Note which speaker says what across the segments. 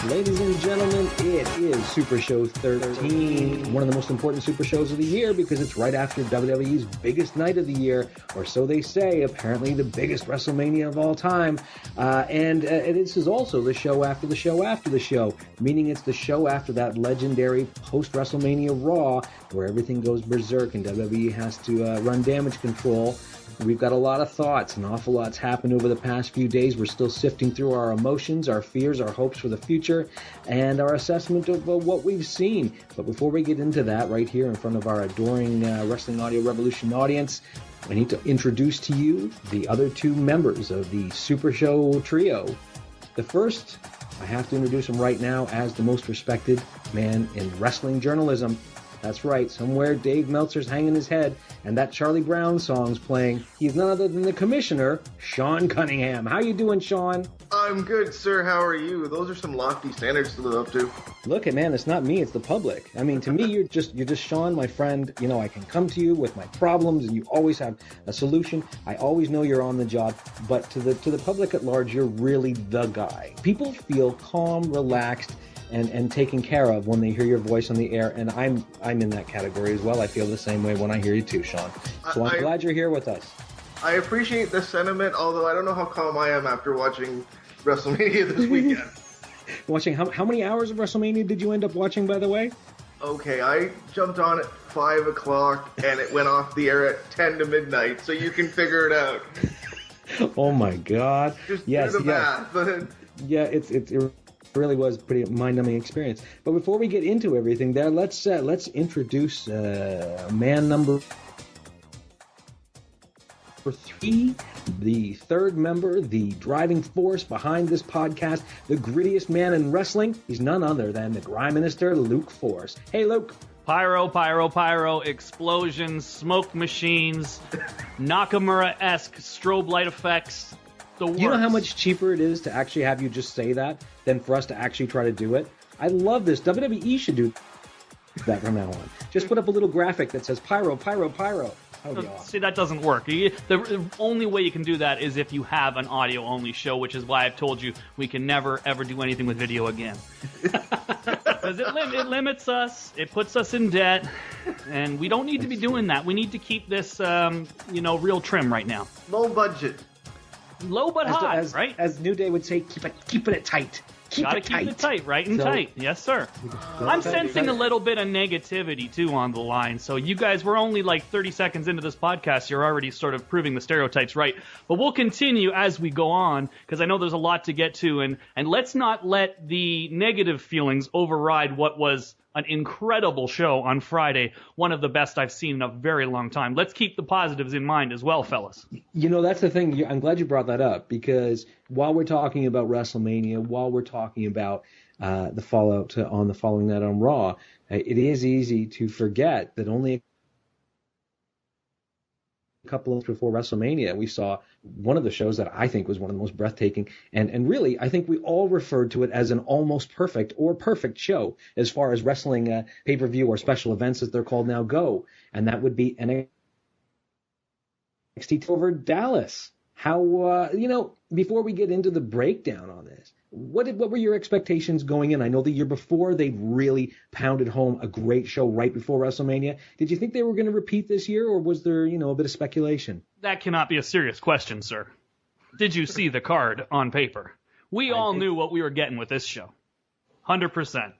Speaker 1: Ladies and gentlemen, it is Super Show 13, one of the most important Super Shows of the year because it's right after WWE's biggest night of the year, or so they say, apparently the biggest WrestleMania of all time. And this is also the show after the show after the show, meaning it's the show after that legendary post-WrestleMania Raw where everything goes berserk and WWE has to run damage control. We've got a lot of thoughts. An awful lot's happened over the past few days. We're still sifting through our emotions, our fears, our hopes for the future, and our assessment of what we've seen. But before we get into that, right here in front of our adoring Wrestling Audio Revolution audience, I need to introduce to you the other two members of the Super Show trio. The first, I have to introduce him right now as the most respected man in wrestling journalism. That's right, somewhere Dave Meltzer's hanging his head, and that Charlie Brown song's playing. He's none other than the commissioner, Sean Cunningham. How you doing, Sean?
Speaker 2: I'm good, sir. How are you? Those are some lofty standards to live up to.
Speaker 1: Look, man, it's not me, it's the public. I mean, to me, you're just Sean, my friend. You know, I can come to you with my problems, and you always have a solution. I always know you're on the job, but to the public at large, you're really the guy. People feel calm, relaxed, and taken care of when they hear your voice on the air, and I'm in that category as well. I feel the same way when I hear you too, Sean. So I'm glad you're here with us.
Speaker 2: I appreciate the sentiment, although I don't know how calm I am after watching WrestleMania this weekend.
Speaker 1: Watching how many hours of WrestleMania did you end up watching, by the way?
Speaker 2: Okay, I jumped on at 5 o'clock, and it went off the air at 10 to midnight, so you can figure it out.
Speaker 1: Oh my God!
Speaker 2: Just do the math.
Speaker 1: Yeah, it really was a pretty mind-numbing experience. But before we get into everything there, let's introduce man number 3, the third member, the driving force behind this podcast, the grittiest man in wrestling. He's none other than the Grime Minister, Luke Force. Hey, Luke.
Speaker 3: Pyro, explosions, smoke machines, Nakamura-esque strobe light effects. Do
Speaker 1: you know how much cheaper it is to actually have you just say that than for us to actually try to do it? I love this. WWE should do that from now on. Just put up a little graphic that says pyro. That would be awesome.
Speaker 3: See, that doesn't work. The only way you can do that is if you have an audio-only show, which is why I've told you we can never, ever do anything with video again. Because it limits us, it puts us in debt, and we don't need to be doing that. We need to keep this, real trim right now.
Speaker 2: Low budget.
Speaker 3: Low but high, right?
Speaker 1: As New Day would say, keep it tight. Keep it tight,
Speaker 3: right and tight. Yes, sir. I'm sensing a little bit of negativity, too, on the line. So you guys, we're only like 30 seconds into this podcast. You're already sort of proving the stereotypes right. But we'll continue as we go on, because I know there's a lot to get to. And let's not let the negative feelings override what was an incredible show on Friday, one of the best I've seen in a very long time. Let's keep the positives in mind as well, fellas.
Speaker 1: You know, that's the thing. I'm glad you brought that up, because while we're talking about WrestleMania, while we're talking about the fallout on the following night on Raw, it is easy to forget that only a couple of before WrestleMania, we saw one of the shows that I think was one of the most breathtaking, and really, I think we all referred to it as an almost perfect or perfect show as far as wrestling pay-per-view or special events, as they're called now, go, and that would be NXT over Dallas. How, before we get into the breakdown on this, what were your expectations going in? I know the year before they really pounded home a great show right before WrestleMania. Did you think they were going to repeat this year, or was there, a bit of speculation?
Speaker 3: That cannot be a serious question, sir. Did you see the card on paper? We all knew what we were getting with this show. 100%.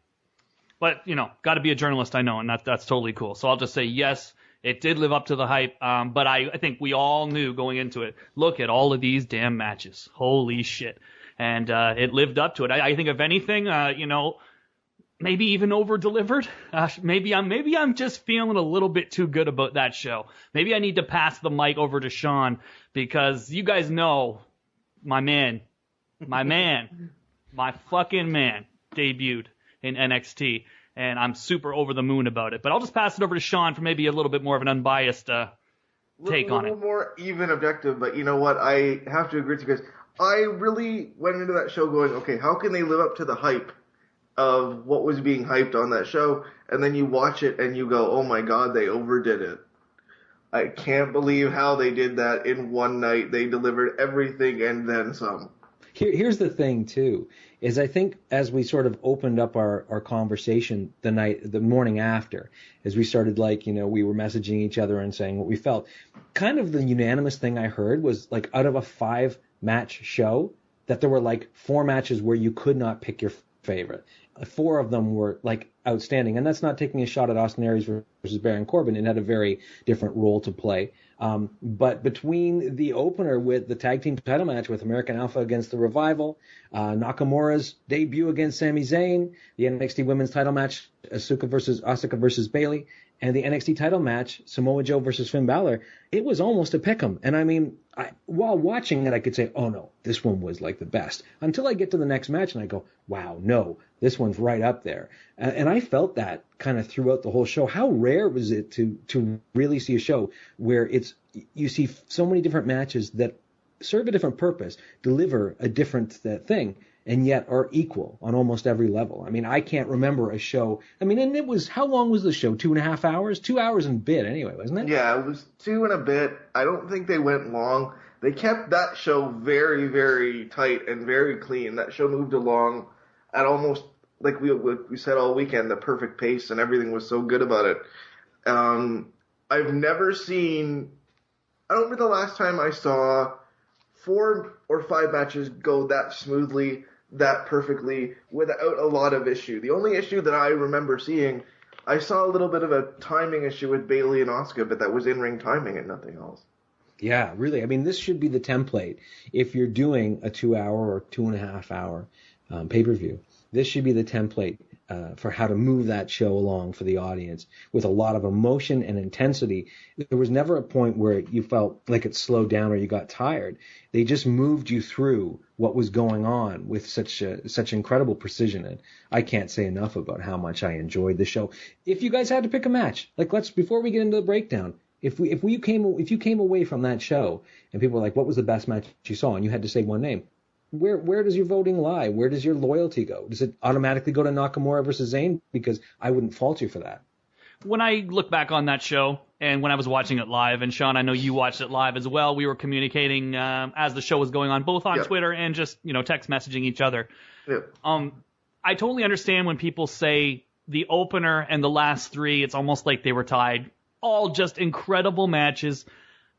Speaker 3: But, got to be a journalist, I know, and that's totally cool. So I'll just say yes. It did live up to the hype, but I think we all knew going into it, look at all of these damn matches. Holy shit. And it lived up to it. I think if anything, maybe even over-delivered. Maybe I'm just feeling a little bit too good about that show. Maybe I need to pass the mic over to Sean, because you guys know my fucking man debuted in NXT. And I'm super over the moon about it. But I'll just pass it over to Sean for maybe a little bit more of an unbiased take on it.
Speaker 2: A little more even objective, but you know what? I have to agree with you guys. I really went into that show going, okay, how can they live up to the hype of what was being hyped on that show? And then you watch it and you go, oh my God, they overdid it. I can't believe how they did that in one night. They delivered everything and then some.
Speaker 1: Here's the thing, too, is I think as we sort of opened up our conversation the morning after, as we started, we were messaging each other and saying what we felt, kind of the unanimous thing I heard was, out of a 5-match show, that there were, 4 matches where you could not pick your favorite. 4 of them were, outstanding. And that's not taking a shot at Austin Aries versus Baron Corbin. It had a very different role to play. But between the opener with the tag team title match with American Alpha against the Revival, Nakamura's debut against Sami Zayn, the NXT Women's title match, Asuka versus Bayley, and the NXT title match, Samoa Joe versus Finn Balor, it was almost a pick'em. And I mean, while watching it, I could say, oh no, this one was the best. Until I get to the next match and I go, wow, no, this one's right up there. And I felt that kind of throughout the whole show. How rare was it to really see a show where you see so many different matches that serve a different purpose, deliver a different thing, and yet are equal on almost every level. I mean, I can't remember a show. I mean, and it was, how long was the show? 2.5 hours? 2 hours and a bit anyway, wasn't it?
Speaker 2: Yeah, it was 2 and a bit. I don't think they went long. They kept that show very, very tight and very clean. That show moved along at almost, like we said all weekend, the perfect pace, and everything was so good about it. I've never seen, I don't remember the last time I saw 4 or 5 matches go that smoothly, that perfectly, without a lot of issue. The only issue that I remember seeing, I saw a little bit of a timing issue with Bayley and Asuka, but that was in-ring timing and nothing else.
Speaker 1: Yeah, really. I mean, this should be the template. If you're doing a 2-hour or 2.5 hour pay-per-view, this should be the template for how to move that show along for the audience with a lot of emotion and intensity. There was never a point where you felt like it slowed down or you got tired. They just moved you through what was going on with such incredible precision. And I can't say enough about how much I enjoyed the show. If you guys had to pick a match, before we get into the breakdown, if you came away from that show and people were like, what was the best match you saw? And you had to say one name. Where does your voting lie? Where does your loyalty go? Does it automatically go to Nakamura versus Zayn? Because I wouldn't fault you for that.
Speaker 3: When I look back on that show, and when I was watching it live, and Sean, I know you watched it live as well, we were communicating as the show was going on, both on Twitter and just text messaging each other. Yeah. I totally understand when people say the opener and the last 3, it's almost like they were tied. All just incredible matches.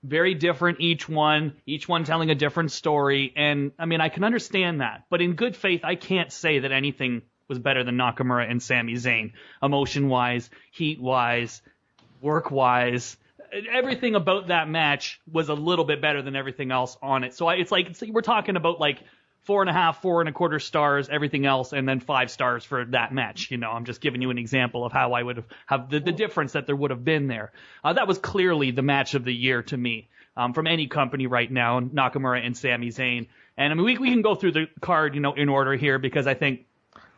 Speaker 3: Very different, each one telling a different story. And, I mean, I can understand that. But in good faith, I can't say that anything was better than Nakamura and Sami Zayn. Emotion-wise, heat-wise, work-wise. Everything about that match was a little bit better than everything else on it. So we're talking about 4.5, 4.25 stars, everything else, and then 5 stars for that match. I'm just giving you an example of how I would have the difference that there would have been there. That was clearly the match of the year to me from any company right now, Nakamura and Sami Zayn. And I mean, we can go through the card, in order here, because I think,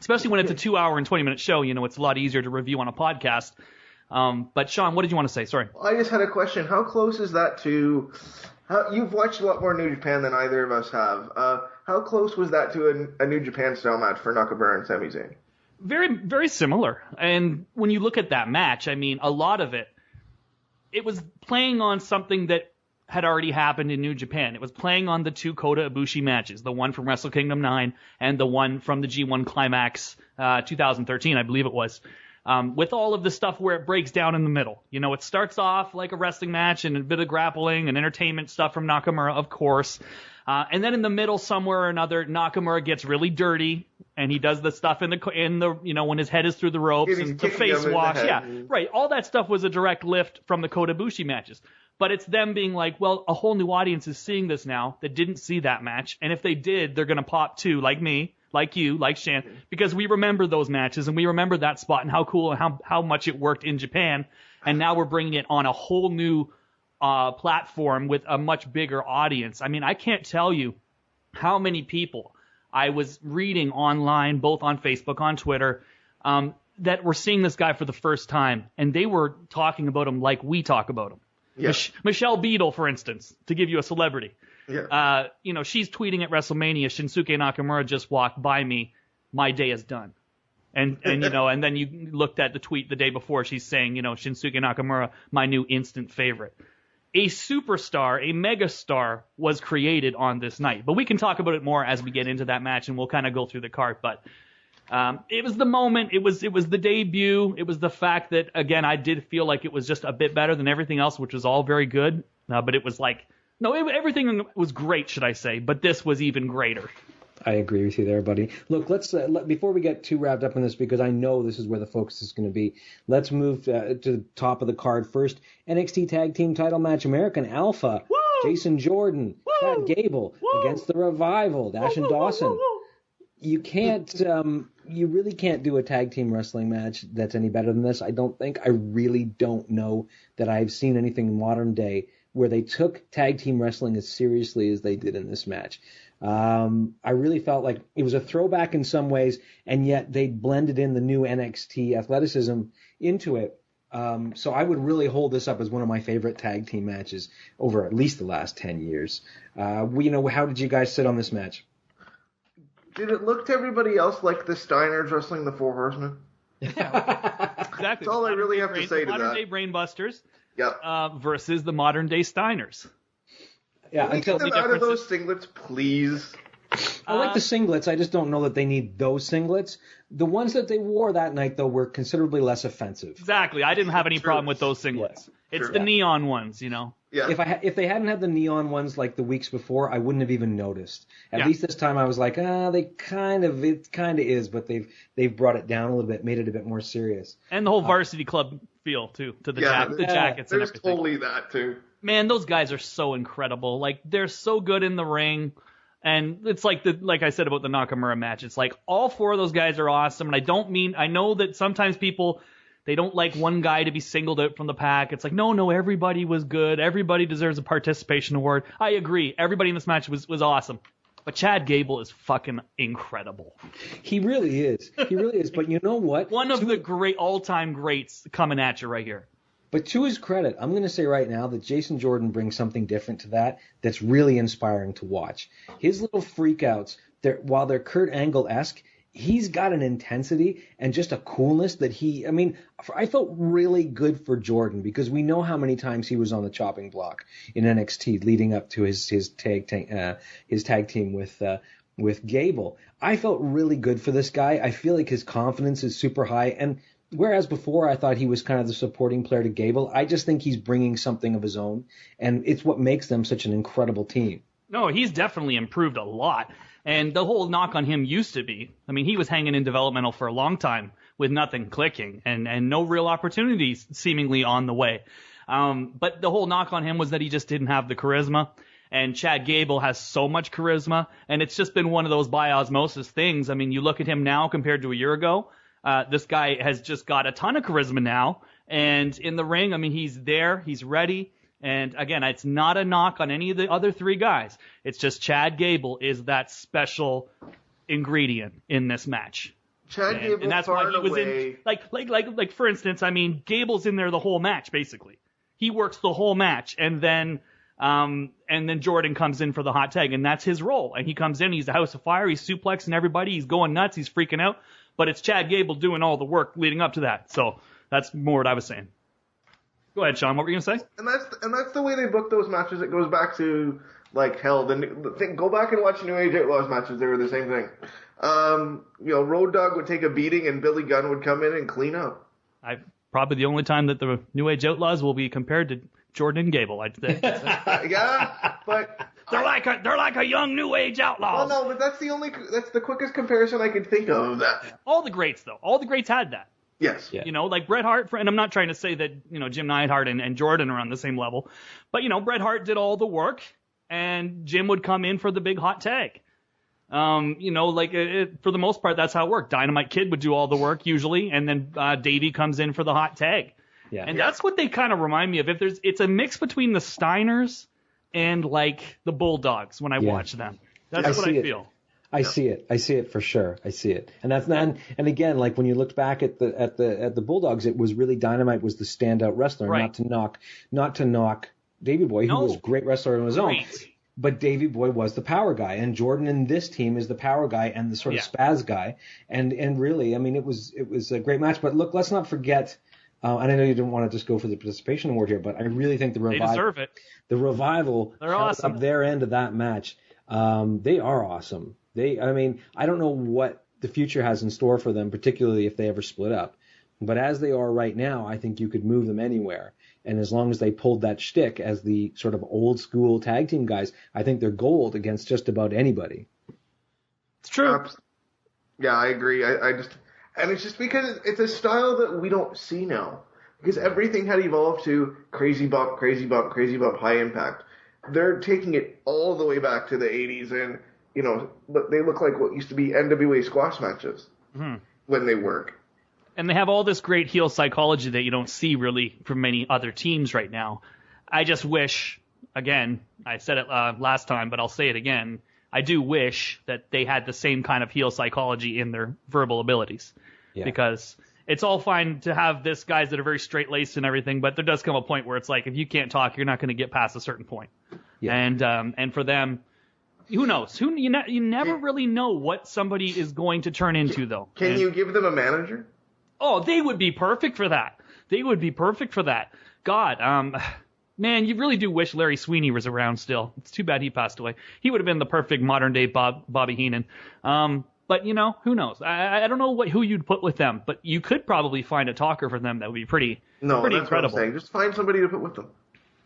Speaker 3: especially when it's a 2-hour and 20-minute show, it's a lot easier to review on a podcast. But Sean, what did you want to say? Sorry.
Speaker 2: I just had a question. How close is that to? You've watched a lot more New Japan than either of us have. How close was that to a New Japan style match for Nakamura and Sami Zayn?
Speaker 3: Very, very similar. And when you look at that match, I mean, a lot of it was playing on something that had already happened in New Japan. It was playing on the 2 Kota Ibushi matches, the one from Wrestle Kingdom 9 and the one from the G1 Climax 2013, I believe it was. With all of the stuff where it breaks down in the middle. It starts off like a wrestling match and a bit of grappling and entertainment stuff from Nakamura, of course. And then in the middle, somewhere or another, Nakamura gets really dirty, and he does the stuff in the when his head is through the ropes and the face wash. Yeah, right. All that stuff was a direct lift from the Kota Ibushi matches. But it's them being like, well, a whole new audience is seeing this now that didn't see that match. And if they did, they're going to pop too, like me, like you, like Shan, because we remember those matches and we remember that spot and how cool and how much it worked in Japan. And now we're bringing it on a whole new platform with a much bigger audience. I mean, I can't tell you how many people I was reading online, both on Facebook, on Twitter, that were seeing this guy for the first time. And they were talking about him like we talk about him. Yeah. Michelle Beadle, for instance, to give you a celebrity. Yeah. She's tweeting at WrestleMania, Shinsuke Nakamura just walked by me. My day is done. And and then you looked at the tweet the day before. She's saying, Shinsuke Nakamura, my new instant favorite. a superstar, a megastar was created on this night. But we can talk about it more as we get into that match, and we'll kind of go through the card. But it was the moment. It was the debut. It was the fact that, again, I did feel like it was just a bit better than everything else, which was all very good. But it was like, no, everything was great, should I say. But this was even greater.
Speaker 1: I agree with you there, buddy. Look, let's before we get too wrapped up in this, because I know this is where the focus is going to be, let's move to the top of the card first. NXT Tag Team Title match, American Alpha,
Speaker 3: Woo!
Speaker 1: Jason Jordan,
Speaker 3: Woo!
Speaker 1: Chad Gable
Speaker 3: Woo!
Speaker 1: against the Revival, Dash and Dawson. You can't, you really can't do a tag team wrestling match that's any better than this. I don't think. I really don't know that I've seen anything modern day where they took tag team wrestling as seriously as they did in this match. I really felt like it was a throwback in some ways, and yet they blended in the new NXT athleticism into it. So I would really hold this up as one of my favorite tag team matches over at least the last 10 years. How did you guys sit on this match?
Speaker 2: Did it look to everybody else like the Steiners wrestling the Four Horsemen?
Speaker 3: Exactly.
Speaker 2: That's all I really have to say to that.
Speaker 3: Modern day Brainbusters
Speaker 2: Yep.
Speaker 3: versus the modern day Steiners.
Speaker 1: Yeah,
Speaker 2: Can we get them out of those singlets, please?
Speaker 1: I like the singlets. I just don't know that they need those singlets. The ones that they wore that night, though, were considerably less offensive.
Speaker 3: Exactly. I didn't have any
Speaker 2: True.
Speaker 3: problem with those singlets.
Speaker 1: Yeah.
Speaker 3: It's
Speaker 2: True.
Speaker 3: the neon ones, you know.
Speaker 2: Yeah.
Speaker 1: If they hadn't had the neon ones like the weeks before, I wouldn't have even noticed. At
Speaker 3: Yeah.
Speaker 1: least this time I was like, it kind of is, but they've brought it down a little bit, made it a bit more serious.
Speaker 3: And the whole varsity club feel, too, to the jackets and
Speaker 2: There's
Speaker 3: everything.
Speaker 2: totally that, too.
Speaker 3: Man, those guys are so incredible. Like, they're so good in the ring. And it's like I said about the Nakamura match. It's like all four of those guys are awesome. And I know that sometimes people, they don't like one guy to be singled out from the pack. It's like, no, everybody was good. Everybody deserves a participation award. I agree. Everybody in this match was awesome. But Chad Gable is fucking incredible.
Speaker 1: He really is. But you know what?
Speaker 3: One of the great all-time greats coming at you right here.
Speaker 1: But to his credit, I'm going to say right now that Jason Jordan brings something different to that's really inspiring to watch. His little freakouts, while they're Kurt Angle-esque, he's got an intensity and just a coolness that I felt really good for Jordan, because we know how many times he was on the chopping block in NXT leading up to his tag team with Gable. I felt really good for this guy. I feel like his confidence is super high, and whereas before I thought he was kind of the supporting player to Gable, I just think he's bringing something of his own, and it's what makes them such an incredible team.
Speaker 3: No, he's definitely improved a lot. And the whole knock on him used to be, he was hanging in developmental for a long time with nothing clicking and no real opportunities seemingly on the way. But the whole knock on him was that he just didn't have the charisma. And Chad Gable has so much charisma, and it's just been one of those by osmosis things. You look at him now compared to a year ago. This guy has just got a ton of charisma now. And in the ring, he's there, he's ready. And again, it's not a knock on any of the other three guys. It's just Chad Gable is that special ingredient in this match.
Speaker 2: Chad Gable,
Speaker 3: and that's why he was in. Like for instance, Gable's in there the whole match basically. He works the whole match, and then Jordan comes in for the hot tag, and that's his role. And he comes in, he's the House of Fire, he's suplexing everybody, he's going nuts, he's freaking out. But it's Chad Gable doing all the work leading up to that. So that's more what I was saying. Go ahead, Sean. What were you gonna say?
Speaker 2: And that's the way they book those matches. It goes back to like hell. Go back and watch New Age Outlaws matches. They were the same thing. Road Dogg would take a beating, and Billy Gunn would come in and clean up.
Speaker 3: Probably the only time that the New Age Outlaws will be compared to Jordan and Gable, I'd say.
Speaker 2: Yeah, but
Speaker 3: they're like a young New Age Outlaws.
Speaker 2: Well, no, but that's the quickest comparison I could think of. That
Speaker 3: all the greats though, all the greats had that.
Speaker 2: Yes.
Speaker 1: Yeah.
Speaker 3: Like Bret Hart, and I'm not trying to say that, Jim Neidhart and Jordan are on the same level, but, Bret Hart did all the work, and Jim would come in for the big hot tag. For the most part, that's how it worked. Dynamite Kid would do all the work usually, and then Davey comes in for the hot tag.
Speaker 1: Yeah.
Speaker 3: And that's what they kind of remind me of. It's a mix between the Steiners and, the Bulldogs when I watch them. That's what I feel.
Speaker 1: I see it for sure. I see it, and that's not. And again, like when you looked back at the Bulldogs, it was really Dynamite was the standout wrestler,
Speaker 3: right.
Speaker 1: not to knock Davey Boy, who was a great wrestler on his own. But Davey Boy was the power guy, and Jordan in this team is the power guy and the sort of spaz guy. And really, it was a great match. But look, let's not forget And I know you didn't want to just go for the participation award here, but I really think
Speaker 3: They deserve it.
Speaker 1: The Revival
Speaker 3: They're
Speaker 1: held
Speaker 3: awesome.
Speaker 1: up their end of that match. They are awesome. I don't know what the future has in store for them, particularly if they ever split up. But as they are right now, I think you could move them anywhere. And as long as they pulled that shtick as the sort of old school tag team guys, I think they're gold against just about anybody.
Speaker 3: It's true.
Speaker 2: Yeah, I agree. And it's just because it's a style that we don't see now. Because everything had evolved to crazy bump, high impact. They're taking it all the way back to the 80s, and, they look like what used to be NWA squash matches when they work.
Speaker 3: And they have all this great heel psychology that you don't see really from many other teams right now. I just wish, again, I said it last time, but I'll say it again, I do wish that they had the same kind of heel psychology in their verbal abilities. Yeah. Because it's all fine to have this guys that are very straight-laced and everything, but there does come a point where it's like, if you can't talk, you're not going to get past a certain point. Yeah. And for them, who knows? You never really know what somebody is going to turn into, though.
Speaker 2: Can you give them a manager?
Speaker 3: Oh, they would be perfect for that. God, man, you really do wish Larry Sweeney was around still. It's too bad he passed away. He would have been the perfect modern-day Bobby Heenan. But, who knows? I don't know who you'd put with them, but you could probably find a talker for them that would be pretty incredible.
Speaker 2: What I'm saying. Just find somebody to put with them.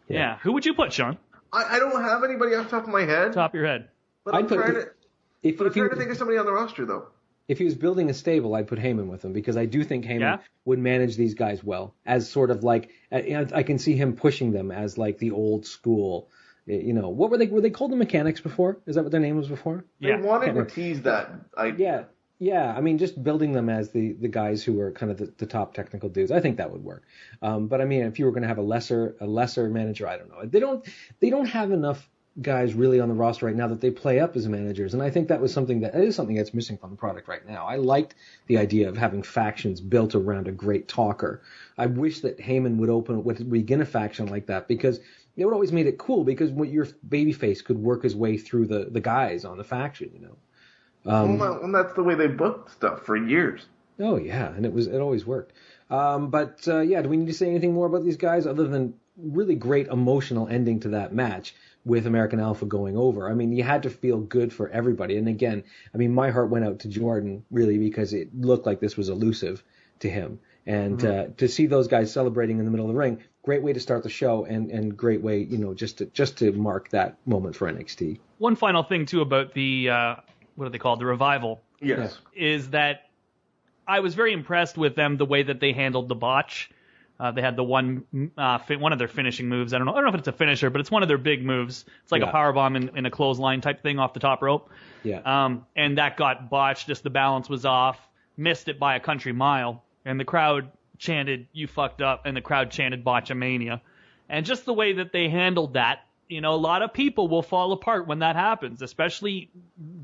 Speaker 3: Yeah. Who would you put, Sean?
Speaker 2: I don't have anybody off the top of my head.
Speaker 3: Top of your head.
Speaker 2: But I'm trying to think of somebody on the roster, though.
Speaker 1: If he was building a stable, I'd put Heyman with him because I do think Heyman would manage these guys well as sort of like I can see him pushing them as like the old school. What were they? Were they called the Mechanics before? Is that what their name was before?
Speaker 2: Yeah. They wanted to tease that idea.
Speaker 1: Yeah. I mean, just building them as the guys who are kind of the top technical dudes. I think that would work. But I mean, if you were going to have a lesser manager, I don't know. They don't have enough guys really on the roster right now that they play up as managers, and I think that is something that's missing from the product right now. I liked the idea of having factions built around a great talker. I wish that Heyman would begin a faction like that because it would always made it cool because your babyface could work his way through the guys on the faction,
Speaker 2: and that's the way they booked stuff for years.
Speaker 1: Oh yeah, and it always worked. But do we need to say anything more about these guys other than really great emotional ending to that match with American Alpha going over? I mean, you had to feel good for everybody. And again, I mean, my heart went out to Jordan really because it looked like this was elusive to him. And to see those guys celebrating in the middle of the ring, great way to start the show and great way, just to mark that moment for NXT.
Speaker 3: One final thing too about the what are they called? The Revival.
Speaker 2: Yes.
Speaker 3: Is that I was very impressed with them the way that they handled the botch. They had the one of their finishing moves. I don't know if it's a finisher, but it's one of their big moves. It's like a powerbomb in a clothesline type thing off the top rope.
Speaker 1: Yeah.
Speaker 3: And that got botched. Just the balance was off. Missed it by a country mile. And the crowd chanted, "You fucked up," and the crowd chanted Botchamania. And just the way that they handled that, a lot of people will fall apart when that happens, especially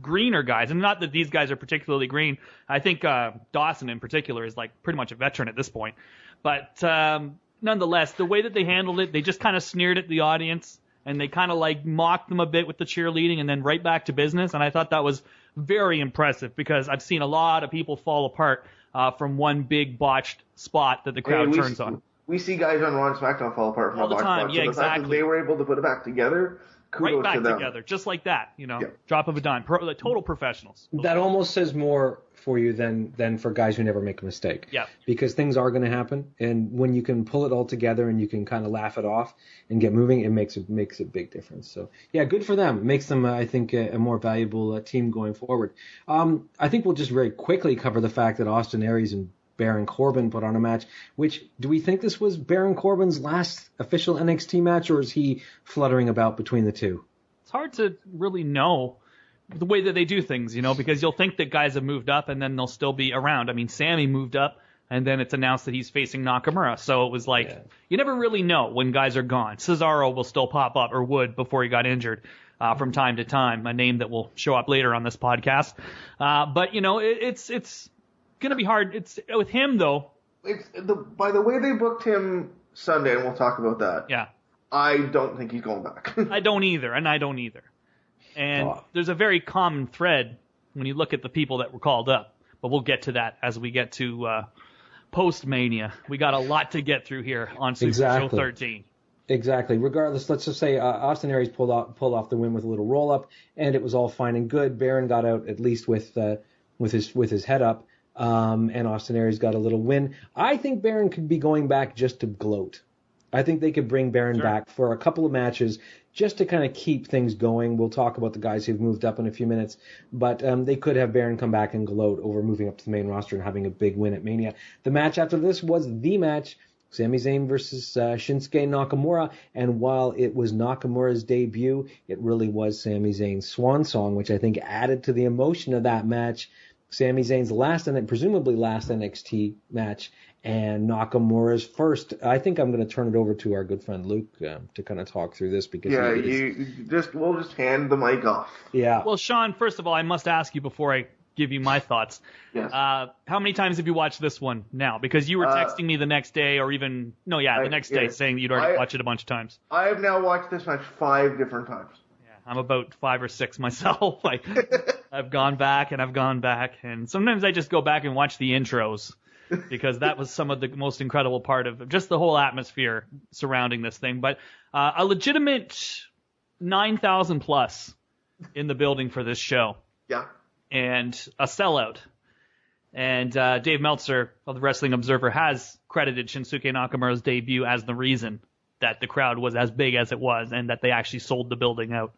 Speaker 3: greener guys. And not that these guys are particularly green. I think Dawson in particular is like pretty much a veteran at this point. But nonetheless, the way that they handled it, they just kind of sneered at the audience, and they kind of like mocked them a bit with the cheerleading and then right back to business. And I thought that was very impressive because I've seen a lot of people fall apart from one big botched spot that the crowd turns on.
Speaker 2: We see guys on Raw and SmackDown fall apart from
Speaker 3: all the time. Yeah,
Speaker 2: so the fact that they were able to put it back together, kudos
Speaker 3: right back
Speaker 2: to them.
Speaker 3: Together, just like that. Drop of a dime. Total professionals.
Speaker 1: That almost says more for you than for guys who never make a mistake.
Speaker 3: Yeah.
Speaker 1: Because things are going to happen, and when you can pull it all together and you can kind of laugh it off and get moving, it makes a big difference. So yeah, good for them. It makes them, I think, a more valuable team going forward. I think we'll just very quickly cover the fact that Austin Aries and Baron Corbin put on a match, do we think this was Baron Corbin's last official NXT match, or is he fluttering about between the two?
Speaker 3: It's hard to really know the way that they do things, because you'll think that guys have moved up and then they'll still be around. I mean, Sammy moved up and then it's announced that he's facing Nakamura. So it was like, you never really know when guys are gone. Cesaro will still pop up, or would before he got injured from time to time, a name that will show up later on this podcast. But, it's going to be hard. It's with him, though.
Speaker 2: By the way they booked him Sunday, and we'll talk about that.
Speaker 3: Yeah.
Speaker 2: I don't think he's going back.
Speaker 3: I don't either. And there's a very common thread when you look at the people that were called up. But we'll get to that as we get to post-Mania. We got a lot to get through here on Super Show 13.
Speaker 1: Exactly. Regardless, let's just say Austin Aries pulled off the win with a little roll up, and it was all fine and good. Baron got out at least with his head up, and Austin Aries got a little win. I think Baron could be going back just to gloat. I think they could bring Baron back for a couple of matches just to kind of keep things going. We'll talk about the guys who've moved up in a few minutes, but they could have Baron come back and gloat over moving up to the main roster and having a big win at Mania. The match after this was the match. Sami Zayn versus Shinsuke Nakamura, and while it was Nakamura's debut, it really was Sami Zayn's swan song, which I think added to the emotion of that match. Sami Zayn's presumably last NXT match, and Nakamura's first. I think I'm going to turn it over to our good friend Luke to kind of talk through this because
Speaker 2: we'll just hand the mic off.
Speaker 1: Yeah.
Speaker 3: Well, Sean, first of all, I must ask you before I give you my thoughts.
Speaker 2: Yes.
Speaker 3: How many times have you watched this one now? Because you were texting me the next day, or even the next day, saying you'd already watched it a bunch of times.
Speaker 2: I have now watched this match 5 different times.
Speaker 3: Yeah, I'm about 5 or 6 myself. I've gone back, and sometimes I just go back and watch the intros because that was some of the most incredible part of just the whole atmosphere surrounding this thing. But a legitimate 9,000 plus in the building for this show.
Speaker 2: Yeah.
Speaker 3: And a sellout. And Dave Meltzer of the Wrestling Observer has credited Shinsuke Nakamura's debut as the reason that the crowd was as big as it was and that they actually sold the building out.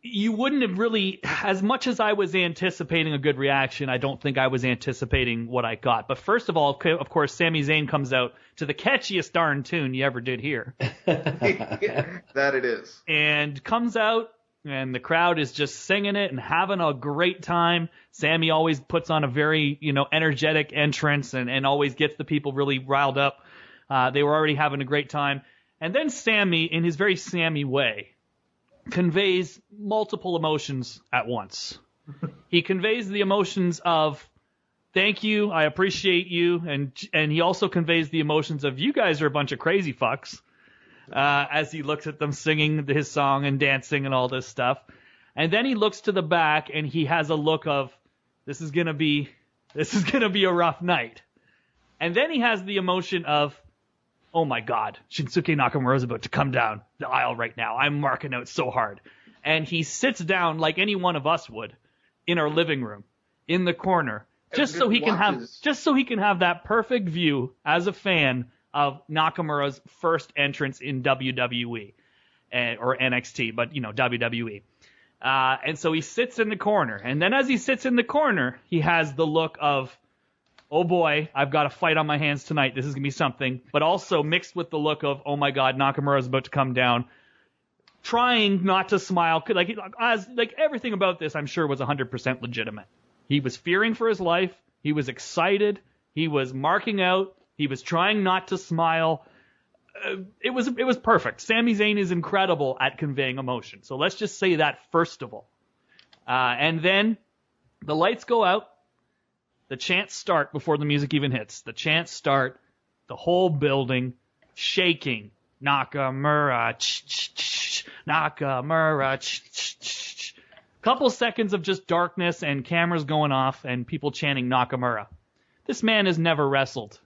Speaker 3: You wouldn't have really, as much as I was anticipating a good reaction, I don't think I was anticipating what I got. But first of all, of course, Sami Zayn comes out to the catchiest darn tune you ever did hear.
Speaker 2: That it is.
Speaker 3: And comes out, and the crowd is just singing it and having a great time. Sammy always puts on a very, energetic entrance and always gets the people really riled up. They were already having a great time. And then Sammy, in his very Sammy way, conveys multiple emotions at once. He conveys the emotions of, thank you, I appreciate you, and he also conveys the emotions of, you guys are a bunch of crazy fucks. As he looks at them singing his song and dancing and all this stuff. And then he looks to the back and he has a look of, this is gonna be a rough night. And then he has the emotion of, oh my God, Shinsuke Nakamura is about to come down the aisle right now. I'm marking out so hard. And he sits down like any one of us would in our living room, in the corner, just so he can have that perfect view as a fan of Nakamura's first entrance in WWE or NXT, but WWE. And so he sits in the corner, and then as he sits in the corner, he has the look of, oh boy, I've got a fight on my hands tonight. This is gonna be something. But also mixed with the look of, oh my God, Nakamura's about to come down. Trying not to smile, like everything about this, I'm sure was 100% legitimate. He was fearing for his life. He was excited. He was marking out. He was trying not to smile. It was perfect. Sami Zayn is incredible at conveying emotion. So let's just say that first of all. And then the lights go out. The chants start before the music even hits. The chants start. The whole building shaking. Nakamura. Nakamura. Couple seconds of just darkness and cameras going off and people chanting Nakamura. This man has never wrestled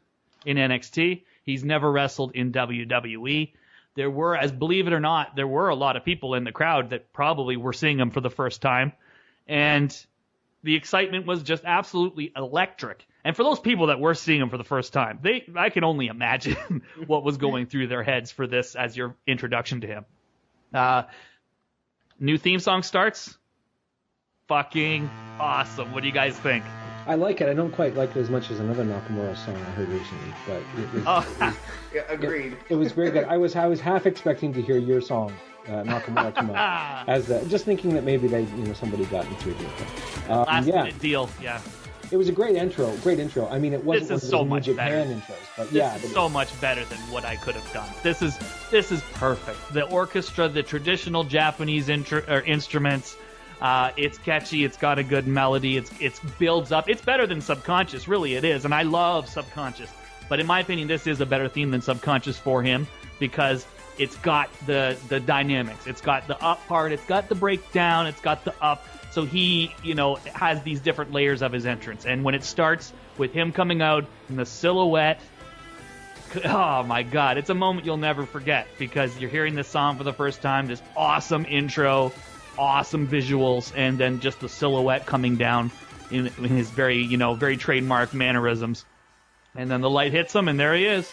Speaker 3: in NXT. He's never wrestled in WWE. Believe it or not, there were a lot of people in the crowd that probably were seeing him for the first time. And the excitement was just absolutely electric. And for those people that were seeing him for the first time, I can only imagine what was going through their heads for this as your introduction to him. New theme song starts. Fucking awesome. What do you guys think?
Speaker 1: I like it. I don't quite like it as much as another Nakamura song I heard recently, but it was,
Speaker 2: yeah, agreed.
Speaker 1: It was very good. I was half expecting to hear your song, Nakamura, come out, as just thinking that maybe somebody got into it.
Speaker 3: Last minute deal, yeah.
Speaker 1: It was a great intro. I mean, it wasn't one of
Speaker 3: so
Speaker 1: the
Speaker 3: much
Speaker 1: Japan
Speaker 3: better.
Speaker 1: intros, but
Speaker 3: this is so much better than what I could have done. This is perfect. The orchestra, the traditional Japanese instruments. It's catchy. It's got a good melody. It builds up. It's better than Subconscious, really. It is, and I love Subconscious. But in my opinion, this is a better theme than Subconscious for him because it's got the dynamics. It's got the up part. It's got the breakdown. It's got the up. So he, has these different layers of his entrance. And when it starts with him coming out in the silhouette, oh my God, it's a moment you'll never forget because you're hearing this song for the first time, this awesome intro, awesome visuals, and then just the silhouette coming down in his very, very trademark mannerisms. And then the light hits him, and there he is.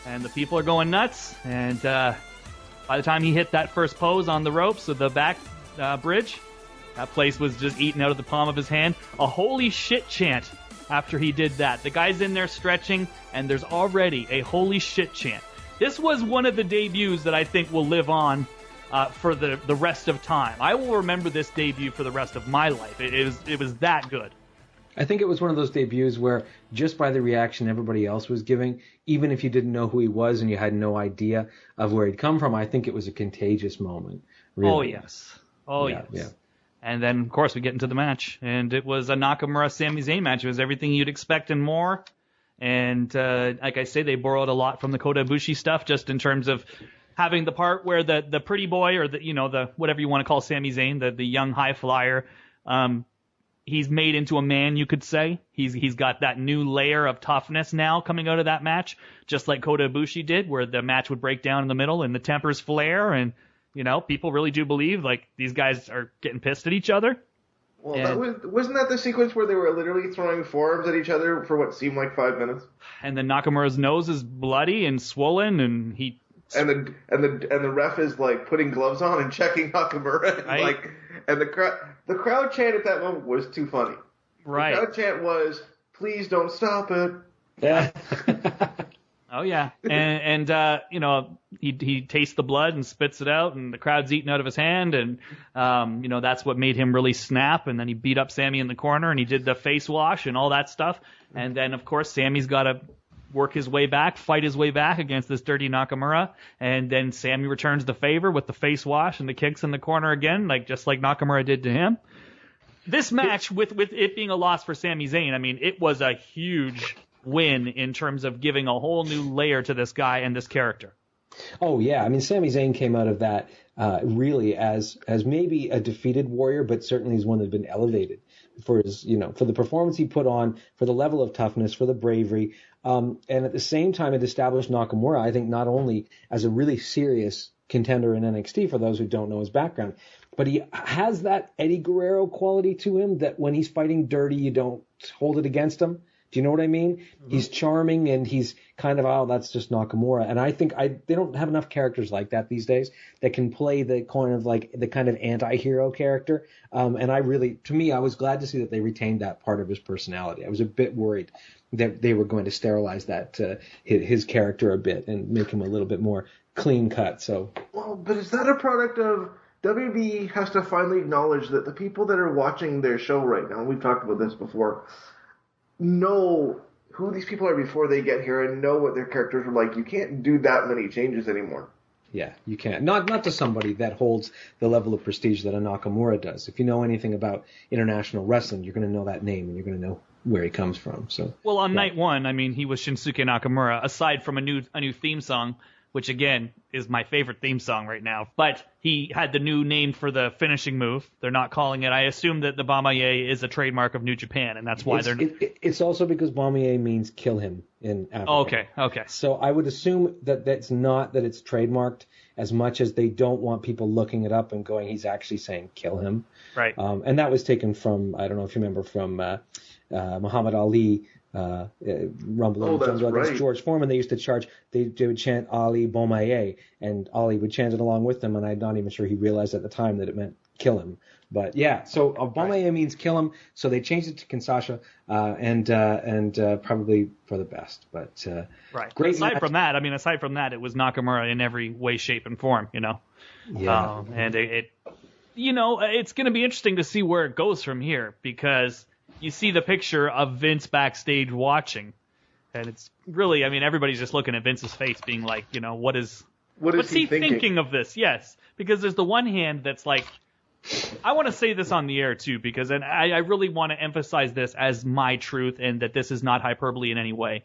Speaker 3: And the people are going nuts. And by the time he hit that first pose on the ropes of the back bridge, that place was just eaten out of the palm of his hand. A holy shit chant after he did that. The guy's in there stretching, and there's already a holy shit chant. This was one of the debuts that I think will live on for the rest of time. I will remember this debut for the rest of my life. It was that good.
Speaker 1: I think it was one of those debuts where just by the reaction everybody else was giving, even if you didn't know who he was and you had no idea of where he'd come from, I think it was a contagious moment. Really.
Speaker 3: Oh, yes. Yes. And then, of course, we get into the match. And it was a Nakamura-Sami Zayn match. It was everything you'd expect and more. And like I say, they borrowed a lot from the Kota Ibushi stuff, just in terms of having the part where the pretty boy, or the whatever you want to call Sami Zayn, the young high flyer, he's made into a man, you could say. He's got that new layer of toughness now coming out of that match, just like Kota Ibushi did, where the match would break down in the middle and the tempers flare, and people really do believe like these guys are getting pissed at each other.
Speaker 2: Well, wasn't that the sequence where they were literally throwing forearms at each other for what seemed like 5 minutes?
Speaker 3: And then Nakamura's nose is bloody and swollen, and he
Speaker 2: and the ref is like putting gloves on and checking Nakamura, and
Speaker 3: right.
Speaker 2: and the crowd chant at that moment was too funny.
Speaker 3: Right.
Speaker 2: The crowd chant was, "Please don't stop it."
Speaker 1: Yeah.
Speaker 3: Oh yeah, and he tastes the blood and spits it out, and the crowd's eating out of his hand, and that's what made him really snap. And then he beat up Sammy in the corner, and he did the face wash and all that stuff. And then of course Sammy's got to work his way back, fight his way back against this dirty Nakamura, and then Sammy returns the favor with the face wash and the kicks in the corner again, just like Nakamura did to him. This match, with it being a loss for Sami Zayn, I mean, it was a huge win in terms of giving a whole new layer to this guy and this character.
Speaker 1: Oh yeah, I mean, Sami Zayn came out of that really as maybe a defeated warrior, but certainly as one that had been elevated for his, for the performance he put on, for the level of toughness, for the bravery, and at the same time it established Nakamura, I think, not only as a really serious contender in NXT for those who don't know his background, but he has that Eddie Guerrero quality to him that when he's fighting dirty, you don't hold it against him. Do you know what I mean? Mm-hmm. He's charming, and he's kind of, that's just Nakamura. And I think they don't have enough characters like that these days that can play the kind of anti-hero character. And I was glad to see that they retained that part of his personality. I was a bit worried that they were going to sterilize that his character a bit and make him a little bit more clean cut. So,
Speaker 2: well, but is that a product of WB has to finally acknowledge that the people that are watching their show right now, and we've talked about this before, know who these people are before they get here and know what their characters are like. You can't do that many changes anymore.
Speaker 1: Yeah, you can't. Not to somebody that holds the level of prestige that a Nakamura does. If you know anything about international wrestling, you're going to know that name and you're going to know where he comes from. So,
Speaker 3: well, on night one, I mean, he was Shinsuke Nakamura, aside from a new theme song, which again is my favorite theme song right now. But he had the new name for the finishing move. They're not calling it. I assume that the Bamaye is a trademark of New Japan, and that's why
Speaker 1: It's also because Bamaye means kill him in Africa.
Speaker 3: Oh, okay.
Speaker 1: So I would assume that's not that it's trademarked as much as they don't want people looking it up and going, he's actually saying kill him.
Speaker 3: Right.
Speaker 1: And that was taken from, I don't know if you remember, from Muhammad Ali. Rumble
Speaker 2: that's
Speaker 1: against
Speaker 2: right.
Speaker 1: George Foreman. They used to they would chant Ali Bomaye, and Ali would chant it along with them, and I'm not even sure he realized at the time that it meant kill him. But yeah, so Bomaye means kill him, so they changed it to Kinshasa, and probably for the best. But
Speaker 3: right.
Speaker 1: Great
Speaker 3: aside from that, it was Nakamura in every way, shape, and form.
Speaker 1: Yeah.
Speaker 3: And it's going to be interesting to see where it goes from here, because you see the picture of Vince backstage watching, and it's really, everybody's just looking at Vince's face being like, what's he thinking of this? Yes, because there's the one hand that's like, I want to say this on the air too, because I really want to emphasize this as my truth and that this is not hyperbole in any way.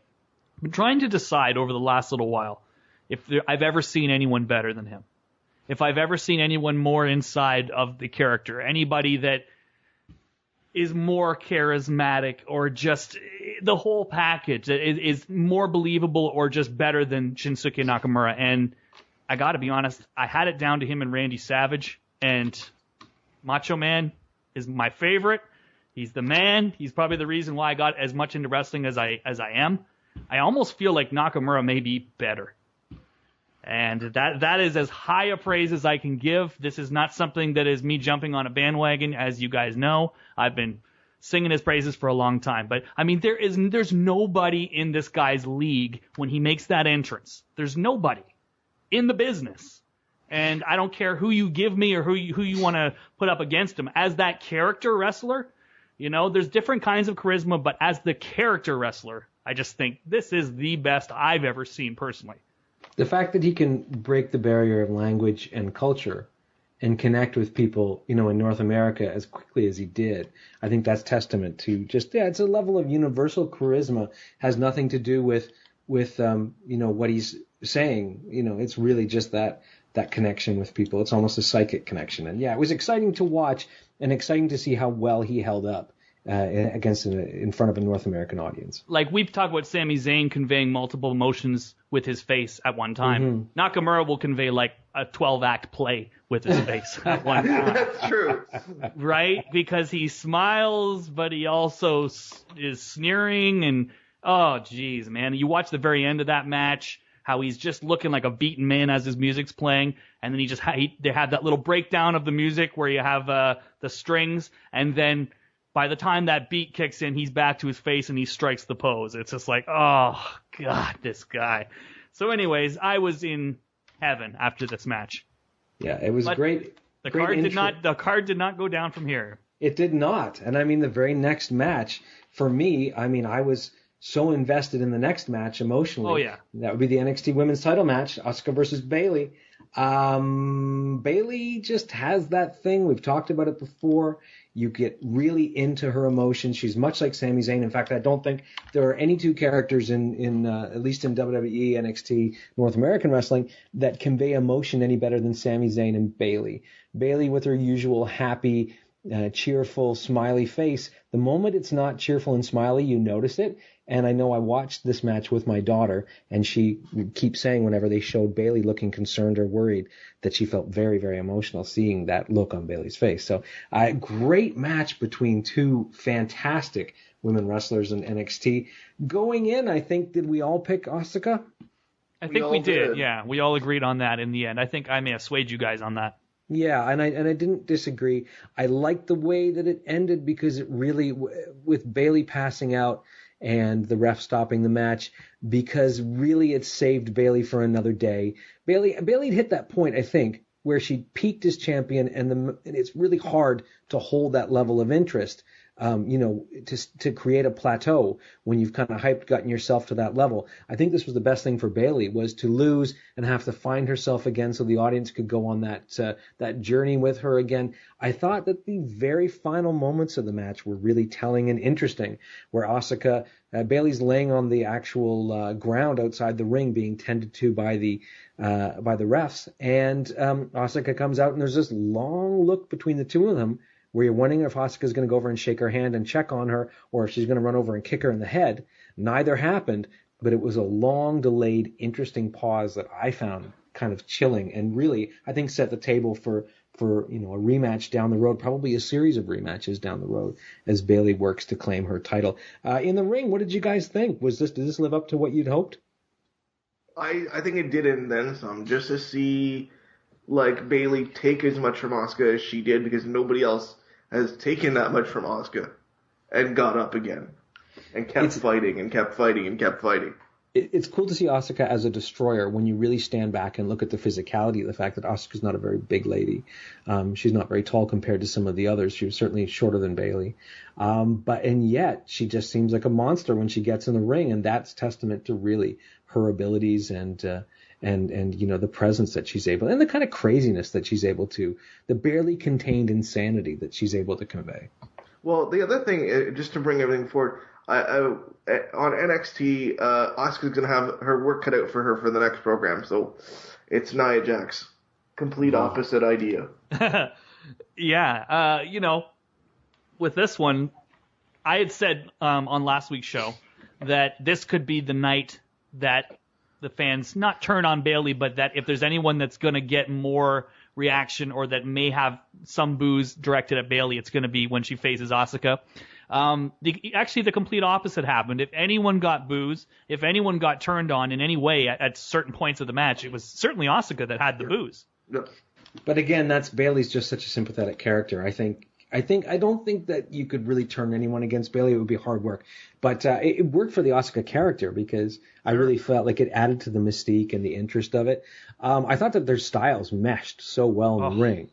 Speaker 3: I've been trying to decide over the last little while if I've ever seen anyone better than him, if I've ever seen anyone more inside of the character, anybody that is more charismatic or just the whole package is more believable or just better than Shinsuke Nakamura. And I got to be honest, I had it down to him and Randy Savage, and Macho Man is my favorite. He's the man. He's probably the reason why I got as much into wrestling as I am. I almost feel like Nakamura may be better. And that is as high a praise as I can give. This is not something that is me jumping on a bandwagon, as you guys know. I've been singing his praises for a long time. But, I mean, there's nobody in this guy's league when he makes that entrance. There's nobody in the business. And I don't care who you give me or who you want to put up against him. As that character wrestler, there's different kinds of charisma, but as the character wrestler, I just think this is the best I've ever seen personally.
Speaker 1: The fact that he can break the barrier of language and culture and connect with people, in North America as quickly as he did, I think that's testament to it's a level of universal charisma. Has nothing to do with what he's saying. It's really just that connection with people. It's almost a psychic connection. And yeah, it was exciting to watch and exciting to see how well he held up in front of a North American audience.
Speaker 3: Like, we've talked about Sami Zayn conveying multiple emotions with his face at one time. Mm-hmm. Nakamura will convey like a 12-act play with his face at one time.
Speaker 2: That's true.
Speaker 3: Right? Because he smiles, but he also is sneering. And, oh, geez, man. You watch the very end of that match, how he's just looking like a beaten man as his music's playing. And then they have that little breakdown of the music where you have the strings. And then by the time that beat kicks in, he's back to his face and he strikes the pose. It's just like, oh, God, this guy. So anyways, I was in heaven after this match.
Speaker 1: Yeah, it was great.
Speaker 3: The card did not go down from here.
Speaker 1: It did not. And I mean, the very next match, for me, I was so invested in the next match emotionally.
Speaker 3: Oh, yeah.
Speaker 1: That would be the NXT Women's Title match, Asuka versus Bayley. Bayley just has that thing. We've talked about it before. You get really into her emotions. She's much like Sami Zayn. In fact, I don't think there are any two characters in at least in WWE, NXT, North American wrestling that convey emotion any better than Sami Zayn and Bayley. Bayley with her usual happy, cheerful, smiley face. The moment it's not cheerful and smiley, you notice it. And I know I watched this match with my daughter, and she keeps saying whenever they showed Bayley looking concerned or worried that she felt very, very emotional seeing that look on Bayley's face. So great match between two fantastic women wrestlers in NXT. Going in, I think, did we all pick Asuka?
Speaker 3: I think we did. Yeah, we all agreed on that in the end. I think I may have swayed you guys on that.
Speaker 1: Yeah, and I didn't disagree. I liked the way that it ended because it really, with Bayley passing out and the ref stopping the match, because really it saved Bayley for another day. Bayley hit that point, I think, where she peaked as champion, and it's really hard to hold that level of interest. To create a plateau when you've kind of gotten yourself to that level. I think this was the best thing for Bayley, was to lose and have to find herself again so the audience could go on that journey with her again. I thought that the very final moments of the match were really telling and interesting, where Asuka, Bayley's laying on the actual ground outside the ring being tended to by the refs, and Asuka comes out and there's this long look between the two of them, where you're wondering if Asuka's going to go over and shake her hand and check on her, or if she's going to run over and kick her in the head. Neither happened, but it was a long, delayed, interesting pause that I found kind of chilling, and really, I think, set the table for a rematch down the road, probably a series of rematches down the road, as Bayley works to claim her title. In the ring, what did you guys think? Did this live up to what you'd hoped?
Speaker 2: I think it did, and then some, just to see Bayley take as much from Asuka as she did, because nobody else has taken that much from Asuka and got up again and kept fighting and kept fighting and kept fighting.
Speaker 1: It's cool to see Asuka as a destroyer when you really stand back and look at the physicality of the fact that Asuka's not a very big lady. She's not very tall compared to some of the others. She was certainly shorter than Bayley. And yet she just seems like a monster when she gets in the ring, and that's testament to really her abilities and the presence that she's able, and the kind of craziness that she's able to, the barely contained insanity that she's able to convey.
Speaker 2: Well, the other thing, just to bring everything forward, on NXT, Asuka's going to have her work cut out for her for the next program, so it's Nia Jax. Complete opposite idea.
Speaker 3: Yeah, with this one, I had said on last week's show that this could be the night that the fans not turn on Bayley, but that if there's anyone that's going to get more reaction or that may have some boos directed at Bayley, it's going to be when she faces Asuka. Actually, the complete opposite happened. If anyone got boos, if anyone got turned on in any way at certain points of the match, it was certainly Asuka that had the boos.
Speaker 2: Yeah.
Speaker 1: But again, Bayley's just such a sympathetic character. I don't think that you could really turn anyone against Bayley. It would be hard work. But it worked for the Asuka character because I really felt like it added to the mystique and the interest of it. I thought that their styles meshed so well in the ring.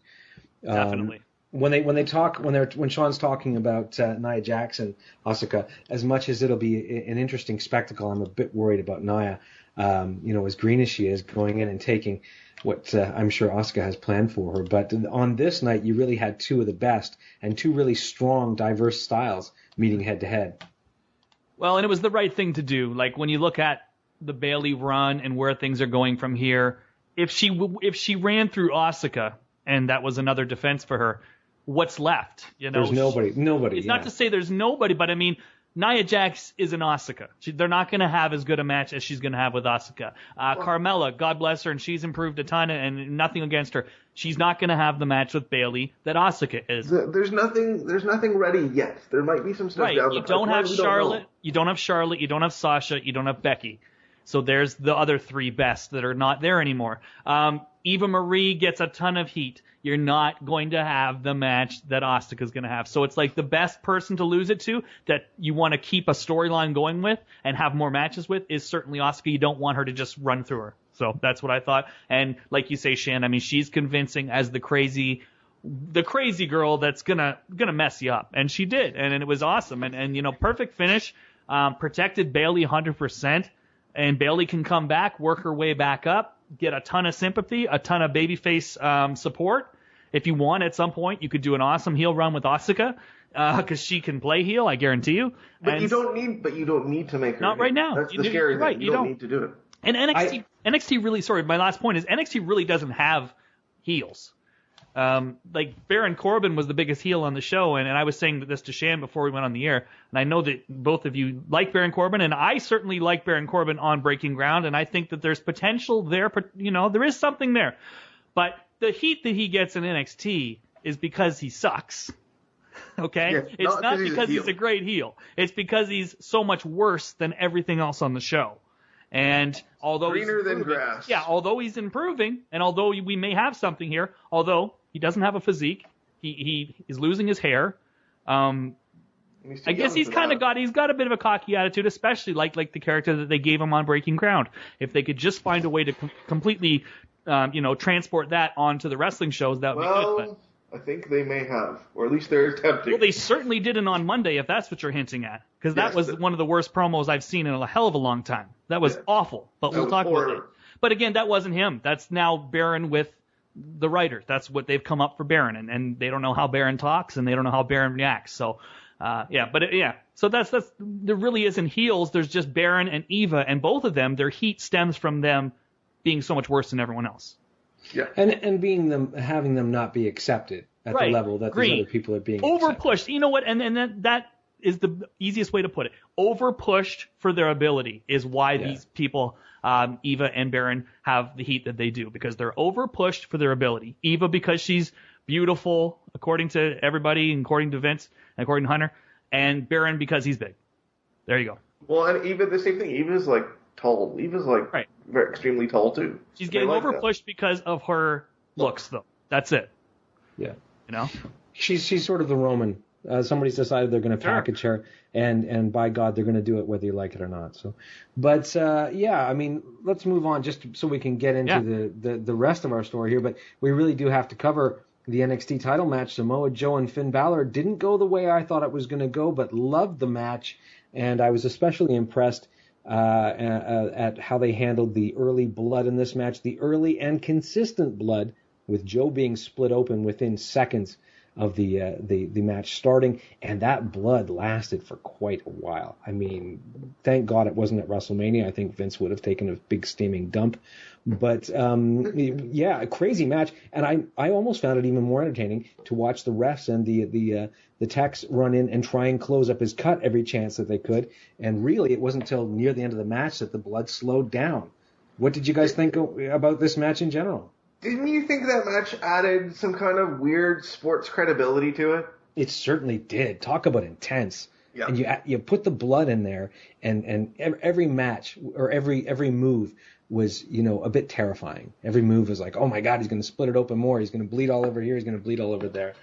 Speaker 3: Definitely.
Speaker 1: When Sean's talking about Nia Jax and Asuka, as much as it'll be an interesting spectacle, I'm a bit worried about Nia. As green as she is, going in and taking what I'm sure Asuka has planned for her. But on this night, you really had two of the best and two really strong, diverse styles meeting head to head.
Speaker 3: Well, and it was the right thing to do. Like when you look at the Bayley run and where things are going from here, if she ran through Asuka and that was another defense for her, what's left?
Speaker 1: There's nobody.
Speaker 3: It's not to say there's nobody, but I mean, Nia Jax is an Asuka. They're not going to have as good a match as she's going to have with Asuka. Carmella, God bless her, and she's improved a ton, and nothing against her. She's not going to have the match with Bayley that Asuka is.
Speaker 2: There's nothing ready yet. There might be some stuff
Speaker 3: right.
Speaker 2: down the
Speaker 3: You don't have Charlotte. You don't have Charlotte. You don't have Sasha. You don't have Becky. So there's the other three best that are not there anymore. Eva Marie gets a ton of heat. You're not going to have the match that Asuka's going to have. So it's like the best person to lose it to that you want to keep a storyline going with and have more matches with is certainly Asuka. You don't want her to just run through her. So that's what I thought. And like you say, Shan, I mean, she's convincing as the crazy girl that's gonna mess you up. And she did. And it was awesome. And perfect finish, protected Bayley 100%. And Bayley can come back, work her way back up, get a ton of sympathy, a ton of babyface support. If you want, at some point, you could do an awesome heel run with Asuka because she can play heel, I guarantee you.
Speaker 2: But you don't need to make her.
Speaker 3: Not right now.
Speaker 2: That's the scary thing.
Speaker 3: Right,
Speaker 2: you don't need to do it.
Speaker 3: And NXT really. Sorry, my last point is NXT really doesn't have heels. Like Baron Corbin was the biggest heel on the show, and I was saying this to Shan before we went on the air, and I know that both of you like Baron Corbin, and I certainly like Baron Corbin on Breaking Ground, and I think that there's potential there, there is something there. But the heat that he gets in NXT is because he sucks. Okay?
Speaker 2: Yeah,
Speaker 3: it's not because he's a great heel. It's because he's so much worse than everything else on the show. And although
Speaker 2: greener than grass.
Speaker 3: Yeah, although he's improving, and although we may have something here, although he doesn't have a physique, he is losing his hair. I guess he's got a bit of a cocky attitude, especially like the character that they gave him on Breaking Ground. If they could just find a way to completely, transport that onto the wrestling shows, that would be good. But
Speaker 2: I think they may have, or at least they're attempting.
Speaker 3: Well, they certainly didn't on Monday, if that's what you're hinting at, because that was one of the worst promos I've seen in a hell of a long time. That was awful, but we'll talk about it. But again, that wasn't him. That's now Baron with the writer. That's what they've come up for Baron, and they don't know how Baron talks, and they don't know how Baron reacts. So, So that's there really isn't heels. There's just Baron and Eva, and both of them, their heat stems from them being so much worse than everyone else.
Speaker 2: Yeah.
Speaker 1: And having them not be accepted at the level that these other people are being
Speaker 3: overpushed.
Speaker 1: Accepted.
Speaker 3: You know what? And that is the easiest way to put it. Overpushed for their ability is why these people, Eva and Baron, have the heat that they do, because they're overpushed for their ability. Eva because she's beautiful, according to everybody, and according to Vince, and according to Hunter, and Baron because he's big. There you go.
Speaker 2: Well, and Eva, the same thing. Eva's like tall. Eva's like very extremely tall too.
Speaker 3: She's getting overpushed because of her looks, though. That's it.
Speaker 1: Yeah.
Speaker 3: She's
Speaker 1: sort of the Roman. Somebody's decided they're going to package her, and by God, they're going to do it whether you like it or not. So, but I mean, let's move on just so we can get into the rest of our story here. But we really do have to cover the NXT title match. Samoa Joe and Finn Balor didn't go the way I thought it was going to go, but loved the match, and I was especially impressed at how they handled the early blood in this match, the early and consistent blood, with Joe being split open within seconds. of the match starting, and that blood lasted for quite a while. I mean, thank God it wasn't at WrestleMania. I think Vince would have taken a big steaming dump. But yeah, a crazy match, and I almost found it even more entertaining to watch the refs and the techs run in and try and close up his cut every chance that they could. And really, it wasn't until near the end of the match that the blood slowed down. What did you guys think about this match in general?
Speaker 2: Didn't you think that match added some kind of weird sports credibility to it?
Speaker 1: It certainly did. Talk about intense.
Speaker 2: Yeah.
Speaker 1: And you put the blood in there, and every match or every move was, a bit terrifying. Every move was like, oh my God, he's going to split it open more. He's going to bleed all over here. He's going to bleed all over there.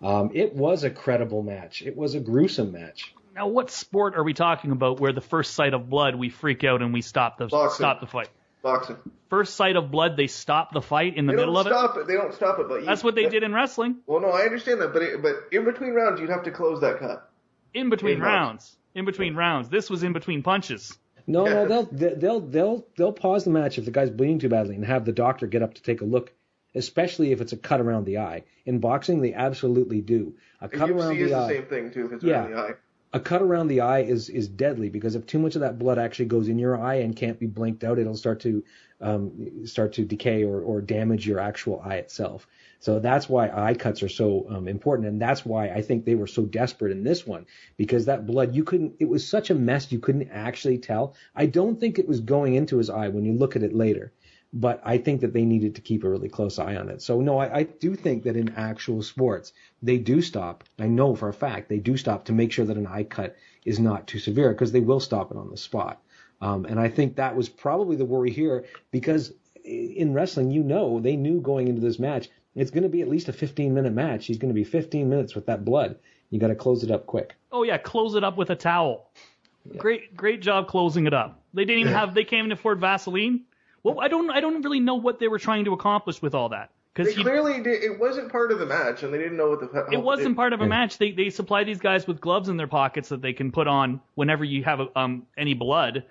Speaker 1: It was a credible match. It was a gruesome match.
Speaker 3: Now, what sport are we talking about where the first sight of blood we freak out and we stop the fight?
Speaker 2: Boxing.
Speaker 3: First sight of blood, they stop the fight in the middle of it?
Speaker 2: They don't stop it. But
Speaker 3: that's what they did in wrestling.
Speaker 2: Well, no, I understand that, but in between rounds, you'd have to close that cut.
Speaker 3: In between rounds. This was in between punches.
Speaker 1: No, they'll pause the match if the guy's bleeding too badly and have the doctor get up to take a look, especially if it's a cut around the eye. In boxing, they absolutely do. A cut around the eye.
Speaker 2: The same thing too if it's around the eye.
Speaker 1: A cut around the eye is deadly because if too much of that blood actually goes in your eye and can't be blinked out, it'll start to decay or damage your actual eye itself. So that's why eye cuts are so important, and that's why I think they were so desperate in this one, because that blood, it was such a mess you couldn't actually tell. I don't think it was going into his eye when you look at it later, but I think that they needed to keep a really close eye on it. So no, I do think that in actual sports, they do stop. I know for a fact they do stop to make sure that an eye cut is not too severe, because they will stop it on the spot. And I think that was probably the worry here, because in wrestling, they knew going into this match, it's going to be at least a 15-minute match. He's going to be 15 minutes with that blood. You got to close it up quick.
Speaker 3: Oh yeah, close it up with a towel. Yeah. Great job closing it up. They didn't even they can't even afford Vaseline. Well, I don't really know what they were trying to accomplish with all that.
Speaker 2: Because clearly it wasn't part of the match, and they didn't know what the.
Speaker 3: It wasn't part of a match. They supply these guys with gloves in their pockets that they can put on whenever you have any blood.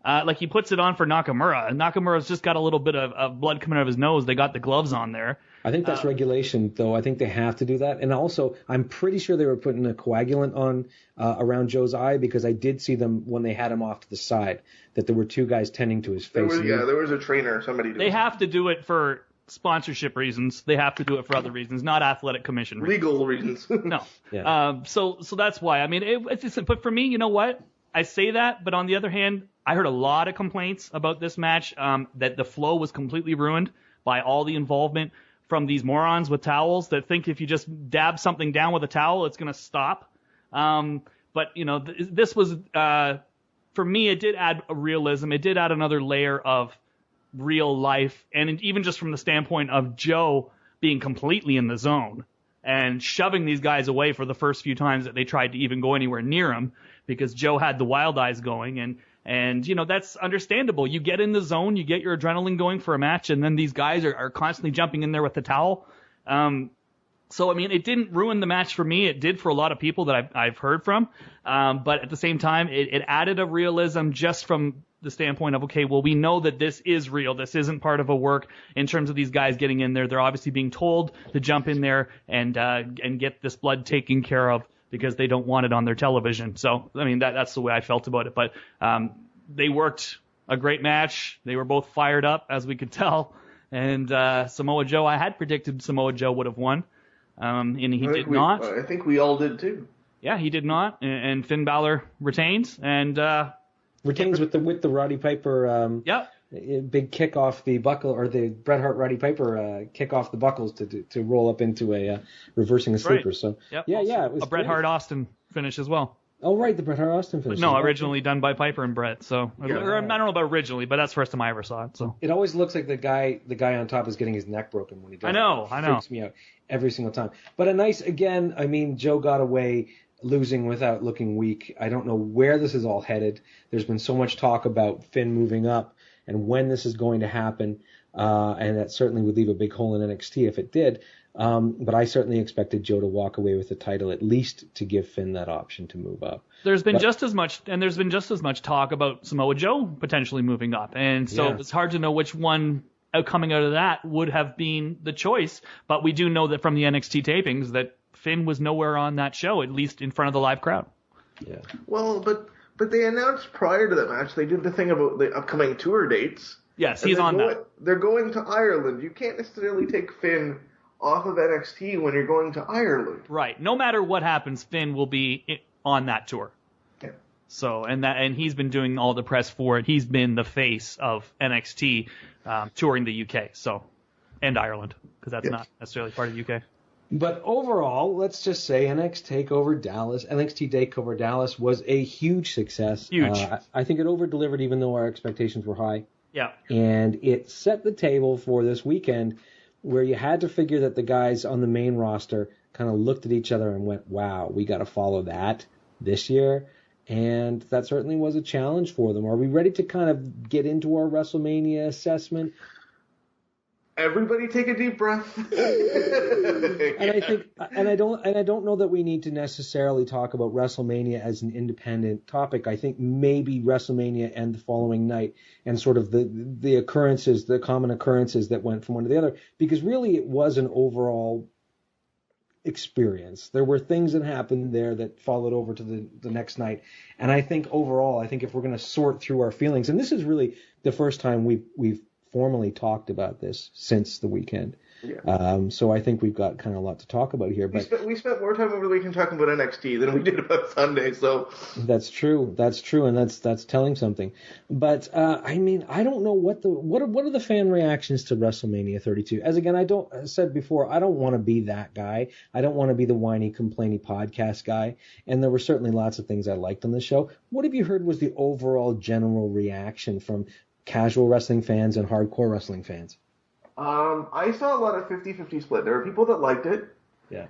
Speaker 3: Like he puts it on for Nakamura, and Nakamura's just got a little bit of blood coming out of his nose. They got the gloves on there.
Speaker 1: I think that's regulation, though. I think they have to do that. And also, I'm pretty sure they were putting a coagulant on around Joe's eye, because I did see them when they had him off to the side, that there were two guys tending to his face.
Speaker 2: There was a trainer, somebody doing it.
Speaker 3: They have to do it for sponsorship reasons. They have to do it for other reasons, not athletic commission reasons.
Speaker 2: Legal reasons.
Speaker 3: No.
Speaker 1: Yeah.
Speaker 3: So that's why. I mean, it's just, but for me, you know what? I say that, but on the other hand, I heard a lot of complaints about this match, that the flow was completely ruined by all the involvement from these morons with towels that think if you just dab something down with a towel, it's going to stop. But, this was, for me, it did add a realism. It did add another layer of real life. And even just from the standpoint of Joe being completely in the zone and shoving these guys away for the first few times that they tried to even go anywhere near him, because Joe had the wild eyes going. And that's understandable. You get in the zone, you get your adrenaline going for a match, and then these guys are constantly jumping in there with the towel. So, I mean, it didn't ruin the match for me. It did for a lot of people that I've heard from. But at the same time, it added a realism just from the standpoint of, okay, well, we know that this is real. This isn't part of a work in terms of these guys getting in there. They're obviously being told to jump in there and get this blood taken care of, because they don't want it on their television. So, I mean, that's the way I felt about it. But they worked a great match. They were both fired up, as we could tell. And Samoa Joe, I had predicted Samoa Joe would have won, and he did not.
Speaker 2: I think we all did too.
Speaker 3: Yeah, he did not. And Finn Balor retains. And
Speaker 1: retains with the Roddy Piper.
Speaker 3: Yep.
Speaker 1: Big kick off the buckle, or the Bret Hart Roddy Piper kick off the buckles to roll up into a reversing a sleeper.
Speaker 3: Right.
Speaker 1: So
Speaker 3: yep.
Speaker 1: yeah, it was
Speaker 3: a Bret Hart Austin finish as well.
Speaker 1: Oh right, the Bret Hart Austin finish.
Speaker 3: No, originally done by Piper and Bret. So I don't know about originally, but that's the first time I ever saw it. So
Speaker 1: it always looks like the guy on top is getting his neck broken when he does.
Speaker 3: I know.
Speaker 1: It freaks me out every single time. But I mean, Joe got away losing without looking weak. I don't know where this is all headed. There's been so much talk about Finn moving up and when this is going to happen, and that certainly would leave a big hole in NXT if it did. But I certainly expected Joe to walk away with the title, at least to give Finn that option to move up.
Speaker 3: There's been just as much talk about Samoa Joe potentially moving up, and so it's hard to know which one coming out of that would have been the choice. But we do know that from the NXT tapings that Finn was nowhere on that show, at least in front of the live crowd.
Speaker 1: Yeah.
Speaker 2: Well, but they announced prior to that match, they did the thing about the upcoming tour dates.
Speaker 3: Yes, he's on that.
Speaker 2: They're going to Ireland. You can't necessarily take Finn off of NXT when you're going to Ireland.
Speaker 3: Right. No matter what happens, Finn will be on that tour.
Speaker 2: Yeah.
Speaker 3: So, and he's been doing all the press for it. He's been the face of NXT touring the UK, and Ireland, because that's not necessarily part of the UK.
Speaker 1: But overall, let's just say NXT Takeover Dallas was a huge success.
Speaker 3: Huge.
Speaker 1: I think it over-delivered even though our expectations were high.
Speaker 3: Yeah.
Speaker 1: And it set the table for this weekend where you had to figure that the guys on the main roster kind of looked at each other and went, wow, we got to follow that this year. And that certainly was a challenge for them. Are we ready to kind of get into our WrestleMania assessment?
Speaker 2: Everybody take a deep breath.
Speaker 1: And I don't know that we need to necessarily talk about WrestleMania as an independent topic. I think maybe WrestleMania and the following night and sort of the occurrences, the common occurrences that went from one to the other, because really it was an overall experience. There were things that happened there that followed over to the next night. And I think overall, if we're going to sort through our feelings, and this is really the first time we've formally talked about this since the weekend. Yeah. So I think we've got kind of a lot to talk about here. But
Speaker 2: we spent more time over the weekend talking about NXT than we did about Sunday. So
Speaker 1: that's true, and that's telling something. But I don't know what are the fan reactions to WrestleMania 32. As again, I said before, I don't want to be that guy. I don't want to be the whiny, complainy podcast guy. And there were certainly lots of things I liked on the show. What have you heard was the overall general reaction from casual wrestling fans and hardcore wrestling fans?
Speaker 2: I saw a lot of 50-50 split. There were people that liked it,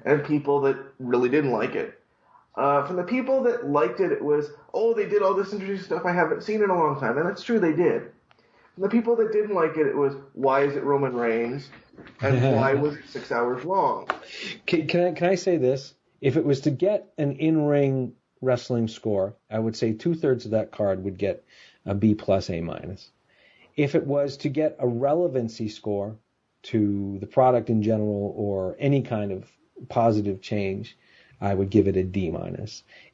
Speaker 2: and people that really didn't like it. From the people that liked it, it was, they did all this interesting stuff I haven't seen in a long time, and that's true, they did. From the people that didn't like it, it was, why is it Roman Reigns, and why was it 6 hours long?
Speaker 1: Can I say this? If it was to get an in-ring wrestling score, I would say 2/3 of that card would get a B+, A-. If it was to get a relevancy score to the product in general or any kind of positive change, I would give it a D-.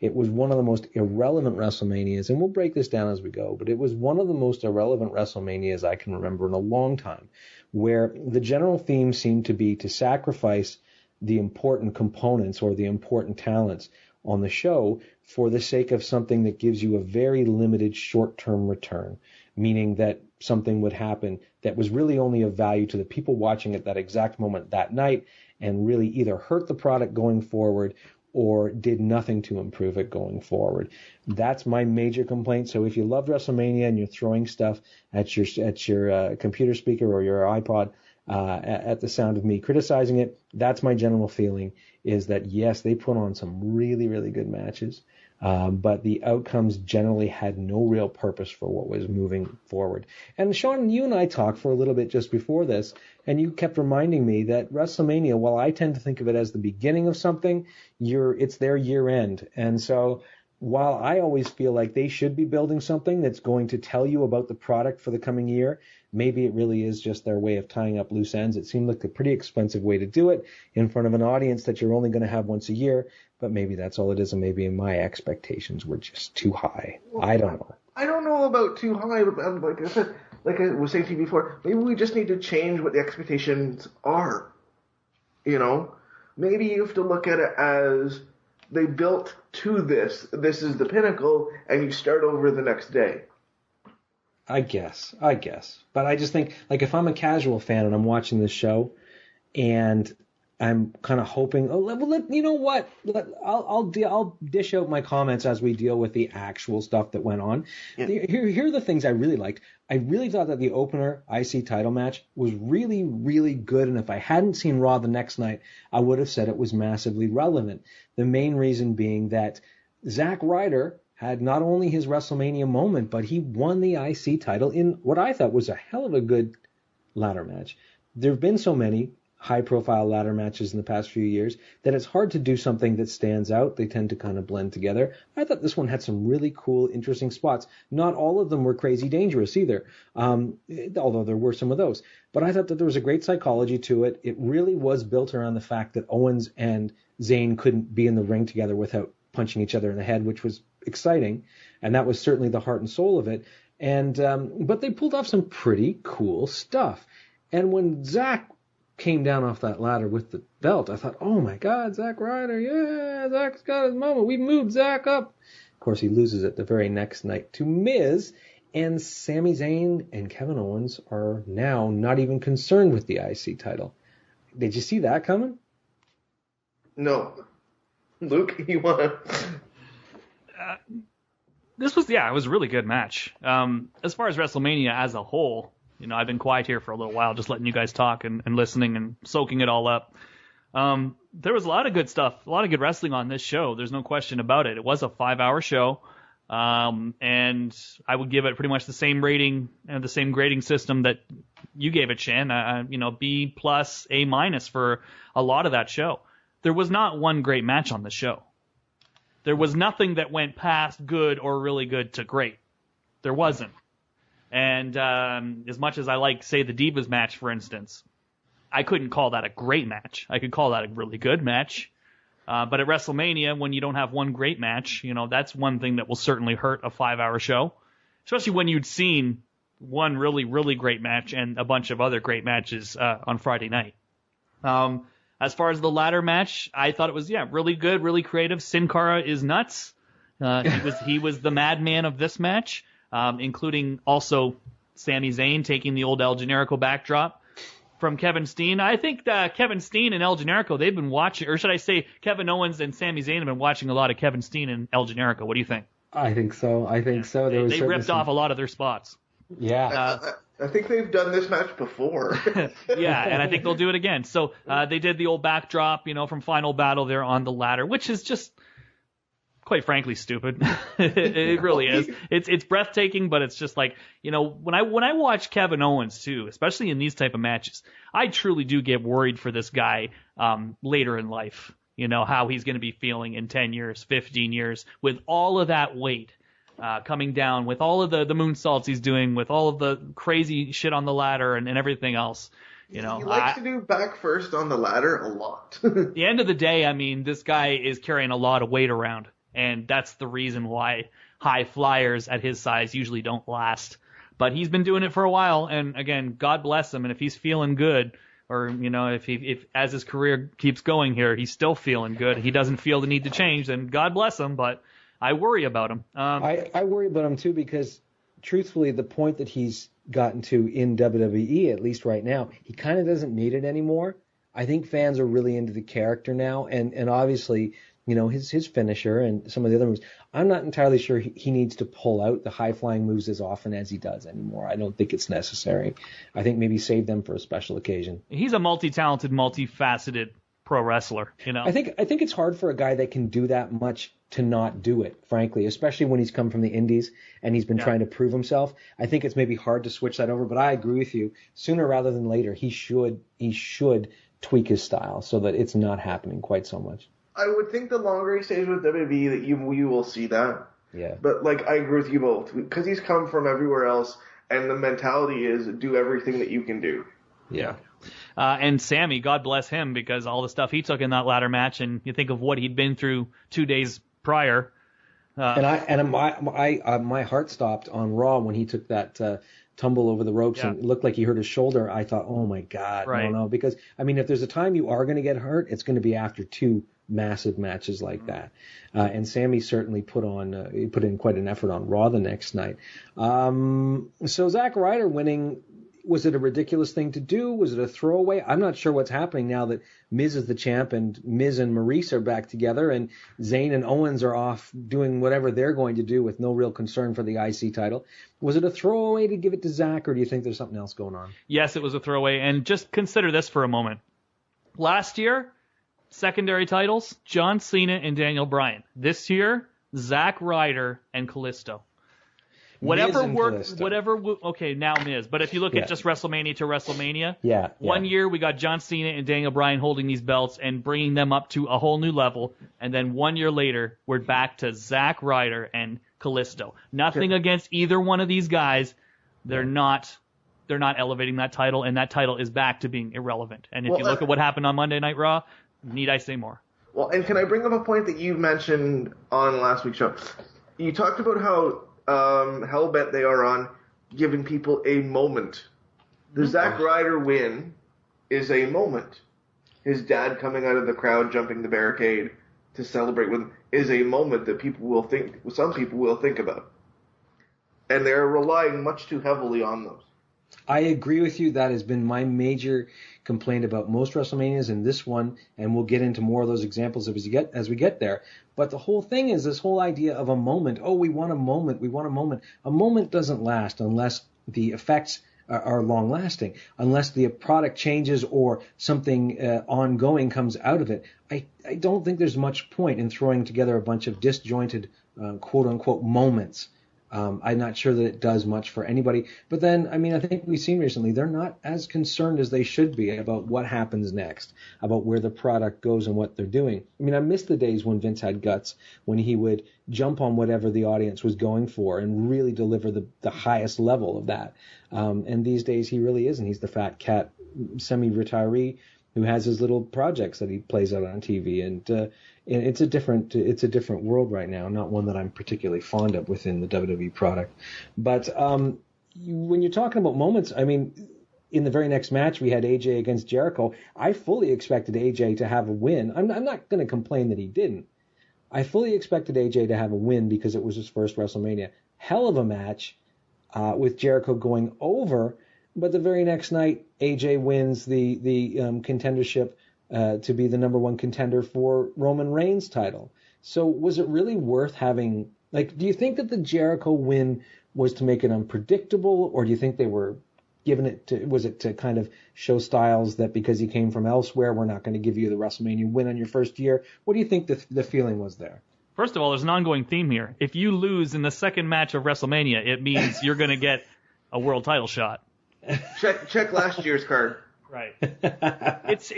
Speaker 1: It was one of the most irrelevant WrestleManias, and we'll break this down as we go, but it was one of the most irrelevant WrestleManias I can remember in a long time, where the general theme seemed to be to sacrifice the important components or the important talents on the show for the sake of something that gives you a very limited short-term return, meaning that something would happen that was really only of value to the people watching at that exact moment that night and really either hurt the product going forward or did nothing to improve it going forward. That's my major complaint. So if you loved WrestleMania and you're throwing stuff at your computer speaker or your iPod at the sound of me criticizing it, that's my general feeling, is that yes, they put on some really, really good matches, but the outcomes generally had no real purpose for what was moving forward. And Sean, you and I talked for a little bit just before this, and you kept reminding me that WrestleMania, while I tend to think of it as the beginning of something, it's their year end. And so while I always feel like they should be building something that's going to tell you about the product for the coming year, maybe it really is just their way of tying up loose ends. It seemed like a pretty expensive way to do it in front of an audience that you're only going to have once a year, but maybe that's all it is, and maybe my expectations were just too high. I don't know.
Speaker 2: I don't know about too high, but like I said, like I was saying to you before, maybe we just need to change what the expectations are. You know? Maybe you have to look at it as they built to this. This is the pinnacle, and you start over the next day.
Speaker 1: I guess. But I just think, like, if I'm a casual fan and I'm watching this show, and I'm kind of hoping, you know what? I'll dish out my comments as we deal with the actual stuff that went on. Yeah. Here are the things I really liked. I really thought that the opener IC title match was really, really good, and if I hadn't seen Raw the next night, I would have said it was massively relevant. The main reason being that Zack Ryder had not only his WrestleMania moment, but he won the IC title in what I thought was a hell of a good ladder match. There have been so many high-profile ladder matches in the past few years that it's hard to do something that stands out. They tend to kind of blend together. I thought this one had some really cool, interesting spots. Not all of them were crazy dangerous either, although there were some of those. But I thought that there was a great psychology to it. It really was built around the fact that Owens and Zayn couldn't be in the ring together without punching each other in the head, which was exciting, and that was certainly the heart and soul of it. And but they pulled off some pretty cool stuff. And when Zack came down off that ladder with the belt, I thought, oh my God, Zack Ryder, yeah, Zack's got his moment. We moved Zack up. Of course, he loses it the very next night to Miz, and Sami Zayn and Kevin Owens are now not even concerned with the IC title. Did you see that coming?
Speaker 2: No. Luke, you want to...
Speaker 3: It was a really good match. As far as WrestleMania as a whole, I've been quiet here for a little while, just letting you guys talk and listening and soaking it all up. There was a lot of good stuff, a lot of good wrestling on this show. There's no question about it. It was a 5-hour show, and I would give it pretty much the same rating and the same grading system that you gave it, Shan. B+, A- for a lot of that show. There was not one great match on the show. There was nothing that went past good or really good to great. There wasn't. And as much as I like, say, the Divas match, for instance, I couldn't call that a great match. I could call that a really good match. But at WrestleMania, when you don't have one great match, that's one thing that will certainly hurt a 5-hour show, especially when you'd seen one really, really great match and a bunch of other great matches on Friday night. As far as the ladder match, I thought it was, really good, really creative. Sin Cara is nuts. He was the madman of this match, including also Sami Zayn taking the old El Generico backdrop from Kevin Steen. I think Kevin Steen and El Generico, they've been watching, or should I say Kevin Owens and Sami Zayn have been watching a lot of Kevin Steen and El Generico. What do you think?
Speaker 1: I think so.
Speaker 3: They ripped off a lot of their spots.
Speaker 1: Yeah.
Speaker 2: I think they've done this match before.
Speaker 3: Yeah, and I think they'll do it again. So they did the old backdrop, from Final Battle there on the ladder, which is just, quite frankly, stupid. It really is. It's breathtaking, but it's just like, when I watch Kevin Owens too, especially in these type of matches, I truly do get worried for this guy later in life. How he's going to be feeling in 10 years, 15 years, with all of that weight. Coming down, with all of the moonsaults he's doing, with all of the crazy shit on the ladder and everything else.
Speaker 2: He likes to do back first on the ladder a lot.
Speaker 3: At the end of the day, this guy is carrying a lot of weight around, and that's the reason why high flyers at his size usually don't last. But he's been doing it for a while, and again, God bless him. And if he's feeling good, or if as his career keeps going here, he's still feeling good, he doesn't feel the need to change, then God bless him. But I worry about him.
Speaker 1: I worry about him too, because truthfully, the point that he's gotten to in WWE, at least right now, he kind of doesn't need it anymore. I think fans are really into the character now, and obviously, his finisher and some of the other moves. I'm not entirely sure he needs to pull out the high-flying moves as often as he does anymore. I don't think it's necessary. I think maybe save them for a special occasion.
Speaker 3: He's a multi-talented, multifaceted pro wrestler. I
Speaker 1: think it's hard for a guy that can do that much to not do it, frankly, especially when he's come from the indies and he's been trying to prove himself. I think it's maybe hard to switch that over, but I agree with you. Sooner rather than later, he should tweak his style so that it's not happening quite so much.
Speaker 2: I would think the longer he stays with WWE, that you will see that.
Speaker 1: Yeah.
Speaker 2: But I agree with you both, because he's come from everywhere else, and the mentality is do everything that you can do.
Speaker 3: Yeah. And Sammy, God bless him, because all the stuff he took in that ladder match, and you think of what he'd been through 2 days prior.
Speaker 1: My heart stopped on Raw when he took that tumble over the ropes and it looked like he hurt his shoulder. I thought, oh my God, no, because if there's a time you are going to get hurt, it's going to be after two massive matches like that. And Sammy certainly put in quite an effort on Raw the next night. So Zack Ryder winning. Was it a ridiculous thing to do? Was it a throwaway? I'm not sure what's happening now that Miz is the champ and Miz and Maurice are back together and Zayn and Owens are off doing whatever they're going to do with no real concern for the IC title. Was it a throwaway to give it to Zack, or do you think there's something else going on?
Speaker 3: Yes, it was a throwaway. And just consider this for a moment. Last year, secondary titles, John Cena and Daniel Bryan. This year, Zack Ryder and Kalisto. Whatever worked, okay, now Miz. But if you look at just WrestleMania to WrestleMania, one year we got John Cena and Daniel Bryan holding these belts and bringing them up to a whole new level. And then 1 year later, we're back to Zack Ryder and Kalisto. Nothing against either one of these guys. They're not elevating that title, and that title is back to being irrelevant. And if you look at what happened on Monday Night Raw, need I say more?
Speaker 2: Well, and can I bring up a point that you mentioned on last week's show? You talked about how hell-bent they are on giving people a moment. The Zack Ryder win is a moment. His dad coming out of the crowd, jumping the barricade to celebrate with him, is a moment that some people will think about. And they're relying much too heavily on those.
Speaker 1: I agree with you. That has been my major complaint about most WrestleManias and this one, and we'll get into more of those examples as we get there. But the whole thing is this whole idea of a moment. Oh, we want a moment. We want a moment. A moment doesn't last unless the effects are long-lasting, unless the product changes or something ongoing comes out of it. I don't think there's much point in throwing together a bunch of disjointed, quote-unquote, moments. I'm not sure that it does much for anybody. But then, I mean, I think we've seen recently they're not as concerned as they should be about what happens next, about where the product goes and what they're doing. I mean, I miss the days when Vince had guts, when he would jump on whatever the audience was going for and really deliver the highest level of that. And these days he really isn't. He's the fat cat semi-retiree who has his little projects that he plays out on TV, and it's a different world right now, not one that I'm particularly fond of within the WWE product. But when you're talking about moments, I mean, in the very next match we had AJ against Jericho. I fully expected AJ to have a win. I'm not going to complain that he didn't. I fully expected AJ to have a win because it was his first WrestleMania. Hell of a match with Jericho going over. But the very next night, AJ wins the contendership to be the number one contender for Roman Reigns' title. So was it really worth having? Like, do you think that the Jericho win was to make it unpredictable, or do you think they were giving it to? Was it to kind of show Styles that because he came from elsewhere, we're not going to give you the WrestleMania win on your first year? What do you think the feeling was there?
Speaker 3: First of all, there's an ongoing theme here. If you lose in the second match of WrestleMania, it means you're going to get a world title shot.
Speaker 2: Check last year's card.
Speaker 3: Right. It's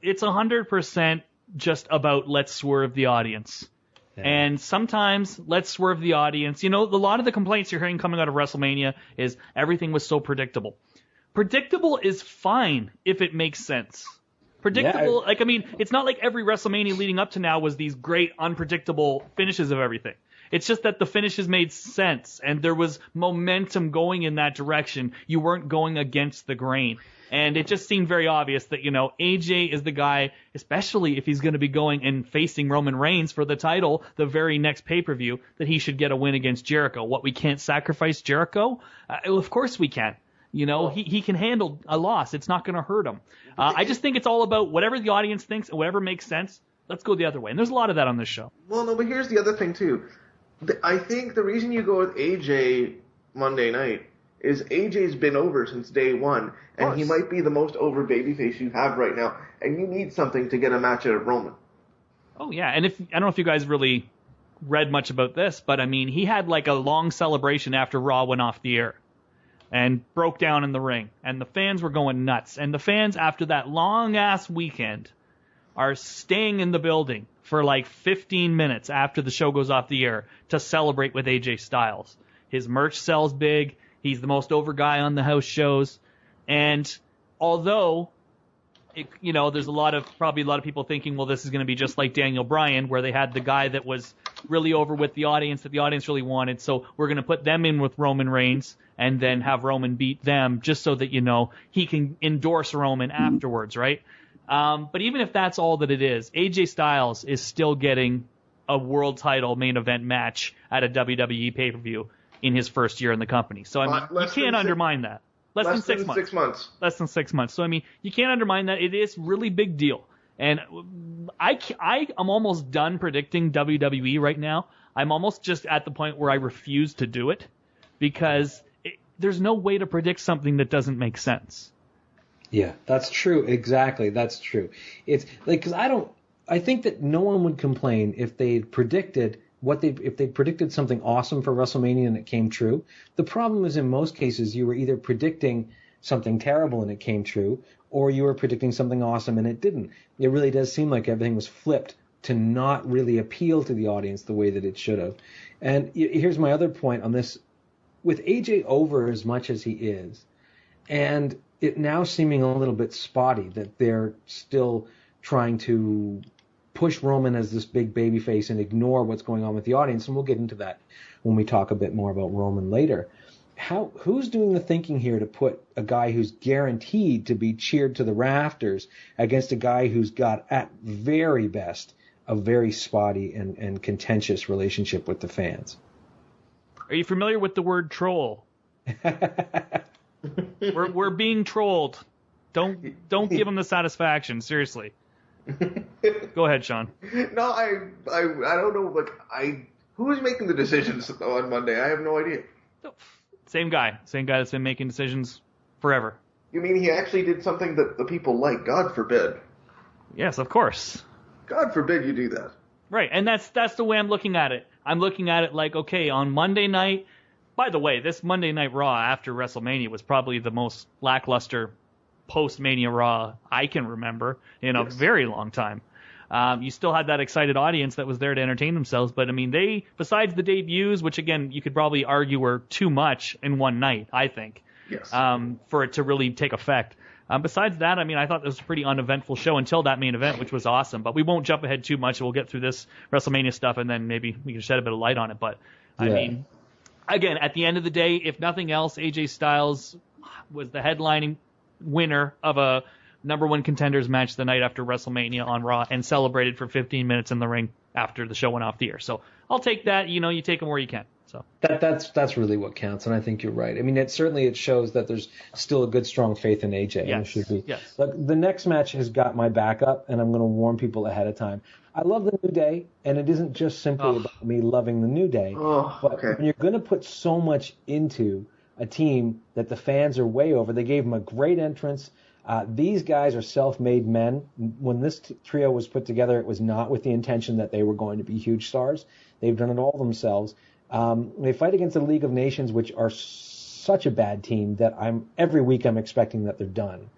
Speaker 3: 100% just about let's swerve the audience. Yeah. And sometimes let's swerve the audience. You know, a lot of the complaints you're hearing coming out of WrestleMania is everything was so predictable. Predictable is fine if it makes sense. Predictable, yeah. Like, I mean, it's not like every WrestleMania leading up to now was these great unpredictable finishes of everything. It's just that the finishes made sense, and there was momentum going in that direction. You weren't going against the grain. And it just seemed very obvious that, you know, AJ is the guy, especially if he's going to be going and facing Roman Reigns for the title the very next pay-per-view, that he should get a win against Jericho. What, we can't sacrifice Jericho? Of course we can. You know, he can handle a loss. It's not going to hurt him. I just think it's all about whatever the audience thinks and whatever makes sense. Let's go the other way. And there's a lot of that on this show.
Speaker 2: Well, no, but here's the other thing, too. I think the reason you go with AJ Monday night is AJ's been over since day one, and he might be the most over babyface you have right now, and you need something to get a match out of Roman.
Speaker 3: Oh, yeah, and I don't know if you guys really read much about this, but, I mean, he had like a long celebration after Raw went off the air and broke down in the ring, and the fans were going nuts, and the fans, after that long-ass weekend, are staying in the building for like 15 minutes after the show goes off the air to celebrate with AJ Styles. His merch sells big. He's the most over guy on the house shows. And although, there's probably a lot of people thinking, well, this is going to be just like Daniel Bryan, where they had the guy that was really over with the audience that the audience really wanted. So we're going to put them in with Roman Reigns and then have Roman beat them just so that, he can endorse Roman afterwards, right? But even if that's all that it is, AJ Styles is still getting a world title main event match at a WWE pay-per-view in his first year in the company. So, I mean, you can't undermine that. Less than 6 months. Less than 6 months. So, I mean, you can't undermine that. It is really big deal. And I'm almost done predicting WWE right now. I'm almost just at the point where I refuse to do it because there's no way to predict something that doesn't make sense.
Speaker 1: Yeah, that's true. Exactly. That's true. It's like, because I think that no one would complain if they predicted if they predicted something awesome for WrestleMania and it came true. The problem is in most cases you were either predicting something terrible and it came true, or you were predicting something awesome and it didn't. It really does seem like everything was flipped to not really appeal to the audience the way that it should have. And here's my other point on this. With AJ over as much as he is, and it now seeming a little bit spotty that they're still trying to push Roman as this big babyface and ignore what's going on with the audience, and we'll get into that when we talk a bit more about Roman later. Who's doing the thinking here to put a guy who's guaranteed to be cheered to the rafters against a guy who's got, at very best, a very spotty and contentious relationship with the fans?
Speaker 3: Are you familiar with the word troll? We're being trolled. Don't give them the satisfaction. Seriously. Go ahead, Sean.
Speaker 2: No, I don't know. Like, who's making the decisions on Monday? I have no idea.
Speaker 3: Same guy that's been making decisions forever.
Speaker 2: You mean he actually did something that the people like? God forbid.
Speaker 3: Yes, of course.
Speaker 2: God forbid you do that.
Speaker 3: Right, and that's the way I'm looking at it. I'm looking at it like, okay, on Monday night. By the way, this Monday Night Raw after WrestleMania was probably the most lackluster post-Mania Raw I can remember in a very long time. You still had that excited audience that was there to entertain themselves, but I mean, they, besides the debuts, which again you could probably argue were too much in one night, I think, for it to really take effect. Besides that, I mean, I thought it was a pretty uneventful show until that main event, which was awesome. But we won't jump ahead too much. We'll get through this WrestleMania stuff, and then maybe we can shed a bit of light on it. But I mean, again, at the end of the day, if nothing else, AJ Styles was the headlining winner of a number one contenders match the night after WrestleMania on Raw, and celebrated for 15 minutes in the ring after the show went off the air. So I'll take that. You know, you take them where you can. So
Speaker 1: that's really what counts, and I think you're right. I mean, it shows that there's still a good, strong faith in AJ.
Speaker 3: Yes.
Speaker 1: And there should be.
Speaker 3: Yes.
Speaker 1: Look, the next match has got my back up, and I'm going to warn people ahead of time. I love the New Day, and it isn't just simply about me loving the New Day. But when you're going to put so much into a team that the fans are way over, they gave them a great entrance. These guys are self-made men. When this trio was put together, it was not with the intention that they were going to be huge stars. They've done it all themselves. They fight against the League of Nations, which are such a bad team that every week I'm expecting that they're done.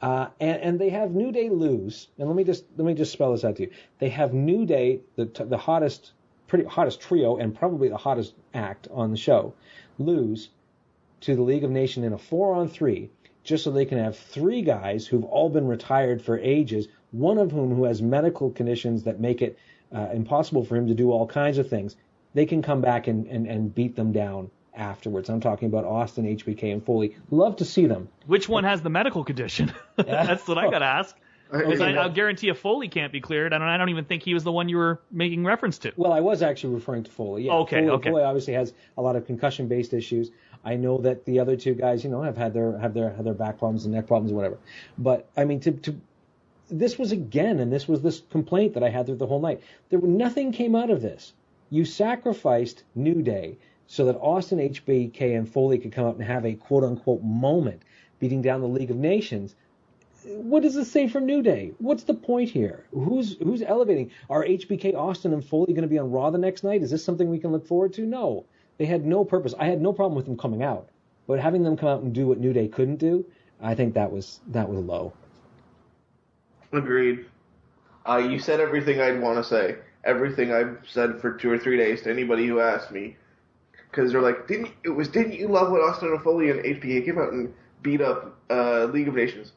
Speaker 1: And they have New Day lose. And let me just spell this out to you. They have New Day, the hottest trio and probably the hottest act on the show, lose to the League of Nations in a 4-on-3, just so they can have three guys who've all been retired for ages, one of whom who has medical conditions that make it impossible for him to do all kinds of things. They can come back and beat them down afterwards. I'm talking about Austin, HBK, and Foley. Love to see them.
Speaker 3: Which one has the medical condition? That's what I got to ask. Because I'll guarantee if Foley can't be cleared. I don't even think he was the one you were making reference to.
Speaker 1: Well, I was actually referring to Foley. Yeah.
Speaker 3: Okay.
Speaker 1: Foley obviously has a lot of concussion-based issues. I know that the other two guys, have had their back problems and neck problems and whatever. But I mean, this was this complaint that I had through the whole night. Nothing came out of this. You sacrificed New Day so that Austin, HBK, and Foley could come out and have a quote-unquote moment beating down the League of Nations. What does this say for New Day? What's the point here? Who's elevating? Are HBK, Austin, and Foley going to be on Raw the next night? Is this something we can look forward to? No. They had no purpose. I had no problem with them coming out. But having them come out and do what New Day couldn't do, I think that was low.
Speaker 2: Agreed. You said everything I'd want to say. Everything I've said for 2 or 3 days to anybody who asked me, because they're like, didn't you love when Austin and Foley and HBK came out and beat up League of Nations?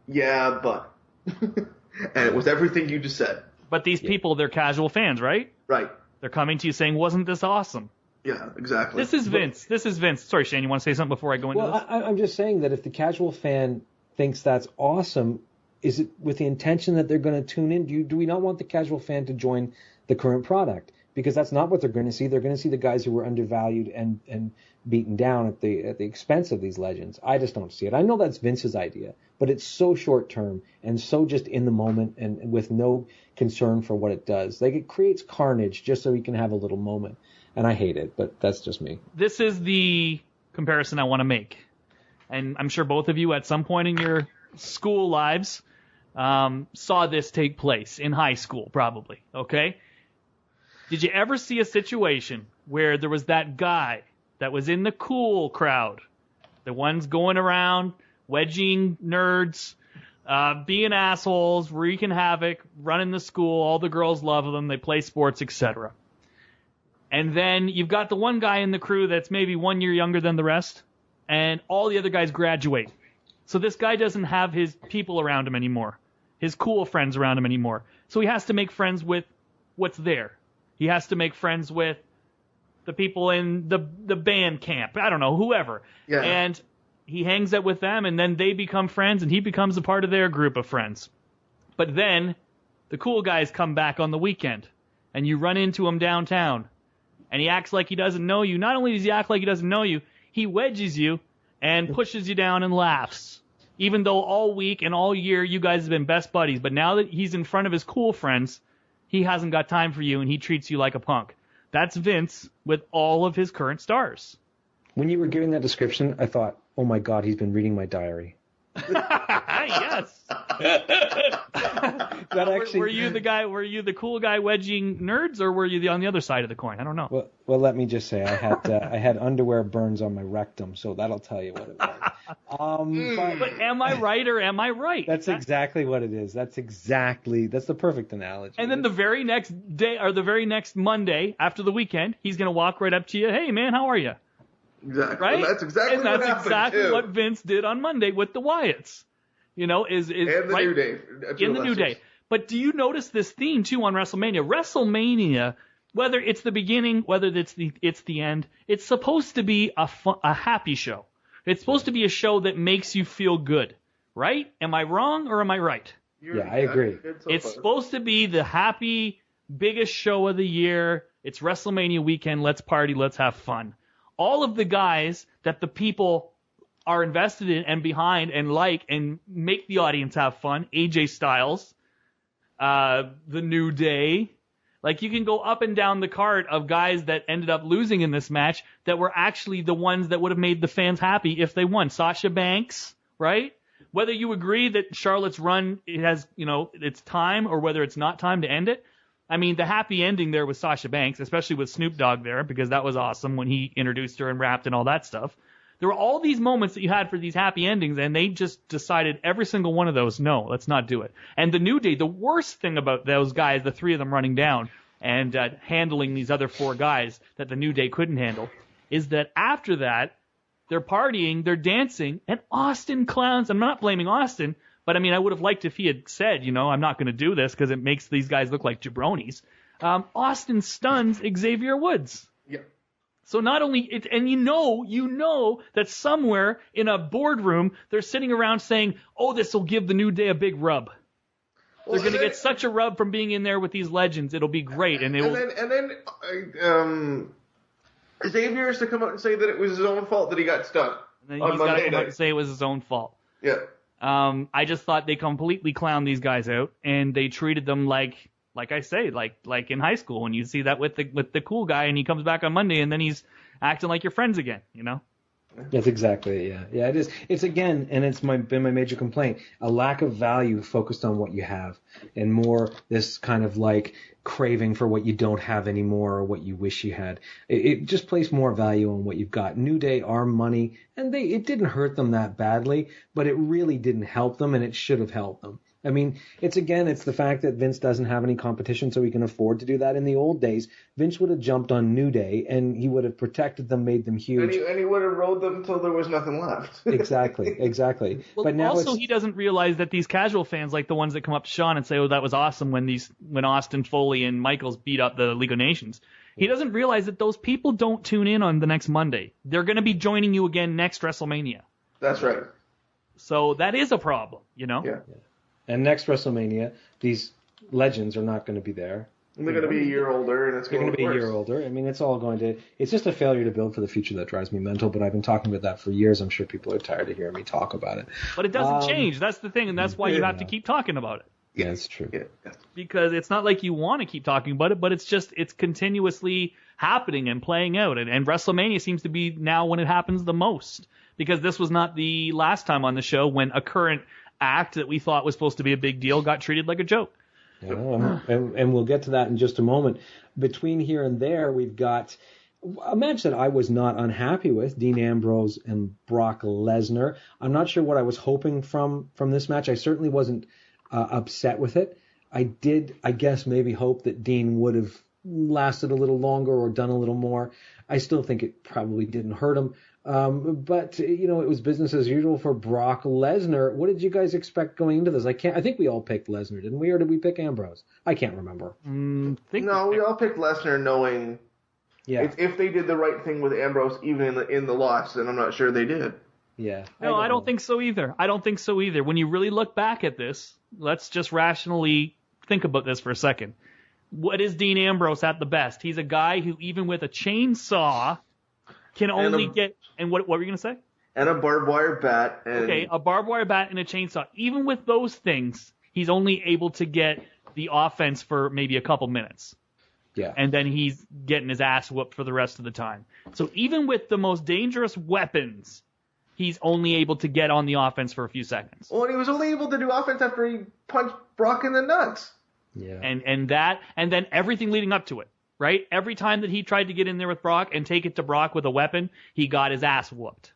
Speaker 2: Yeah, but and it was everything you just said.
Speaker 3: But these people, they're casual fans, right?
Speaker 2: Right.
Speaker 3: They're coming to you saying, "Wasn't this awesome?"
Speaker 2: Yeah, exactly.
Speaker 3: This is Vince. Sorry, Shane, you want to say something before I go into this?
Speaker 1: I'm just saying that if the casual fan thinks that's awesome, is it with the intention that they're going to tune in? Do we not want the casual fan to join the current product? Because that's not what they're going to see. They're going to see the guys who were undervalued and beaten down at the expense of these legends. I just don't see it. I know that's Vince's idea, but it's so short term and so just in the moment and with no concern for what it does. Like, it creates carnage just so he can have a little moment. And I hate it, but that's just me.
Speaker 3: This is the comparison I want to make. And I'm sure both of you at some point in your school lives saw this take place in high school, probably. Okay? Did you ever see a situation where there was that guy that was in the cool crowd, the ones going around, wedging nerds, being assholes, wreaking havoc, running the school, all the girls love them, they play sports, etc. And then you've got the one guy in the crew that's maybe 1 year younger than the rest, and all the other guys graduate. So this guy doesn't have his people around him anymore, his cool friends around him anymore. So he has to make friends with what's there. He has to make friends with the people in the band camp. I don't know, whoever.
Speaker 2: Yeah.
Speaker 3: And he hangs out with them, and then they become friends, and he becomes a part of their group of friends. But then the cool guys come back on the weekend, and you run into him downtown, and he acts like he doesn't know you. Not only does he act like he doesn't know you, he wedges you and pushes you down and laughs. Even though all week and all year you guys have been best buddies, but now that he's in front of his cool friends, he hasn't got time for you, and he treats you like a punk. That's Vince with all of his current stars.
Speaker 1: When you were giving that description, I thought, oh my God, he's been reading my diary.
Speaker 3: Yes.
Speaker 1: That actually...
Speaker 3: Were you the guy? Were you the cool guy wedging nerds, or were you on the other side of the coin? I don't know.
Speaker 1: Well, let me just say, I had underwear burns on my rectum, so that'll tell you what it was.
Speaker 3: But am I right or am I right?
Speaker 1: That's exactly what it is. That's the perfect analogy.
Speaker 3: And then the very next day, or the very next Monday after the weekend, he's gonna walk right up to you. Hey man, how are you?
Speaker 2: Exactly.
Speaker 3: Right?
Speaker 2: And that's exactly what happened,
Speaker 3: what Vince did on Monday with the Wyatts. You know, is
Speaker 2: and the
Speaker 3: right,
Speaker 2: New Day.
Speaker 3: In the New Day. But do you notice this theme too on WrestleMania? WrestleMania, whether it's the beginning, whether it's the end, it's supposed to be a happy show. It's supposed to be a show that makes you feel good, right? Am I wrong or am I right?
Speaker 1: Yeah, I agree.
Speaker 3: It's supposed to be the happy, biggest show of the year. It's WrestleMania weekend. Let's party. Let's have fun. All of the guys that the people are invested in and behind and like and make the audience have fun. AJ Styles, the New Day. Like, you can go up and down the card of guys that ended up losing in this match that were actually the ones that would have made the fans happy if they won. Sasha Banks, right? Whether you agree that Charlotte's run, it has, it's time, or whether it's not time to end it. I mean, the happy ending there with Sasha Banks, especially with Snoop Dogg there, because that was awesome when he introduced her and rapped and all that stuff. There were all these moments that you had for these happy endings, and they just decided every single one of those, no, let's not do it. And the New Day, the worst thing about those guys, the three of them running down and handling these other four guys that the New Day couldn't handle, is that after that, they're partying, they're dancing, and Austin clowns. I'm not blaming Austin, but I mean, I would have liked if he had said, I'm not going to do this because it makes these guys look like jabronis. Austin stuns Xavier Woods.
Speaker 2: Yeah.
Speaker 3: So not only and you know that somewhere in a boardroom they're sitting around saying, "Oh, this will give the New Day a big rub." They're going to get such a rub from being in there with these legends. It'll be great, and then
Speaker 2: Xavier has to come out and say that it was his own fault that he got stunned.
Speaker 3: And then he's got to come out and say it was his own fault.
Speaker 2: Yeah.
Speaker 3: I just thought they completely clowned these guys out, and they treated them like I say, like in high school when you see that with the cool guy and he comes back on Monday and then he's acting like your friends again,
Speaker 1: That's exactly it, yeah. It is. It's again, and it's been my major complaint, a lack of value focused on what you have, and more this kind of like craving for what you don't have anymore or what you wish you had. It just placed more value on what you've got. New Day are money, and it didn't hurt them that badly, but it really didn't help them, and it should have helped them. I mean, it's the fact that Vince doesn't have any competition, so he can afford to do that. In the old days, Vince would have jumped on New Day, and he would have protected them, made them huge.
Speaker 2: And he would have rode them until there was nothing left.
Speaker 1: Exactly.
Speaker 3: Well,
Speaker 1: but now
Speaker 3: also, he doesn't realize that these casual fans, like the ones that come up to Sean and say, "Oh, that was awesome," when Austin, Foley, and Michaels beat up the League of Nations. He doesn't realize that those people don't tune in on the next Monday. They're going to be joining you again next WrestleMania.
Speaker 2: That's right.
Speaker 3: So that is a problem,
Speaker 2: Yeah.
Speaker 1: And next WrestleMania, these legends are not going to be there.
Speaker 2: And they're going to be a year older, and it's going to
Speaker 1: be a year older. I mean, it's just a failure to build for the future that drives me mental, but I've been talking about that for years. I'm sure people are tired of hearing me talk about it.
Speaker 3: But it doesn't change. That's the thing, and that's why you have to keep talking about it.
Speaker 1: Yeah, it's true.
Speaker 2: Yeah.
Speaker 3: Because it's not like you want to keep talking about it, but it's continuously happening and playing out. And WrestleMania seems to be now when it happens the most. Because this was not the last time on the show when a current act that we thought was supposed to be a big deal got treated like a joke.
Speaker 1: Yeah, and we'll get to that in just a moment. Between here and there, we've got a match that I was not unhappy with, Dean Ambrose and Brock Lesnar. I'm not sure what I was hoping from this match. I certainly wasn't upset with it. I did, I guess, maybe hope that Dean would have lasted a little longer or done a little more. I still think it probably didn't hurt him. But it was business as usual for Brock Lesnar. What did you guys expect going into this? I think we all picked Lesnar, didn't we? Or did we pick Ambrose? I can't remember.
Speaker 2: No, we all picked Lesnar knowing if they did the right thing with Ambrose, even in the loss, and I'm not sure they did.
Speaker 1: Yeah.
Speaker 3: No, I don't think so either. When you really look back at this, let's just rationally think about this for a second. What is Dean Ambrose at the best? He's a guy who, even with a chainsaw, can only get... And what were you going to say?
Speaker 2: And a barbed wire bat.
Speaker 3: Okay, a barbed wire bat and a chainsaw. Even with those things, he's only able to get the offense for maybe a couple minutes.
Speaker 1: Yeah.
Speaker 3: And then he's getting his ass whooped for the rest of the time. So even with the most dangerous weapons, he's only able to get on the offense for a few seconds.
Speaker 2: Well, he was only able to do offense after he punched Brock in the nuts.
Speaker 3: Yeah. And then everything leading up to it, right? Every time that he tried to get in there with Brock and take it to Brock with a weapon, he got his ass whooped.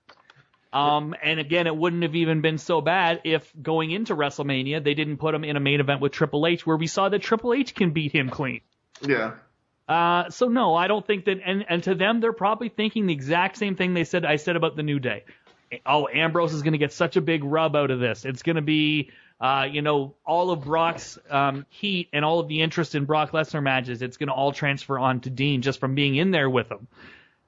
Speaker 3: And again, it wouldn't have even been so bad if going into WrestleMania, they didn't put him in a main event with Triple H, where we saw that Triple H can beat him clean.
Speaker 2: Yeah.
Speaker 3: So no, I don't think that, and to them, they're probably thinking the exact same thing I said about the New Day. Oh, Ambrose is going to get such a big rub out of this. It's going to be, all of Brock's heat and all of the interest in Brock Lesnar matches. It's going to all transfer on to Dean just from being in there with him.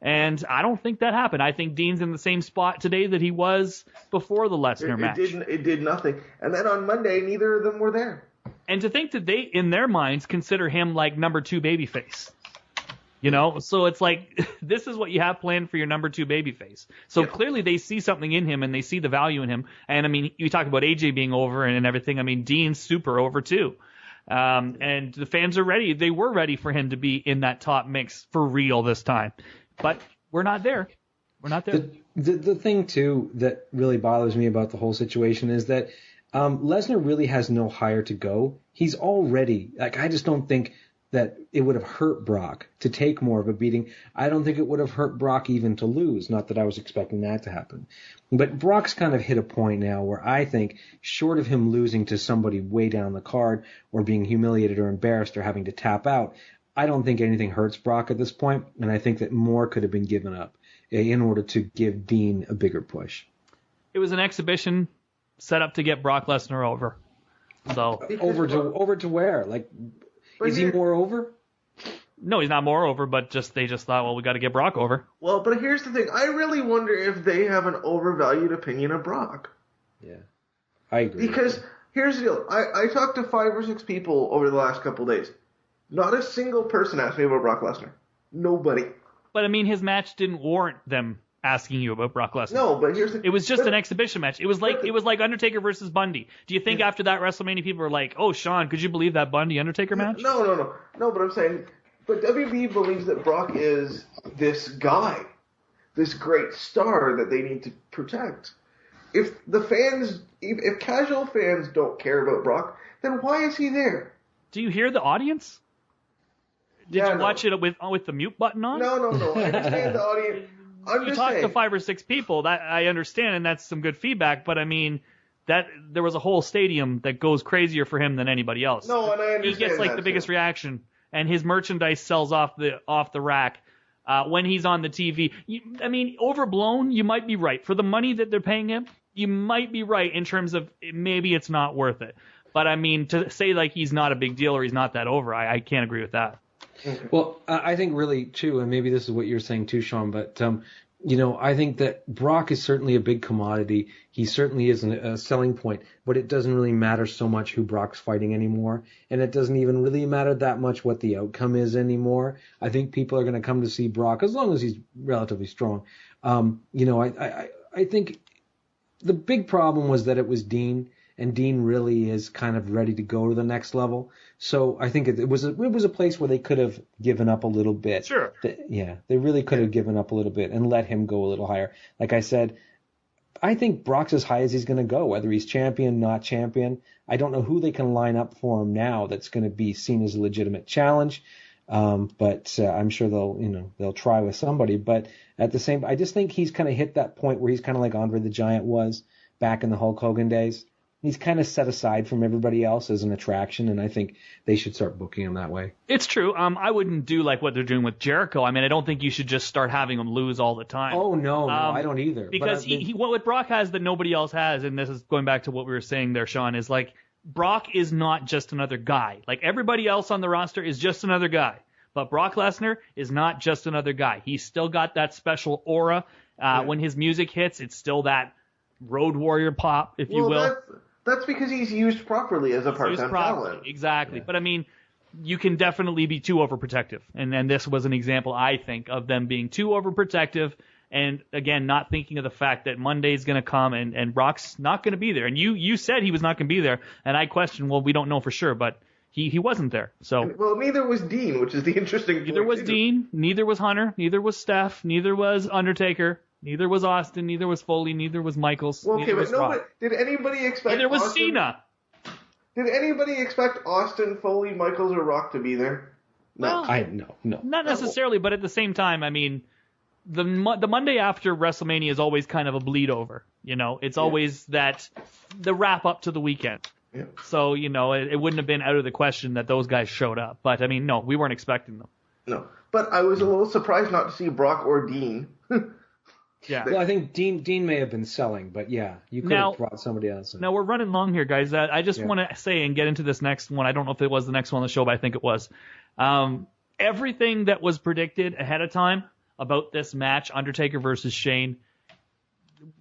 Speaker 3: And I don't think that happened. I think Dean's in the same spot today that he was before the Lesnar match.
Speaker 2: It did nothing. And then on Monday, neither of them were there.
Speaker 3: And to think that they, in their minds, consider him like number 2 babyface. So it's like, this is what you have planned for your number 2 babyface. So clearly they see something in him and they see the value in him. And I mean, you talk about AJ being over and everything. I mean, Dean's super over too. And the fans are ready. They were ready for him to be in that top mix for real this time. But we're not there. We're not there.
Speaker 1: The thing, too, that really bothers me about the whole situation is that Lesnar really has no higher to go. He's already, I just don't think that it would have hurt Brock to take more of a beating. I don't think it would have hurt Brock even to lose. Not that I was expecting that to happen. But Brock's kind of hit a point now where I think, short of him losing to somebody way down the card or being humiliated or embarrassed or having to tap out, I don't think anything hurts Brock at this point, and I think that more could have been given up in order to give Dean a bigger push.
Speaker 3: It was an exhibition set up to get Brock Lesnar over. So
Speaker 1: over to where? Is he more over?
Speaker 3: No, he's not more over, but they just thought, well, we got to get Brock over.
Speaker 2: Well, but here's the thing. I really wonder if they have an overvalued opinion of Brock.
Speaker 1: Yeah, I agree.
Speaker 2: Because here's the deal. I talked to 5 or 6 people over the last couple of days. Not a single person asked me about Brock Lesnar. Nobody.
Speaker 3: But, I mean, his match didn't warrant them asking you about Brock Lesnar.
Speaker 2: No, but here's the...
Speaker 3: It was just an exhibition match. It was like Undertaker versus Bundy. Do you think after that WrestleMania people were like, oh, Sean, could you believe that Bundy-Undertaker match?
Speaker 2: No, but I'm saying... But WWE believes that Brock is this guy, this great star that they need to protect. If casual fans don't care about Brock, then why is he there?
Speaker 3: Do you hear the audience? Did you watch it with the mute button on?
Speaker 2: No. I understand the audience.
Speaker 3: You talked to 5 or 6 people. That I understand, and that's some good feedback. But I mean, that there was a whole stadium that goes crazier for him than anybody else.
Speaker 2: No, and I understand.
Speaker 3: He gets the biggest reaction, and his merchandise sells off the rack when he's on the TV. I mean, overblown. You might be right for the money that they're paying him. You might be right in terms of maybe it's not worth it. But I mean, to say he's not a big deal or he's not that over, I can't agree with that.
Speaker 1: Well, I think really, too, and maybe this is what you're saying too, Sean, but, I think that Brock is certainly a big commodity. He certainly is a selling point, but it doesn't really matter so much who Brock's fighting anymore, and it doesn't even really matter that much what the outcome is anymore. I think people are going to come to see Brock as long as he's relatively strong. I think the big problem was that it was Dean, and Dean really is kind of ready to go to the next level. So I think it was a place where they could have given up a little bit.
Speaker 3: Sure.
Speaker 1: They really could have given up a little bit and let him go a little higher. Like I said, I think Brock's as high as he's going to go, whether he's champion, not champion. I don't know who they can line up for him now that's going to be seen as a legitimate challenge. But I'm sure they'll try with somebody. But at the same, I just think he's kind of hit that point where he's kind of like Andre the Giant was back in the Hulk Hogan days. He's kind of set aside from everybody else as an attraction, and I think they should start booking him that way.
Speaker 3: It's true. I wouldn't do like what they're doing with Jericho. I mean, I don't think you should just start having him lose all the time.
Speaker 1: Oh, no, I don't either.
Speaker 3: Because what Brock has that nobody else has, and this is going back to what we were saying there, Sean, is like Brock is not just another guy. Like everybody else on the roster is just another guy. But Brock Lesnar is not just another guy. He's still got that special aura. When his music hits, it's still that Road Warrior pop, if you will.
Speaker 2: That's because he's used properly as a part-time talent.
Speaker 3: Exactly.
Speaker 1: Yeah.
Speaker 3: But, I mean, you can definitely be too overprotective. And this was an example, I think, of them being too overprotective and, again, not thinking of the fact that Monday's going to come and Brock's not going to be there. And you said he was not going to be there, and I questioned, well, we don't know for sure, but he wasn't there. So
Speaker 2: well, neither was Dean, which is the interesting point.
Speaker 3: Neither was Dean, neither was Hunter, neither was Steph, neither was Undertaker. Neither was Austin, neither was Foley, neither was Michaels.
Speaker 2: Well, okay, but
Speaker 3: Rock.
Speaker 2: did anybody expect
Speaker 3: Neither was Cena.
Speaker 2: Did anybody expect Austin, Foley, Michaels, or Rock to be there? No.
Speaker 3: No. Not necessarily, but at the same time, I mean, the Monday after WrestleMania is always kind of a bleed over. You know, it's always the wrap up to the weekend.
Speaker 2: Yeah.
Speaker 3: So, you know, it wouldn't have been out of the question that those guys showed up. But, I mean, no, we weren't expecting them.
Speaker 2: No. But I was a little surprised not to see Brock or Dean.
Speaker 3: Yeah.
Speaker 1: Well, I think Dean may have been selling, but yeah, you could have brought somebody else in.
Speaker 3: Now, we're running long here, guys. I just want to say and get into this next one. I don't know if it was the next one on the show, but I think it was. Everything that was predicted ahead of time about this match, Undertaker versus Shane,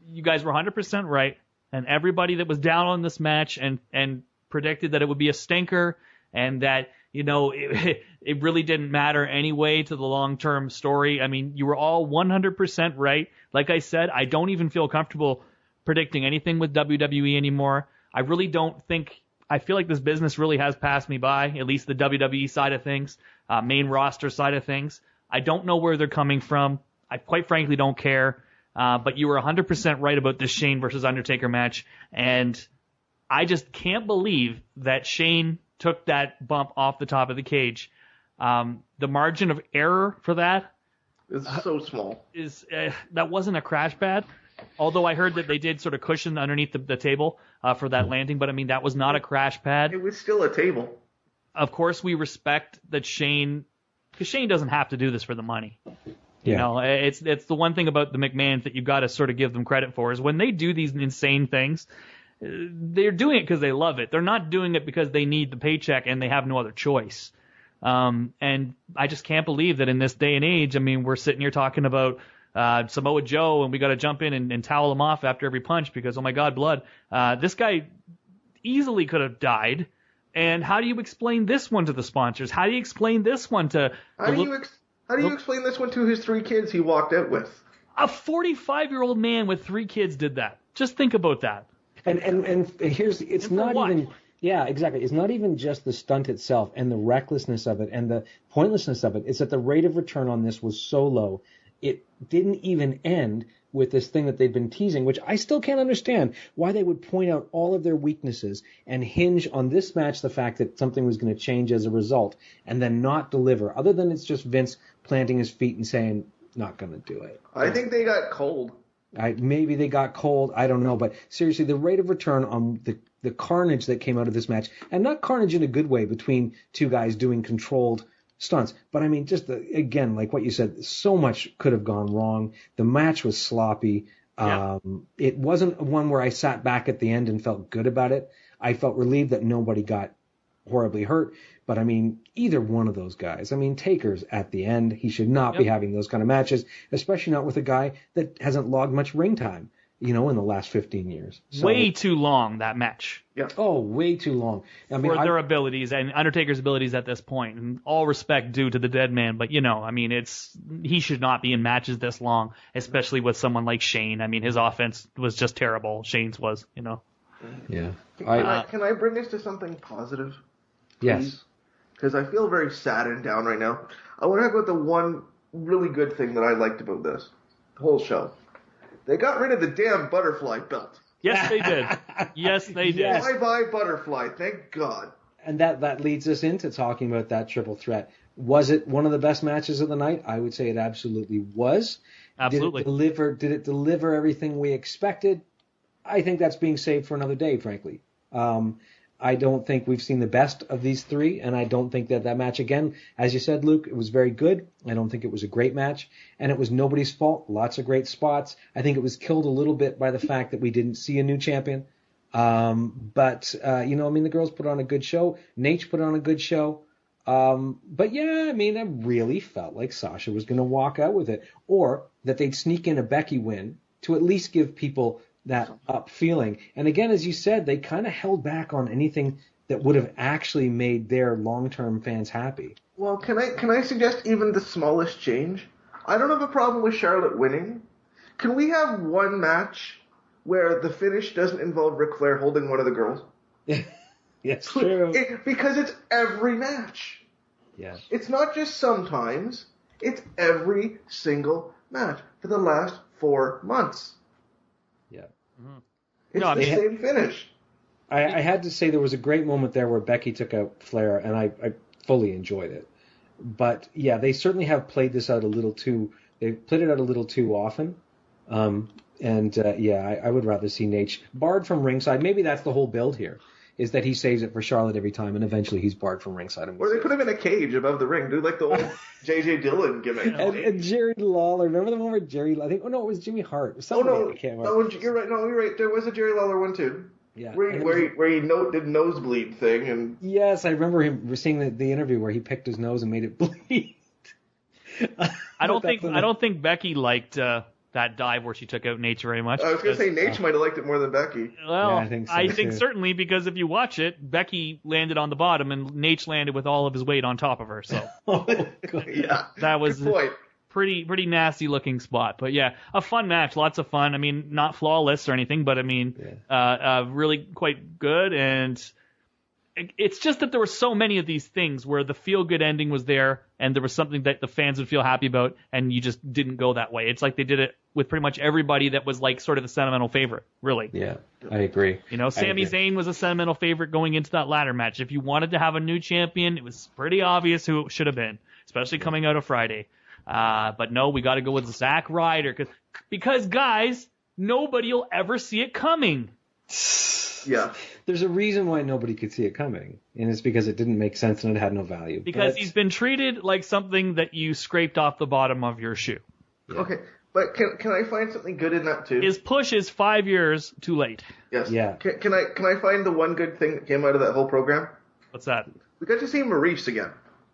Speaker 3: you guys were 100% right. And everybody that was down on this match and predicted that it would be a stinker and that, you know, it really didn't matter anyway to the long-term story. I mean, you were all 100% right. Like I said, I don't even feel comfortable predicting anything with WWE anymore. I really don't think – I feel like this business really has passed me by, at least the WWE side of things, main roster side of things. I don't know where they're coming from. I quite frankly don't care. But you were 100% right about this Shane versus Undertaker match. And I just can't believe that Shane took that bump off the top of the cage. The margin of error for that
Speaker 2: is so small.
Speaker 3: That wasn't a crash pad, although I heard that they did sort of cushion underneath the table for that landing. But, I mean, that was not a crash pad.
Speaker 2: It was still a table.
Speaker 3: Of course, we respect that Shane – because Shane doesn't have to do this for the money. You know, it's the one thing about the McMahons that you've got to sort of give them credit for is when they do these insane things, they're doing it because they love it. They're not doing it because they need the paycheck and they have no other choice. And I just can't believe that in this day and age, I mean, we're sitting here talking about Samoa Joe and we got to jump in and towel him off after every punch because, oh my God, blood. This guy easily could have died. And how do you explain this one to the sponsors? How do you explain this one to...
Speaker 2: How do you explain this one to his 3 kids he walked out with?
Speaker 3: A 45-year-old man with 3 kids did that. Just think about that.
Speaker 1: And here's it's not even exactly. It's not even just the stunt itself and the recklessness of it and the pointlessness of it. It's that the rate of return on this was so low. It didn't even end with this thing that they've been teasing, which I still can't understand why they would point out all of their weaknesses and hinge on this match the fact that something was going to change as a result and then not deliver, other than it's just Vince planting his feet and saying, not going to do it.
Speaker 2: I think they got cold.
Speaker 1: Maybe they got cold. I don't know. But seriously, the rate of return on the carnage that came out of this match, and not carnage in a good way between 2 guys doing controlled stunts. But I mean, just again, like what you said, so much could have gone wrong. The match was sloppy. Yeah. It wasn't one where I sat back at the end and felt good about it. I felt relieved that nobody got horribly hurt. But I mean, either one of those guys. I mean, Taker's at the end. He should not be having those kind of matches, especially not with a guy that hasn't logged much ring time, you know, in the last 15 years. So,
Speaker 3: way too long, that match.
Speaker 2: Yeah.
Speaker 1: Oh, way too long. I mean,
Speaker 3: for their abilities and Undertaker's abilities at this point. And all respect due to the dead man, but, you know, I mean, he should not be in matches this long, especially with someone like Shane. I mean, his offense was just terrible. Shane's was, you know.
Speaker 1: Yeah.
Speaker 2: Can I bring this to something positive? Please?
Speaker 1: Yes.
Speaker 2: Because I feel very sad and down right now. I want to talk about the one really good thing that I liked about this whole show. They got rid of the damn butterfly belt.
Speaker 3: Yes, they did. Yes, they did.
Speaker 1: Yes.
Speaker 2: Bye-bye butterfly. Thank God.
Speaker 1: And that leads us into talking about that triple threat. Was it one of the best matches of the night? I would say it absolutely was.
Speaker 3: Absolutely.
Speaker 1: Did it deliver everything we expected? I think that's being saved for another day, frankly. I don't think we've seen the best of these three, and I don't think that match, again, as you said, Luke, it was very good. I don't think it was a great match, and it was nobody's fault. Lots of great spots. I think it was killed a little bit by the fact that we didn't see a new champion. But the girls put on a good show. Nate put on a good show. But yeah, I really felt like Sasha was going to walk out with it, or that they'd sneak in a Becky win to at least give people that up feeling. And again, as you said, they kind of held back on anything that would have actually made their long-term fans happy.
Speaker 2: Well, can I suggest even the smallest change? I don't have a problem with Charlotte winning. Can we have one match where the finish doesn't involve Ric Flair holding one of the girls?
Speaker 1: Yes, true.
Speaker 2: Because it's every match.
Speaker 1: Yeah.
Speaker 2: It's not just sometimes. It's every single match for the last 4 months.
Speaker 1: Yeah.
Speaker 3: Mm-hmm.
Speaker 2: It's the same finish.
Speaker 1: I had to say there was a great moment there where Becky took out Flair, and I fully enjoyed it. But yeah, they certainly have played this out a little too. They've played it out a little too often. I would rather see Nate barred from ringside. Maybe that's the whole build here, is that he saves it for Charlotte every time, and eventually he's barred from ringside.
Speaker 2: Or they put him in a cage above the ring, do like the old J.J. Dillon gimmick.
Speaker 1: and Jerry Lawler, remember the one where Jerry? I think it was Jimmy Hart.
Speaker 2: You're right. No, you're right. There was a Jerry Lawler one too.
Speaker 1: Yeah.
Speaker 2: Where he did nosebleed thing and.
Speaker 1: Yes, I remember him seeing the interview where he picked his nose and made it bleed.
Speaker 3: I don't think Becky liked that dive where she took out Nate very much.
Speaker 2: I was going to say Nate might have liked it more than Becky.
Speaker 3: Well,
Speaker 1: yeah, I think
Speaker 3: certainly, because if you watch it, Becky landed on the bottom and Nate landed with all of his weight on top of her. So
Speaker 2: yeah,
Speaker 3: that was
Speaker 2: good point.
Speaker 3: Pretty nasty looking spot. But yeah, a fun match, lots of fun. Not flawless or anything, but really quite good. And it's just that there were so many of these things where the feel-good ending was there, and there was something that the fans would feel happy about, and you just didn't go that way. It's like they did it with pretty much everybody that was like sort of the sentimental favorite, really.
Speaker 1: Yeah, I agree.
Speaker 3: Sami Zayn was a sentimental favorite going into that ladder match. If you wanted to have a new champion, it was pretty obvious who it should have been, especially coming out of Friday. But no, we got to go with Zack Ryder, because guys, nobody will ever see it coming.
Speaker 2: Yeah.
Speaker 1: There's a reason why nobody could see it coming, and it's because it didn't make sense and it had no value.
Speaker 3: Because he's been treated like something that you scraped off the bottom of your shoe.
Speaker 2: Yeah. Okay, but can I find something good in that too?
Speaker 3: His push is 5 years too late.
Speaker 2: Yes.
Speaker 1: Yeah.
Speaker 2: Can I find the one good thing that came out of that whole program?
Speaker 3: What's that?
Speaker 2: We got to see Maurice again.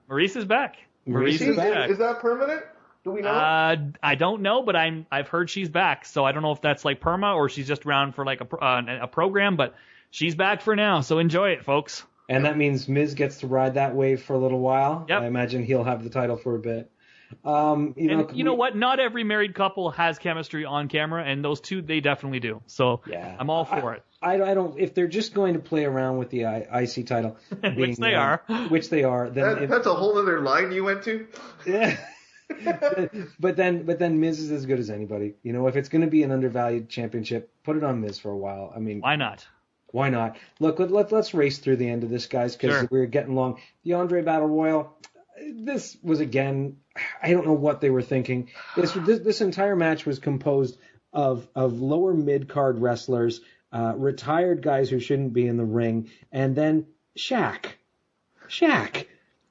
Speaker 3: Maurice is back.
Speaker 1: Maurice is back.
Speaker 2: Is that permanent? Do we know?
Speaker 3: I don't know, but I've heard she's back, so I don't know if that's like perma or she's just around for like a program, but she's back for now, so enjoy it, folks.
Speaker 1: And that means Miz gets to ride that wave for a little while.
Speaker 3: Yep.
Speaker 1: I imagine he'll have the title for a bit.
Speaker 3: You know what? Not every married couple has chemistry on camera, and those two, they definitely do. So
Speaker 1: yeah.
Speaker 3: I'm all for it.
Speaker 1: I don't. If they're just going to play around with the IC title,
Speaker 3: which they are,
Speaker 1: then
Speaker 2: that's a whole other line you went to.
Speaker 1: Yeah. but then Miz is as good as anybody. If it's going to be an undervalued championship, put it on Miz for a while.
Speaker 3: Why not?
Speaker 1: Why not? Look, let's race through the end of this, guys, because we're getting long. The Andre Battle Royal. This was, again, I don't know what they were thinking. This entire match was composed of lower mid-card wrestlers, retired guys who shouldn't be in the ring, and then Shaq.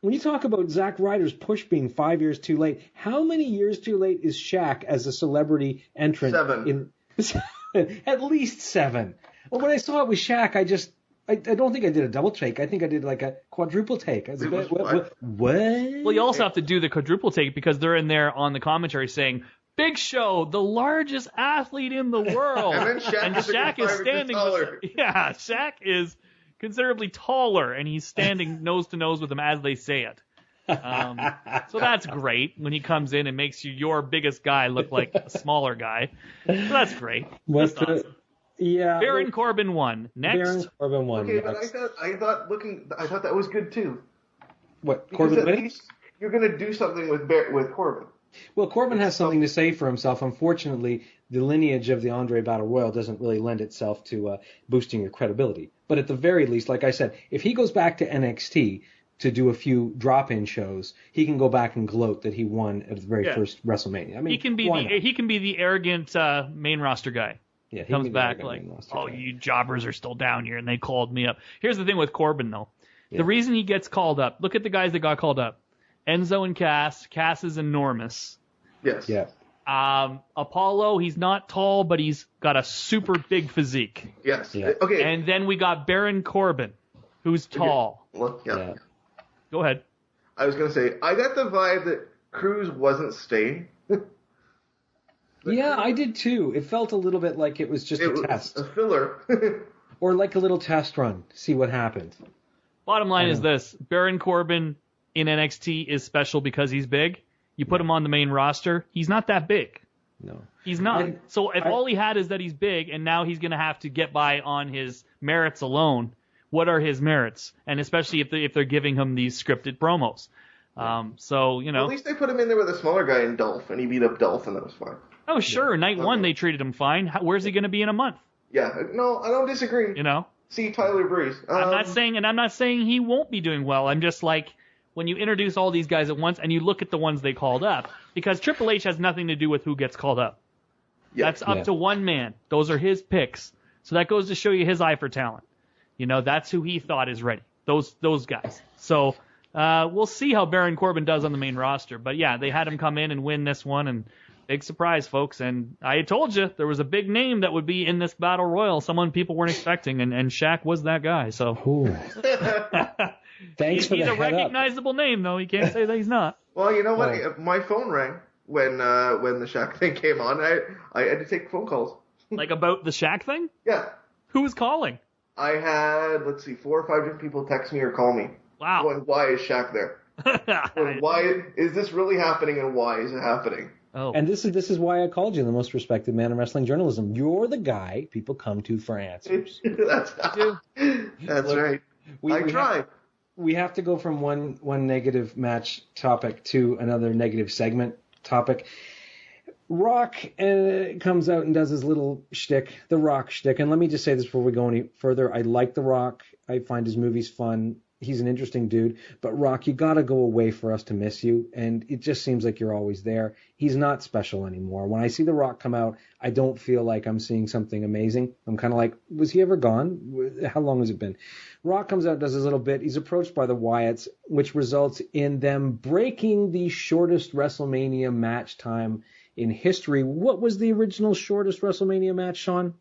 Speaker 1: When you talk about Zack Ryder's push being 5 years too late, how many years too late is Shaq as a celebrity entrant?
Speaker 2: 7.
Speaker 1: At least 7. Well, when I saw it with Shaq, I don't think I did a double take. I think I did like a quadruple take. I was what?
Speaker 3: Well, you also have to do the quadruple take because they're in there on the commentary saying, Big Show, the largest athlete in the world.
Speaker 2: And then Shaq is standing taller.
Speaker 3: Yeah, Shaq is considerably taller, and he's standing nose to nose with them as they say it. So that's great when he comes in and makes your biggest guy look like a smaller guy. So that's great. That's awesome.
Speaker 1: Yeah.
Speaker 3: Baron Corbin won. Next.
Speaker 1: Baron Corbin won.
Speaker 2: Okay, but I thought that was good too.
Speaker 1: What?
Speaker 2: Because
Speaker 1: Corbin
Speaker 2: at
Speaker 1: winning?
Speaker 2: least you're going to do something with Corbin.
Speaker 1: Well, Corbin has something to say for himself. Unfortunately, the lineage of the Andre Battle Royal doesn't really lend itself to boosting your credibility. But at the very least, like I said, if he goes back to NXT to do a few drop-in shows, he can go back and gloat that he won at the very first WrestleMania.
Speaker 3: he can be the arrogant main roster guy.
Speaker 1: Yeah,
Speaker 3: Comes back like, oh, you jobbers are still down here, and they called me up. Here's the thing with Corbin, though. Yeah. The reason he gets called up, look at the guys that got called up. Enzo and Cass. Cass is enormous.
Speaker 2: Yes.
Speaker 1: Yeah.
Speaker 3: Apollo, he's not tall, but he's got a super big physique.
Speaker 2: Yes.
Speaker 1: Yeah.
Speaker 2: Okay.
Speaker 3: And then we got Baron Corbin, who's tall.
Speaker 2: Okay. Well, yeah.
Speaker 3: Go ahead.
Speaker 2: I was going to say, I got the vibe that Cruz wasn't staying.
Speaker 1: Yeah, I did too. It felt a little bit like it was just a test.
Speaker 2: A filler.
Speaker 1: Or like a little test run. See what happened.
Speaker 3: Bottom line is this. Baron Corbin in NXT is special because he's big. You put him on the main roster, he's not that big.
Speaker 1: No.
Speaker 3: He's not. So if all he had is that he's big, and now he's going to have to get by on his merits alone, what are his merits? And especially if they're giving him these scripted promos. So, you know.
Speaker 2: Well, at least they put him in there with a smaller guy in Dolph, and he beat up Dolph, and that was fine.
Speaker 3: Oh, sure. Night one, they treated him fine. Where's he going to be in a month?
Speaker 2: Yeah. No, I don't disagree.
Speaker 3: You know?
Speaker 2: See Tyler Breeze.
Speaker 3: I'm not saying he won't be doing well. I'm just like, when you introduce all these guys at once and you look at the ones they called up, because Triple H has nothing to do with who gets called up. Yeah. That's up to one man. Those are his picks. So that goes to show you his eye for talent. You know, that's who he thought is ready. Those guys. So we'll see how Baron Corbin does on the main roster. But yeah, they had him come in and win this one, and big surprise, folks. And I told you there was a big name that would be in this battle royal, someone people weren't expecting, and Shaq was that guy. So
Speaker 1: thanks for the head up.
Speaker 3: He's a recognizable name, though. You can't say that he's not.
Speaker 2: Well, you know what? My phone rang when the Shaq thing came on. I had to take phone calls.
Speaker 3: Like about the Shaq thing?
Speaker 2: Yeah.
Speaker 3: Who was calling?
Speaker 2: I had 4 or 5 different people text me or call me.
Speaker 3: Wow.
Speaker 2: Going, why is Shaq there? Why is this really happening, and why is it happening?
Speaker 3: Oh.
Speaker 1: And this is why I called you the most respected man in wrestling journalism. You're the guy people come to for answers.
Speaker 2: That's right. I try.
Speaker 1: We have to go from one negative match topic to another negative segment topic. Rock comes out and does his little shtick, the Rock shtick. And let me just say this before we go any further. I like The Rock. I find his movies fun. He's an interesting dude. But Rock, you got to go away for us to miss you. And it just seems like you're always there. He's not special anymore. When I see The Rock come out, I don't feel like I'm seeing something amazing. I'm kind of like, was he ever gone? How long has it been? Rock comes out, does his little bit. He's approached by the Wyatts, which results in them breaking the shortest WrestleMania match time in history. What was the original shortest WrestleMania match, Sean?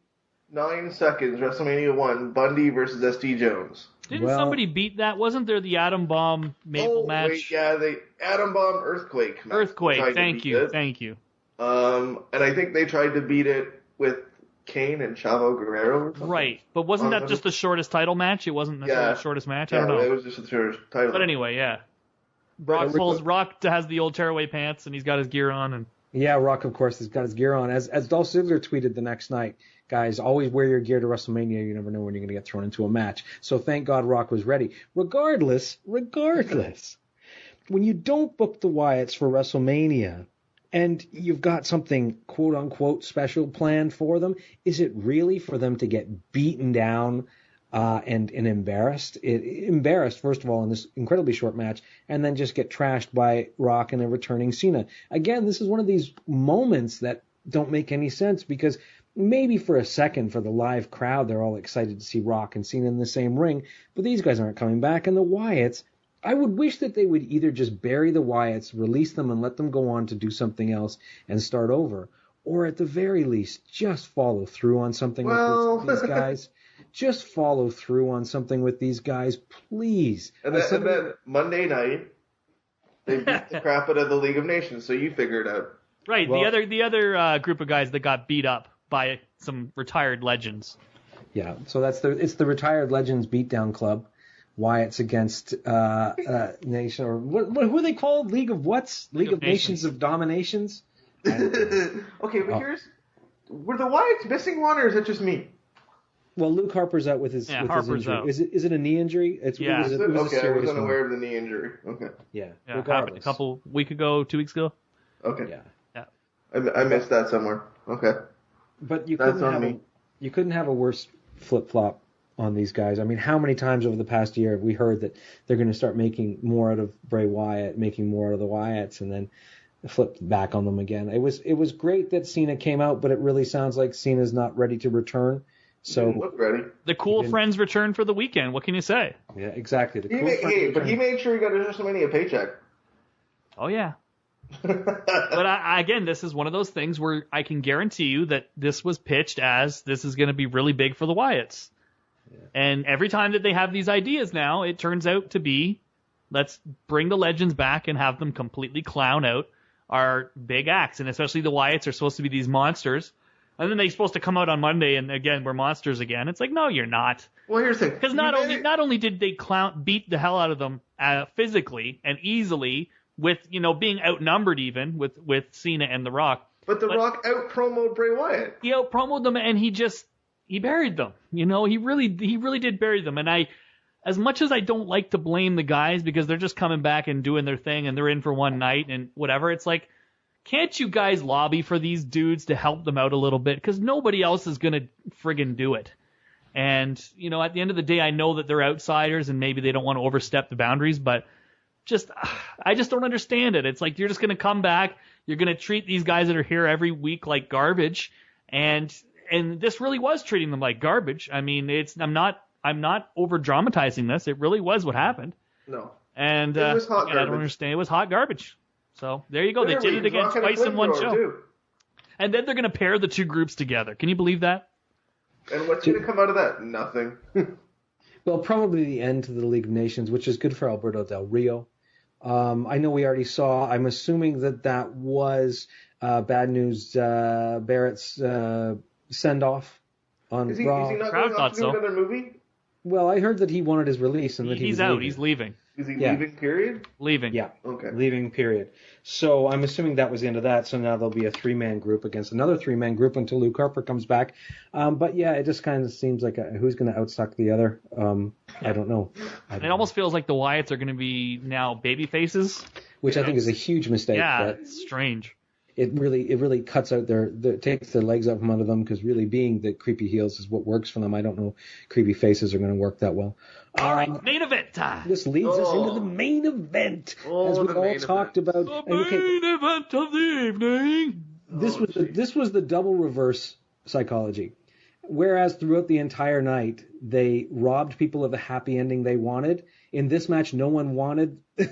Speaker 2: 9 seconds, WrestleMania 1, Bundy versus S.D. Jones.
Speaker 3: Didn't somebody beat that? Wasn't there the Atom Bomb Mabel match?
Speaker 2: Wait, yeah, the Atom Bomb Earthquake match.
Speaker 3: Earthquake, thank you.
Speaker 2: And I think they tried to beat it with Kane and Chavo Guerrero or something.
Speaker 3: Right, but wasn't that just the shortest title match? It wasn't necessarily the shortest match? I don't know.
Speaker 2: It was just the shortest title.
Speaker 3: But anyway, yeah. Rock has the old tearaway pants, and he's got his gear on. And
Speaker 1: yeah, Rock, of course, has got his gear on. As Dolph Ziggler tweeted the next night, guys, always wear your gear to WrestleMania. You never know when you're going to get thrown into a match. So thank God Rock was ready. Regardless, when you don't book the Wyatts for WrestleMania and you've got something quote-unquote special planned for them, is it really for them to get beaten down and embarrassed? Embarrassed, first of all, in this incredibly short match, and then just get trashed by Rock and a returning Cena. Again, this is one of these moments that don't make any sense, because maybe for a second, for the live crowd, they're all excited to see Rock and Cena in the same ring, but these guys aren't coming back. And the Wyatts, I would wish that they would either just bury the Wyatts, release them, and let them go on to do something else and start over, or at the very least, just follow through on something with these guys. Just follow through on something with these guys, please.
Speaker 2: And then Monday night, they beat the crap out of the League of Nations, so you figure it out.
Speaker 3: Right, well, the other group of guys that got beat up by some retired legends.
Speaker 1: Yeah, so it's the Retired Legends Beatdown Club. Wyatts against Nation, or who are they called? League of what's? League of Nations of Dominations?
Speaker 2: Okay, but were the Wyatts missing one, or is it just me?
Speaker 1: Well, Luke Harper's out with his injury.
Speaker 3: Out.
Speaker 1: Is it a knee injury?
Speaker 2: It was I wasn't aware of the knee injury. Okay.
Speaker 1: Yeah.
Speaker 3: Happened a week ago, 2 weeks ago.
Speaker 2: Okay.
Speaker 1: Yeah.
Speaker 2: I missed that somewhere. Okay.
Speaker 1: But you couldn't have a worse flip-flop on these guys. I mean, how many times over the past year have we heard that they're going to start making more out of Bray Wyatt, making more out of the Wyatts, and then flipped back on them again. It was great that Cena came out, but it really sounds like Cena's not ready to return. So
Speaker 2: look ready.
Speaker 3: The cool friends return for the weekend. What can you say?
Speaker 1: Yeah, exactly.
Speaker 2: But he made sure he got his WrestleMania paycheck.
Speaker 3: Oh yeah. But again, this is one of those things where I can guarantee you that this was pitched as this is going to be really big for the Wyatts. Yeah. And every time that they have these ideas now, it turns out to be, let's bring the legends back and have them completely clown out our big acts. And especially the Wyatts are supposed to be these monsters. And then they're supposed to come out on Monday and again, we're monsters again. It's like, no, you're not.
Speaker 2: Well, here's the thing.
Speaker 3: Because not only did they beat the hell out of them physically and easily with, being outnumbered even with Cena and The Rock.
Speaker 2: But The Rock out-promoed Bray Wyatt.
Speaker 3: He out-promoed them and he buried them. He really did bury them. And as much as I don't like to blame the guys because they're just coming back and doing their thing and they're in for one night and whatever, it's like, can't you guys lobby for these dudes to help them out a little bit? Because nobody else is going to friggin' do it. And, at the end of the day, I know that they're outsiders and maybe they don't want to overstep the boundaries, but I just don't understand it. It's like you're just going to come back, you're going to treat these guys that are here every week like garbage, and this really was treating them like garbage. I mean, I'm not over dramatizing this. It really was what happened.
Speaker 2: No.
Speaker 3: And
Speaker 2: it was hot garbage.
Speaker 3: I don't understand. It was hot garbage. So there you go. They did it again twice in one show.
Speaker 2: Too.
Speaker 3: And then they're going to pair the two groups together. Can you believe that?
Speaker 2: And what's going to come out of that? Nothing.
Speaker 1: Well, probably the end to the League of Nations, which is good for Alberto Del Rio. I know we already saw, I'm assuming that was Bad News Barrett's send-off on Raw.
Speaker 2: Is he not going off to do another movie?
Speaker 1: Well, I heard that he wanted his release and that he's out.
Speaker 3: Leaving. He's leaving.
Speaker 2: Is he leaving, period?
Speaker 3: Leaving.
Speaker 1: Yeah.
Speaker 2: Okay.
Speaker 1: Leaving, period. So I'm assuming that was the end of that. So now there'll be a 3-man group against another 3-man group until Luke Harper comes back. But yeah, it just kind of seems like who's going to outsuck the other. I don't know.
Speaker 3: It almost feels like the Wyatts are going to be now baby faces.
Speaker 1: Which I think is a huge mistake.
Speaker 3: Yeah, it's strange.
Speaker 1: It really cuts out takes their legs out from under them because really being the creepy heels is what works for them. I don't know creepy faces are going to work that well.
Speaker 3: All right, main event time.
Speaker 1: This leads us into the main event, as we all talked about.
Speaker 3: The main event of the evening.
Speaker 1: This was the double reverse psychology. Whereas throughout the entire night, they robbed people of the happy ending they wanted. In this match, no one wanted the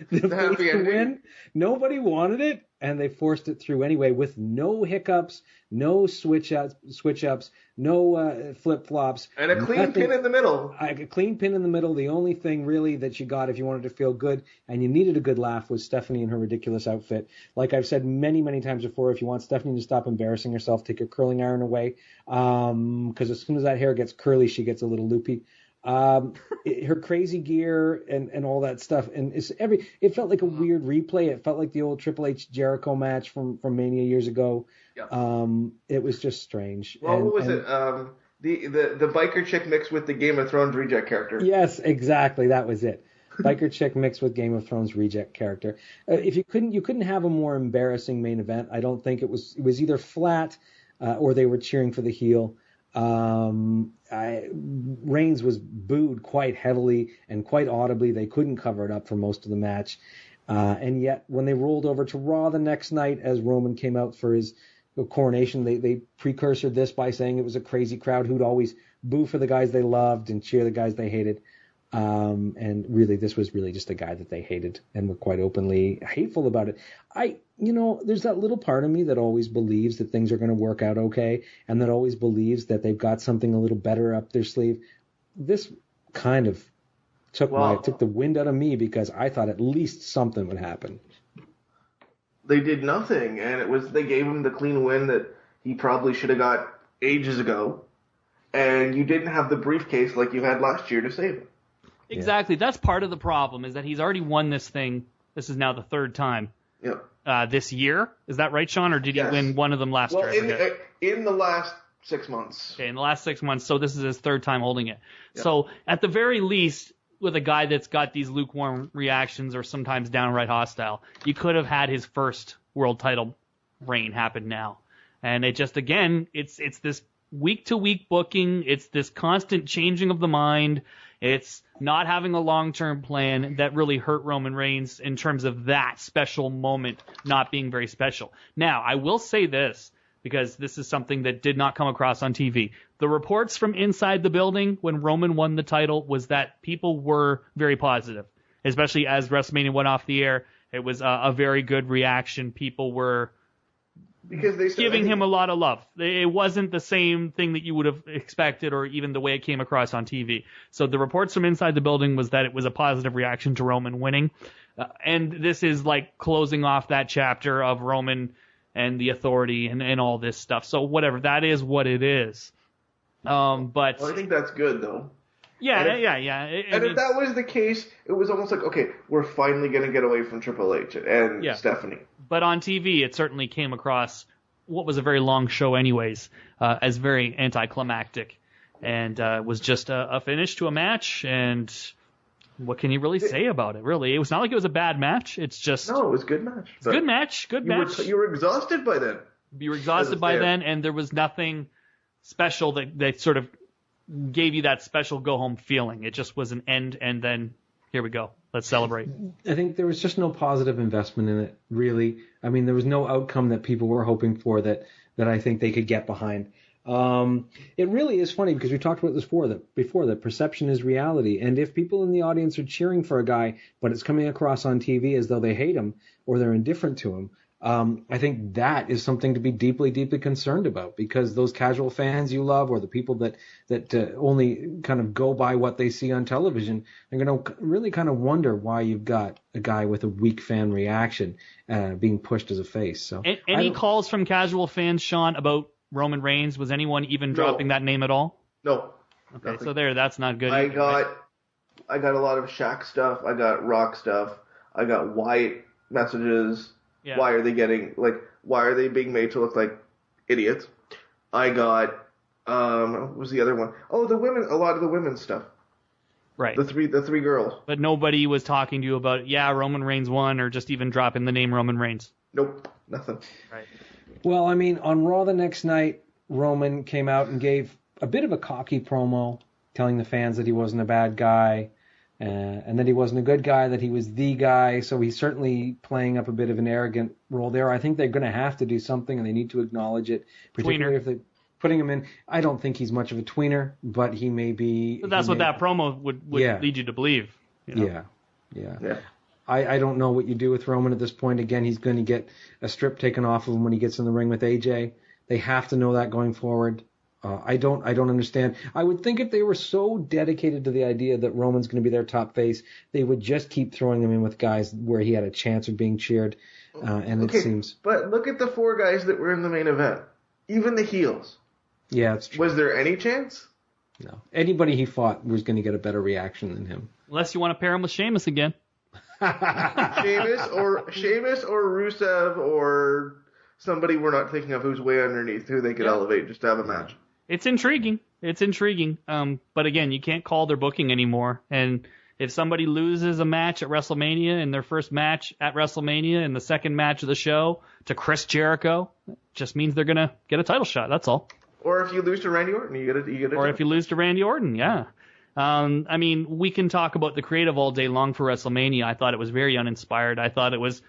Speaker 1: face to win. Nobody wanted it, and they forced it through anyway with no hiccups, no switch ups, no flip-flops.
Speaker 2: And a clean pin in the middle.
Speaker 1: A clean pin in the middle. The only thing really that you got if you wanted to feel good and you needed a good laugh was Stephanie in her ridiculous outfit. Like I've said many, many times before, if you want Stephanie to stop embarrassing herself, take your curling iron away. Because as soon as that hair gets curly, she gets a little loopy. Her crazy gear and all that stuff, and it felt like a weird replay. It felt like the old Triple H Jericho match from Mania years ago. Yeah. It was just strange.
Speaker 2: Well, what was it? The biker chick mixed with the Game of Thrones reject character.
Speaker 1: Yes, exactly. That was it. Biker chick mixed with Game of Thrones reject character. If you couldn't have a more embarrassing main event. I don't think it was either flat or they were cheering for the heel. Reigns was booed quite heavily and quite audibly. They couldn't cover it up for most of the match. And yet, when they rolled over to Raw the next night, as Roman came out for his coronation, they precursored this by saying it was a crazy crowd who'd always boo for the guys they loved and cheer the guys they hated. And really, this was really just a guy that they hated and were quite openly hateful about it. There's that little part of me that always believes that things are going to work out okay and that always believes that they've got something a little better up their sleeve. This kind of took the wind out of me because I thought at least something would happen.
Speaker 2: They did nothing, and they gave him the clean win that he probably should have got ages ago, and you didn't have the briefcase like you had last year to save him.
Speaker 3: Exactly. That's part of the problem, is that he's already won this thing. This is now the third time.
Speaker 2: Yep.
Speaker 3: This year. Is that right, Sean? Or did he win one of them last year?
Speaker 2: In the last 6 months.
Speaker 3: Okay, in the last 6 months. So this is his third time holding it.
Speaker 2: Yep.
Speaker 3: So at the very least, with a guy that's got these lukewarm reactions or sometimes downright hostile, you could have had his first world title reign happen now. And it just, again, it's this week-to-week booking. It's this constant changing of the mind. It's not having a long-term plan that really hurt Roman Reigns in terms of that special moment not being very special. Now, I will say this, because this is something that did not come across on TV. The reports from inside the building when Roman won the title was that people were very positive, especially as WrestleMania went off the air. It was a very good reaction. People were giving him a lot of love. It wasn't the same thing that you would have expected or even the way it came across on TV. So the reports from inside the building was that it was a positive reaction to Roman winning. And this is like closing off that chapter of Roman and the authority and all this stuff. So whatever, that is what it is. But
Speaker 2: well, I think that's good, though.
Speaker 3: Yeah.
Speaker 2: And if that was the case, it was almost like, okay, we're finally going to get away from Triple H and Stephanie.
Speaker 3: But on TV, it certainly came across what was a very long show anyways, as very anticlimactic. And was just a finish to a match. And what can you really say about it, really? It was not like it was a bad match. It's just...
Speaker 2: No, it was a good match.
Speaker 3: Good match.
Speaker 2: You were exhausted by then.
Speaker 3: You were exhausted by then, and there was nothing special that sort of gave you that special go-home feeling. It just was an end, and then here we go. Let's celebrate.
Speaker 1: I think there was just no positive investment in it, really. I mean, there was no outcome that people were hoping for that I think they could get behind. It really is funny because we talked about this before, that perception is reality. And if people in the audience are cheering for a guy, but it's coming across on TV as though they hate him or they're indifferent to him, I think that is something to be deeply, deeply concerned about, because those casual fans you love or the people that only kind of go by what they see on television are going to really kind of wonder why you've got a guy with a weak fan reaction being pushed as a face. So
Speaker 3: any calls from casual fans, Sean, about Roman Reigns? Was anyone even dropping that name at all?
Speaker 2: No.
Speaker 3: Okay, nothing. So that's not good.
Speaker 2: I got a lot of Shaq stuff. I got Rock stuff. I got Wyatt messages. Yeah. Why are they being made to look like idiots? I got, what was the other one? Oh, the women, a lot of the women's stuff.
Speaker 3: Right.
Speaker 2: The three girls.
Speaker 3: But nobody was talking to you about, Roman Reigns won, or just even dropping the name Roman Reigns.
Speaker 2: Nope, nothing.
Speaker 3: Right.
Speaker 1: Well, I mean, on Raw the next night, Roman came out and gave a bit of a cocky promo, telling the fans that he wasn't a bad guy, and that he wasn't a good guy, that he was the guy. So he's certainly playing up a bit of an arrogant role there. I think they're going to have to do something, and they need to acknowledge it, particularly if they're putting him in. I don't think he's much of a tweener, but he may be.
Speaker 3: But that's what that promo would lead you to believe. You know?
Speaker 1: Yeah. I don't know what you do with Roman at this point. Again, he's going to get a strip taken off of him when he gets in the ring with AJ. They have to know that going forward. I don't understand. I would think if they were so dedicated to the idea that Roman's going to be their top face, they would just keep throwing him in with guys where he had a chance of being cheered. It seems.
Speaker 2: But look at the four guys that were in the main event. Even the heels.
Speaker 1: Yeah, it's true.
Speaker 2: Was there any chance?
Speaker 1: No. Anybody he fought was going to get a better reaction than him.
Speaker 3: Unless you want to pair him with Sheamus again.
Speaker 2: Sheamus or Rusev or somebody we're not thinking of who's way underneath, who they could elevate just to have a match.
Speaker 3: It's intriguing. But again, you can't call their booking anymore. And if somebody loses a match at WrestleMania in their first match at WrestleMania in the second match of the show to Chris Jericho, it just means they're going to get a title shot. That's all.
Speaker 2: Or if you lose to Randy Orton, you get it.
Speaker 3: Or if you lose to Randy Orton, yeah. I mean, we can talk about the creative all day long for WrestleMania. I thought it was very uninspired. I thought it was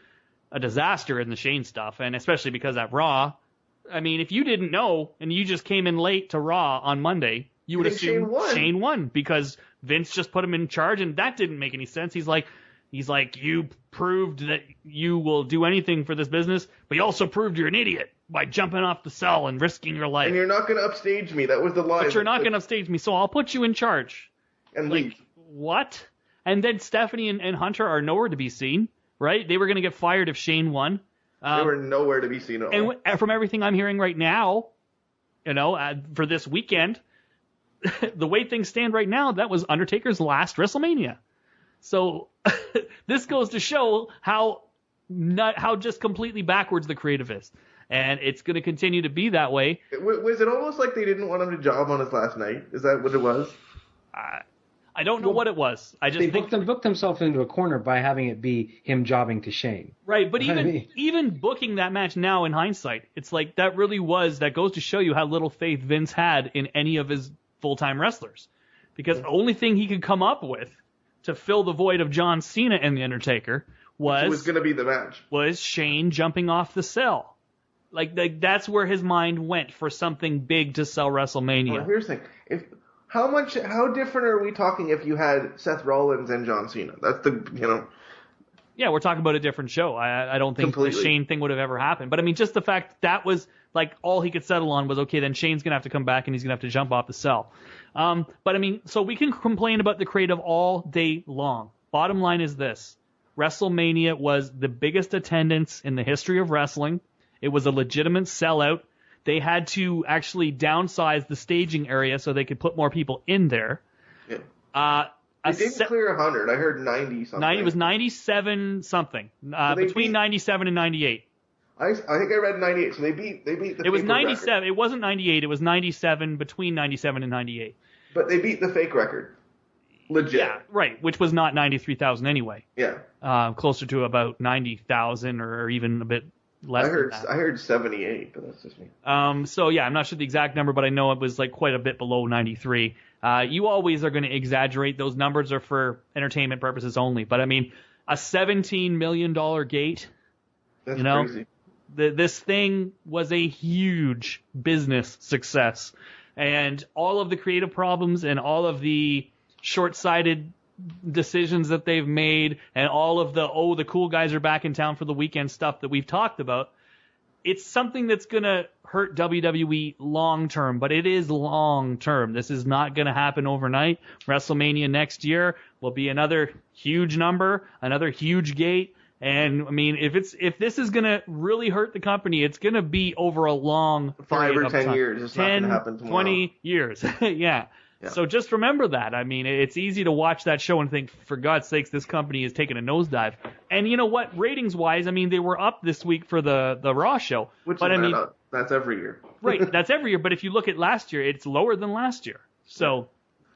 Speaker 3: a disaster in the Shane stuff, and especially because at Raw, I mean, if you didn't know and you just came in late to Raw on Monday, you would assume Shane won because Vince just put him in charge, and that didn't make any sense. He's like, you proved that you will do anything for this business, but you also proved you're an idiot by jumping off the cell and risking your life.
Speaker 2: And you're not going to upstage me. That was the line.
Speaker 3: But you're not going to upstage me, so I'll put you in charge.
Speaker 2: And leave.
Speaker 3: What? And then Stephanie and Hunter are nowhere to be seen, right? They were going to get fired if Shane won.
Speaker 2: They were nowhere to be seen at all.
Speaker 3: And from everything I'm hearing right now, for this weekend, the way things stand right now, that was Undertaker's last WrestleMania. So this goes to show how just completely backwards the creative is. And it's going to continue to be that way.
Speaker 2: Was it almost like they didn't want him to job on his last night? Is that what it was?
Speaker 3: I don't know what it was.
Speaker 1: They booked themselves into a corner by having it be him jobbing to Shane.
Speaker 3: Right, but even booking that match now in hindsight, it's like that goes to show you how little faith Vince had in any of his full-time wrestlers. because the only thing he could come up with to fill the void of John Cena and The Undertaker was
Speaker 2: going to be the match.
Speaker 3: Was Shane jumping off the cell. Like that's where his mind went for something big to sell WrestleMania.
Speaker 2: Well, here's the thing. How different are we talking if you had Seth Rollins and John Cena? That's the.
Speaker 3: Yeah, we're talking about a different show. I don't think the Shane thing would have ever happened. But I mean, just the fact that was like all he could settle on was, okay, then Shane's going to have to come back and he's going to have to jump off the cell. But I mean, so we can complain about the creative all day long. Bottom line is this. WrestleMania was the biggest attendance in the history of wrestling. It was a legitimate sellout. They had to actually downsize the staging area so they could put more people in there.
Speaker 2: Yeah. They didn't clear 100. I heard 90 something.
Speaker 3: It was 97 something. Between 97 and 98.
Speaker 2: I think I read 98. So they beat the.
Speaker 3: It was 97.
Speaker 2: Record.
Speaker 3: It wasn't 98. It was 97. Between 97 and 98.
Speaker 2: But they beat the fake record. Legit.
Speaker 3: Yeah, right. Which was not 93,000 anyway.
Speaker 2: Yeah.
Speaker 3: Closer to about 90,000 or even a bit less.
Speaker 2: I heard 78, but that's just me.
Speaker 3: So yeah, I'm not sure the exact number, but I know it was like quite a bit below 93. You always are going to exaggerate. Those numbers are for entertainment purposes only. But I mean, a $17 million gate.
Speaker 2: That's crazy.
Speaker 3: This thing was a huge business success. And all of the creative problems and all of the short-sighted decisions that they've made and all of the cool guys are back in town for the weekend stuff that we've talked about, it's something that's going to hurt WWE long-term, but it is long-term. This is not going to happen overnight. WrestleMania next year will be another huge number, another huge gate. And, I mean, if this is going to really hurt the company, it's going to be over a long
Speaker 2: 5 or 10
Speaker 3: time.
Speaker 2: years. It's not going to happen tomorrow.
Speaker 3: 20 years. Yeah. So just remember that. I mean, it's easy to watch that show and think, for God's sakes, this company is taking a nosedive. And you know what? Ratings-wise, I mean, they were up this week for the Raw show.
Speaker 2: That's every year.
Speaker 3: Right, that's every year. But if you look at last year, it's lower than last year. So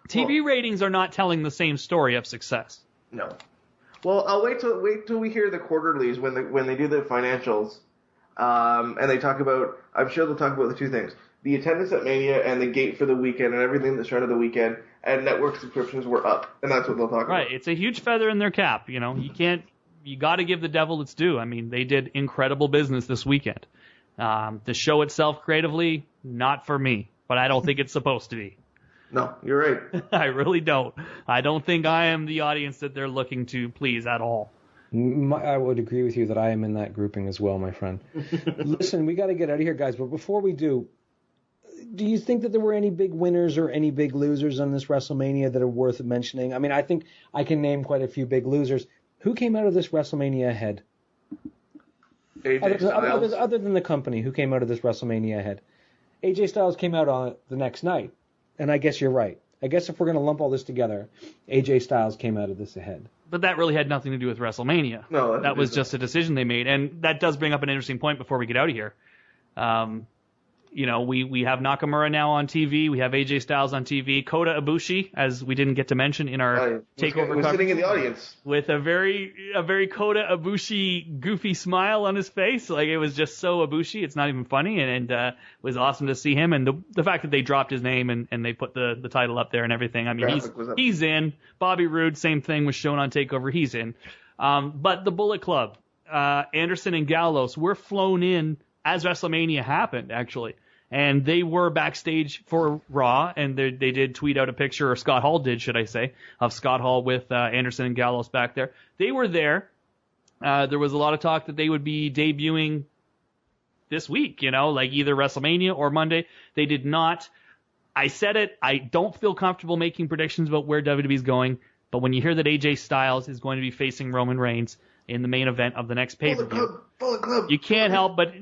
Speaker 3: TV ratings are not telling the same story of success.
Speaker 2: No. Well, I'll wait till we hear the quarterlies when they do the financials, and they talk about. I'm sure they'll talk about the two things: the attendance at Mania and the gate for the weekend and everything that started the weekend. And network subscriptions were up, and that's what they'll talk about.
Speaker 3: Right, it's a huge feather in their cap. You know, you got to give the devil its due. I mean, they did incredible business this weekend. The show itself, creatively, not for me, but I don't think it's supposed to be.
Speaker 2: No, you're right.
Speaker 3: I really don't. I don't think I am the audience that they're looking to please at all.
Speaker 1: I would agree with you that I am in that grouping as well, my friend. Listen, we got to get out of here, guys. But before we do you think that there were any big winners or any big losers on this WrestleMania that are worth mentioning? I mean, I think I can name quite a few big losers. Who came out of this WrestleMania ahead? Other than the company, who came out of this WrestleMania ahead? AJ Styles came out on the next night. And I guess you're right. I guess if we're going to lump all this together, AJ Styles came out of this ahead.
Speaker 3: But that really had nothing to do with WrestleMania.
Speaker 2: No,
Speaker 3: that was just a decision they made. And that does bring up an interesting point before we get out of here. You know, we have Nakamura now on TV. We have AJ Styles on TV. Kota Ibushi, as we didn't get to mention in our takeover coverage,
Speaker 2: sitting in the audience
Speaker 3: with a very Kota Ibushi goofy smile on his face. Like, it was just so Ibushi. It's not even funny, and it was awesome to see him. And the fact that they dropped his name and they put the title up there and everything. I mean, he's in. Bobby Roode, same thing, was shown on Takeover. He's in. But the Bullet Club, Anderson and Gallows, were flown in as WrestleMania happened, actually. And they were backstage for Raw, and they did tweet out a picture, or Scott Hall did, should I say, of Scott Hall with Anderson and Gallows back there. They were there. There was a lot of talk that they would be debuting this week, you know, like either WrestleMania or Monday. They did not. I said it. I don't feel comfortable making predictions about where WWE's going, but when you hear that AJ Styles is going to be facing Roman Reigns in the main event of the next pay-per-view, you can't help but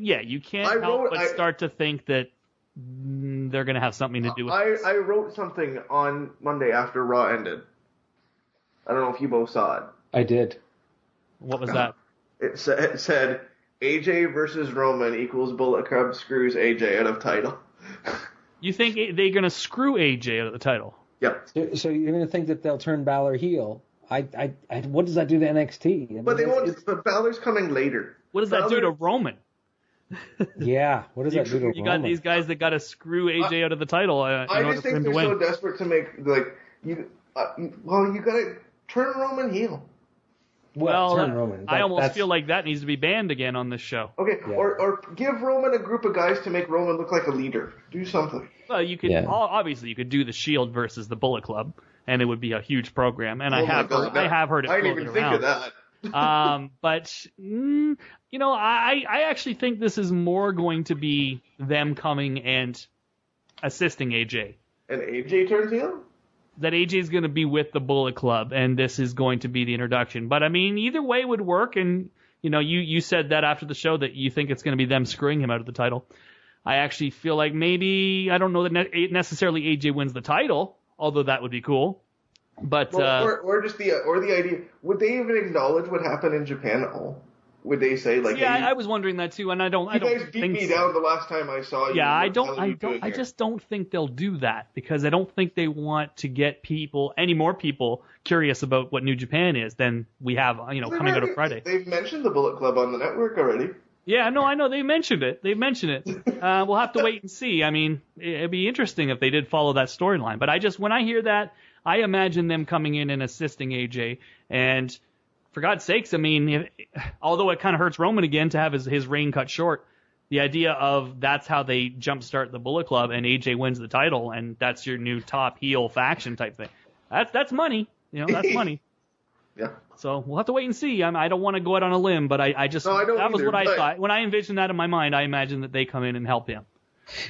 Speaker 3: start to think that they're going to have something to do with this.
Speaker 2: I wrote something on Monday after Raw ended. I don't know if you both saw it.
Speaker 1: I did.
Speaker 3: What was that?
Speaker 2: It said AJ versus Roman equals Bullet Club screws AJ out of title.
Speaker 3: You think they're going to screw AJ out of the title?
Speaker 2: Yep.
Speaker 1: So you're going to think that they'll turn Balor heel. What does that do to NXT? I mean,
Speaker 2: but they won't. But Balor's coming later.
Speaker 3: What does that do to Roman?
Speaker 1: Yeah, what does that do to Roman?
Speaker 3: You got these guys that got to screw AJ out of the title.
Speaker 2: I just think they're so desperate to make, like, You gotta turn Roman heel.
Speaker 3: Well,
Speaker 1: turn Roman.
Speaker 3: I almost feel like that needs to be banned again on this show.
Speaker 2: Okay,
Speaker 1: Yeah.
Speaker 2: or give Roman a group of guys to make Roman look like a leader. Do something.
Speaker 3: Well, you could obviously you could do the Shield versus the Bullet Club, and it would be a huge program. And I have heard it.
Speaker 2: I didn't even think of that.
Speaker 3: But I actually think this is more going to be them coming and assisting AJ.
Speaker 2: And AJ turns heel?
Speaker 3: That AJ is going to be with the Bullet Club, and this is going to be the introduction. But I mean, either way would work. And you said that after the show that you think it's going to be them screwing him out of the title. I actually feel like maybe I don't know that necessarily AJ wins the title, although that would be cool. But
Speaker 2: or the idea, would they even acknowledge what happened in Japan at all? Would they say like,
Speaker 3: yeah, I was wondering that too, and I don't.
Speaker 2: You guys beat me down the last time I saw you.
Speaker 3: Yeah, I just don't think they'll do that because I don't think they want to get any more people curious about what New Japan is than we have, coming out of Friday.
Speaker 2: They've mentioned the Bullet Club on the network already.
Speaker 3: Yeah, no, I know they mentioned it. We'll have to wait and see. I mean, it'd be interesting if they did follow that storyline. But when I hear that, I imagine them coming in and assisting AJ. And for God's sakes, I mean, although it kind of hurts Roman again to have his reign cut short, the idea of that's how they jumpstart the Bullet Club and AJ wins the title and that's your new top heel faction type thing. That's money. That's money.
Speaker 2: Yeah.
Speaker 3: So we'll have to wait and see. I don't want to go out on a limb, but I was what I thought. When I envisioned that in my mind, I imagined that they come in and help him.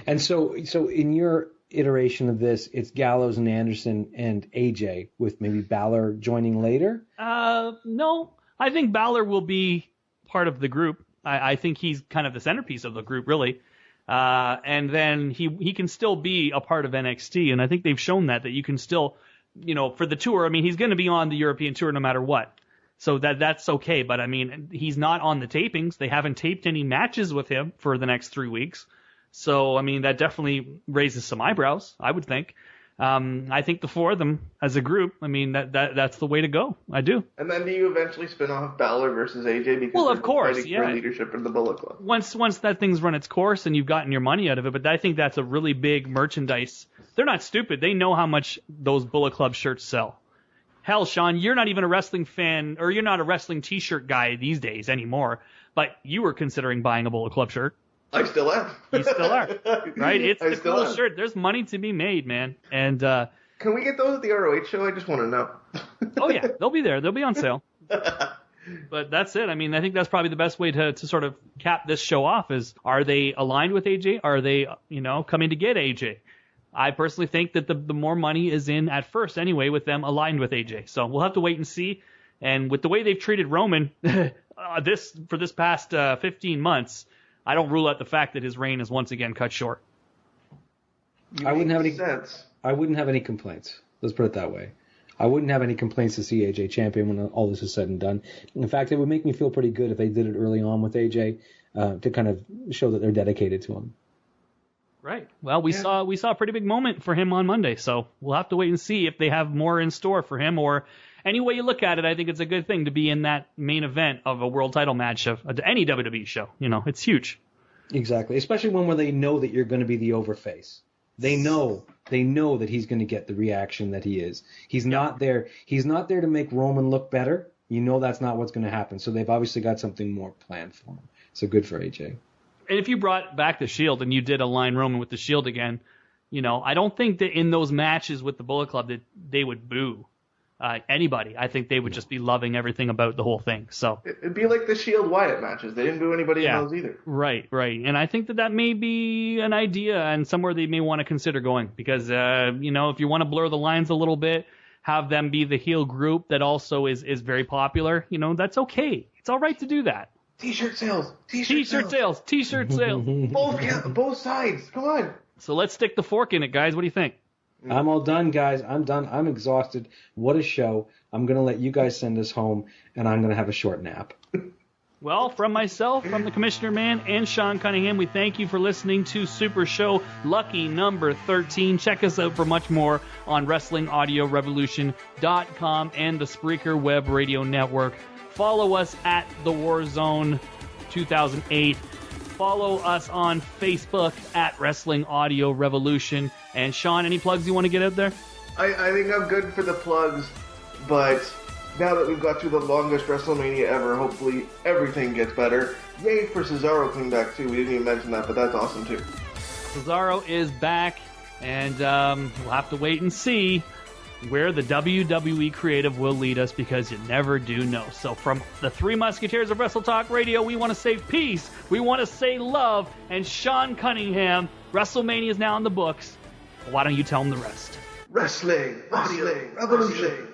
Speaker 1: And so in your iteration of this, it's Gallows and Anderson and AJ with maybe Balor joining later?
Speaker 3: No. I think Balor will be part of the group. I think he's kind of the centerpiece of the group, really. And then he can still be a part of NXT, and I think they've shown that you can still, for the tour, I mean, he's going to be on the European tour no matter what. So that's okay, but I mean, he's not on the tapings. They haven't taped any matches with him for the next 3 weeks. So, I mean, that definitely raises some eyebrows, I would think. I think the four of them as a group, I mean, that's the way to go. I do.
Speaker 2: And then do you eventually spin off Balor versus AJ because
Speaker 3: of course,
Speaker 2: fighting for leadership in the Bullet Club?
Speaker 3: Once that thing's run its course and you've gotten your money out of it, but I think that's a really big merchandise. They're not stupid. They know how much those Bullet Club shirts sell. Hell, Sean, you're not even a wrestling fan, or you're not a wrestling T-shirt guy these days anymore, but you were considering buying a Bullet Club shirt.
Speaker 2: I still am.
Speaker 3: You still are, right? It's a cool shirt. There's money to be made, man. And
Speaker 2: can we get those at the ROH show? I just want to know.
Speaker 3: Oh yeah, they'll be there. They'll be on sale. But that's it. I mean, I think that's probably the best way to sort of cap this show off is, are they aligned with AJ? Are they, coming to get AJ? I personally think that the more money is in at first anyway with them aligned with AJ. So we'll have to wait and see. And with the way they've treated Roman for this past 15 months, I don't rule out the fact that his reign is once again cut short.
Speaker 1: I wouldn't have any complaints. Let's put it that way. I wouldn't have any complaints to see AJ champion when all this is said and done. In fact, it would make me feel pretty good if they did it early on with AJ to kind of show that they're dedicated to him.
Speaker 3: Right. Well, we saw a pretty big moment for him on Monday, so we'll have to wait and see if they have more in store for him. Or any way you look at it, I think it's a good thing to be in that main event of a world title match of any WWE show. It's huge.
Speaker 1: Exactly, especially one where they know that you're going to be the overface. They know that he's going to get the reaction that he is. He's not there. He's not there to make Roman look better. That's not what's going to happen. So they've obviously got something more planned for him. So good for AJ.
Speaker 3: And if you brought back the Shield and you did align Roman with the Shield again, I don't think that in those matches with the Bullet Club that they would boo anybody. I think they would just be loving everything about the whole thing. So
Speaker 2: it'd be like the Shield Wyatt matches. They didn't boo anybody in those either.
Speaker 3: Right. And I think that may be an idea and somewhere they may want to consider going because, if you want to blur the lines a little bit, have them be the heel group that also is very popular, that's okay. It's all right to do that.
Speaker 2: T-shirt sales. Both sides. Come on.
Speaker 3: So let's stick the fork in it, guys. What do you think?
Speaker 1: I'm all done, guys. I'm done. I'm exhausted. What a show. I'm going to let you guys send us home, and I'm going to have a short nap.
Speaker 3: Well, from myself, from the Commissioner Man, and Sean Cunningham, we thank you for listening to Super Show Lucky number 13. Check us out for much more on WrestlingAudioRevolution.com and the Spreaker Web Radio Network. Follow us at The War Zone 2008. Follow us on Facebook at Wrestling Audio Revolution. And Sean, any plugs you want to get out there?
Speaker 2: I think I'm good for the plugs, but now that we've got through the longest WrestleMania ever, hopefully everything gets better. Yay for Cesaro coming back too. We didn't even mention that, but that's awesome too.
Speaker 3: Cesaro is back, and we'll have to wait and see where the WWE creative will lead us, because you never do know. So from the Three Musketeers of Wrestle Talk Radio, we want to say peace, we want to say love, and Sean Cunningham, WrestleMania is now in the books. Why don't you tell them the rest?
Speaker 2: Wrestling, revolution.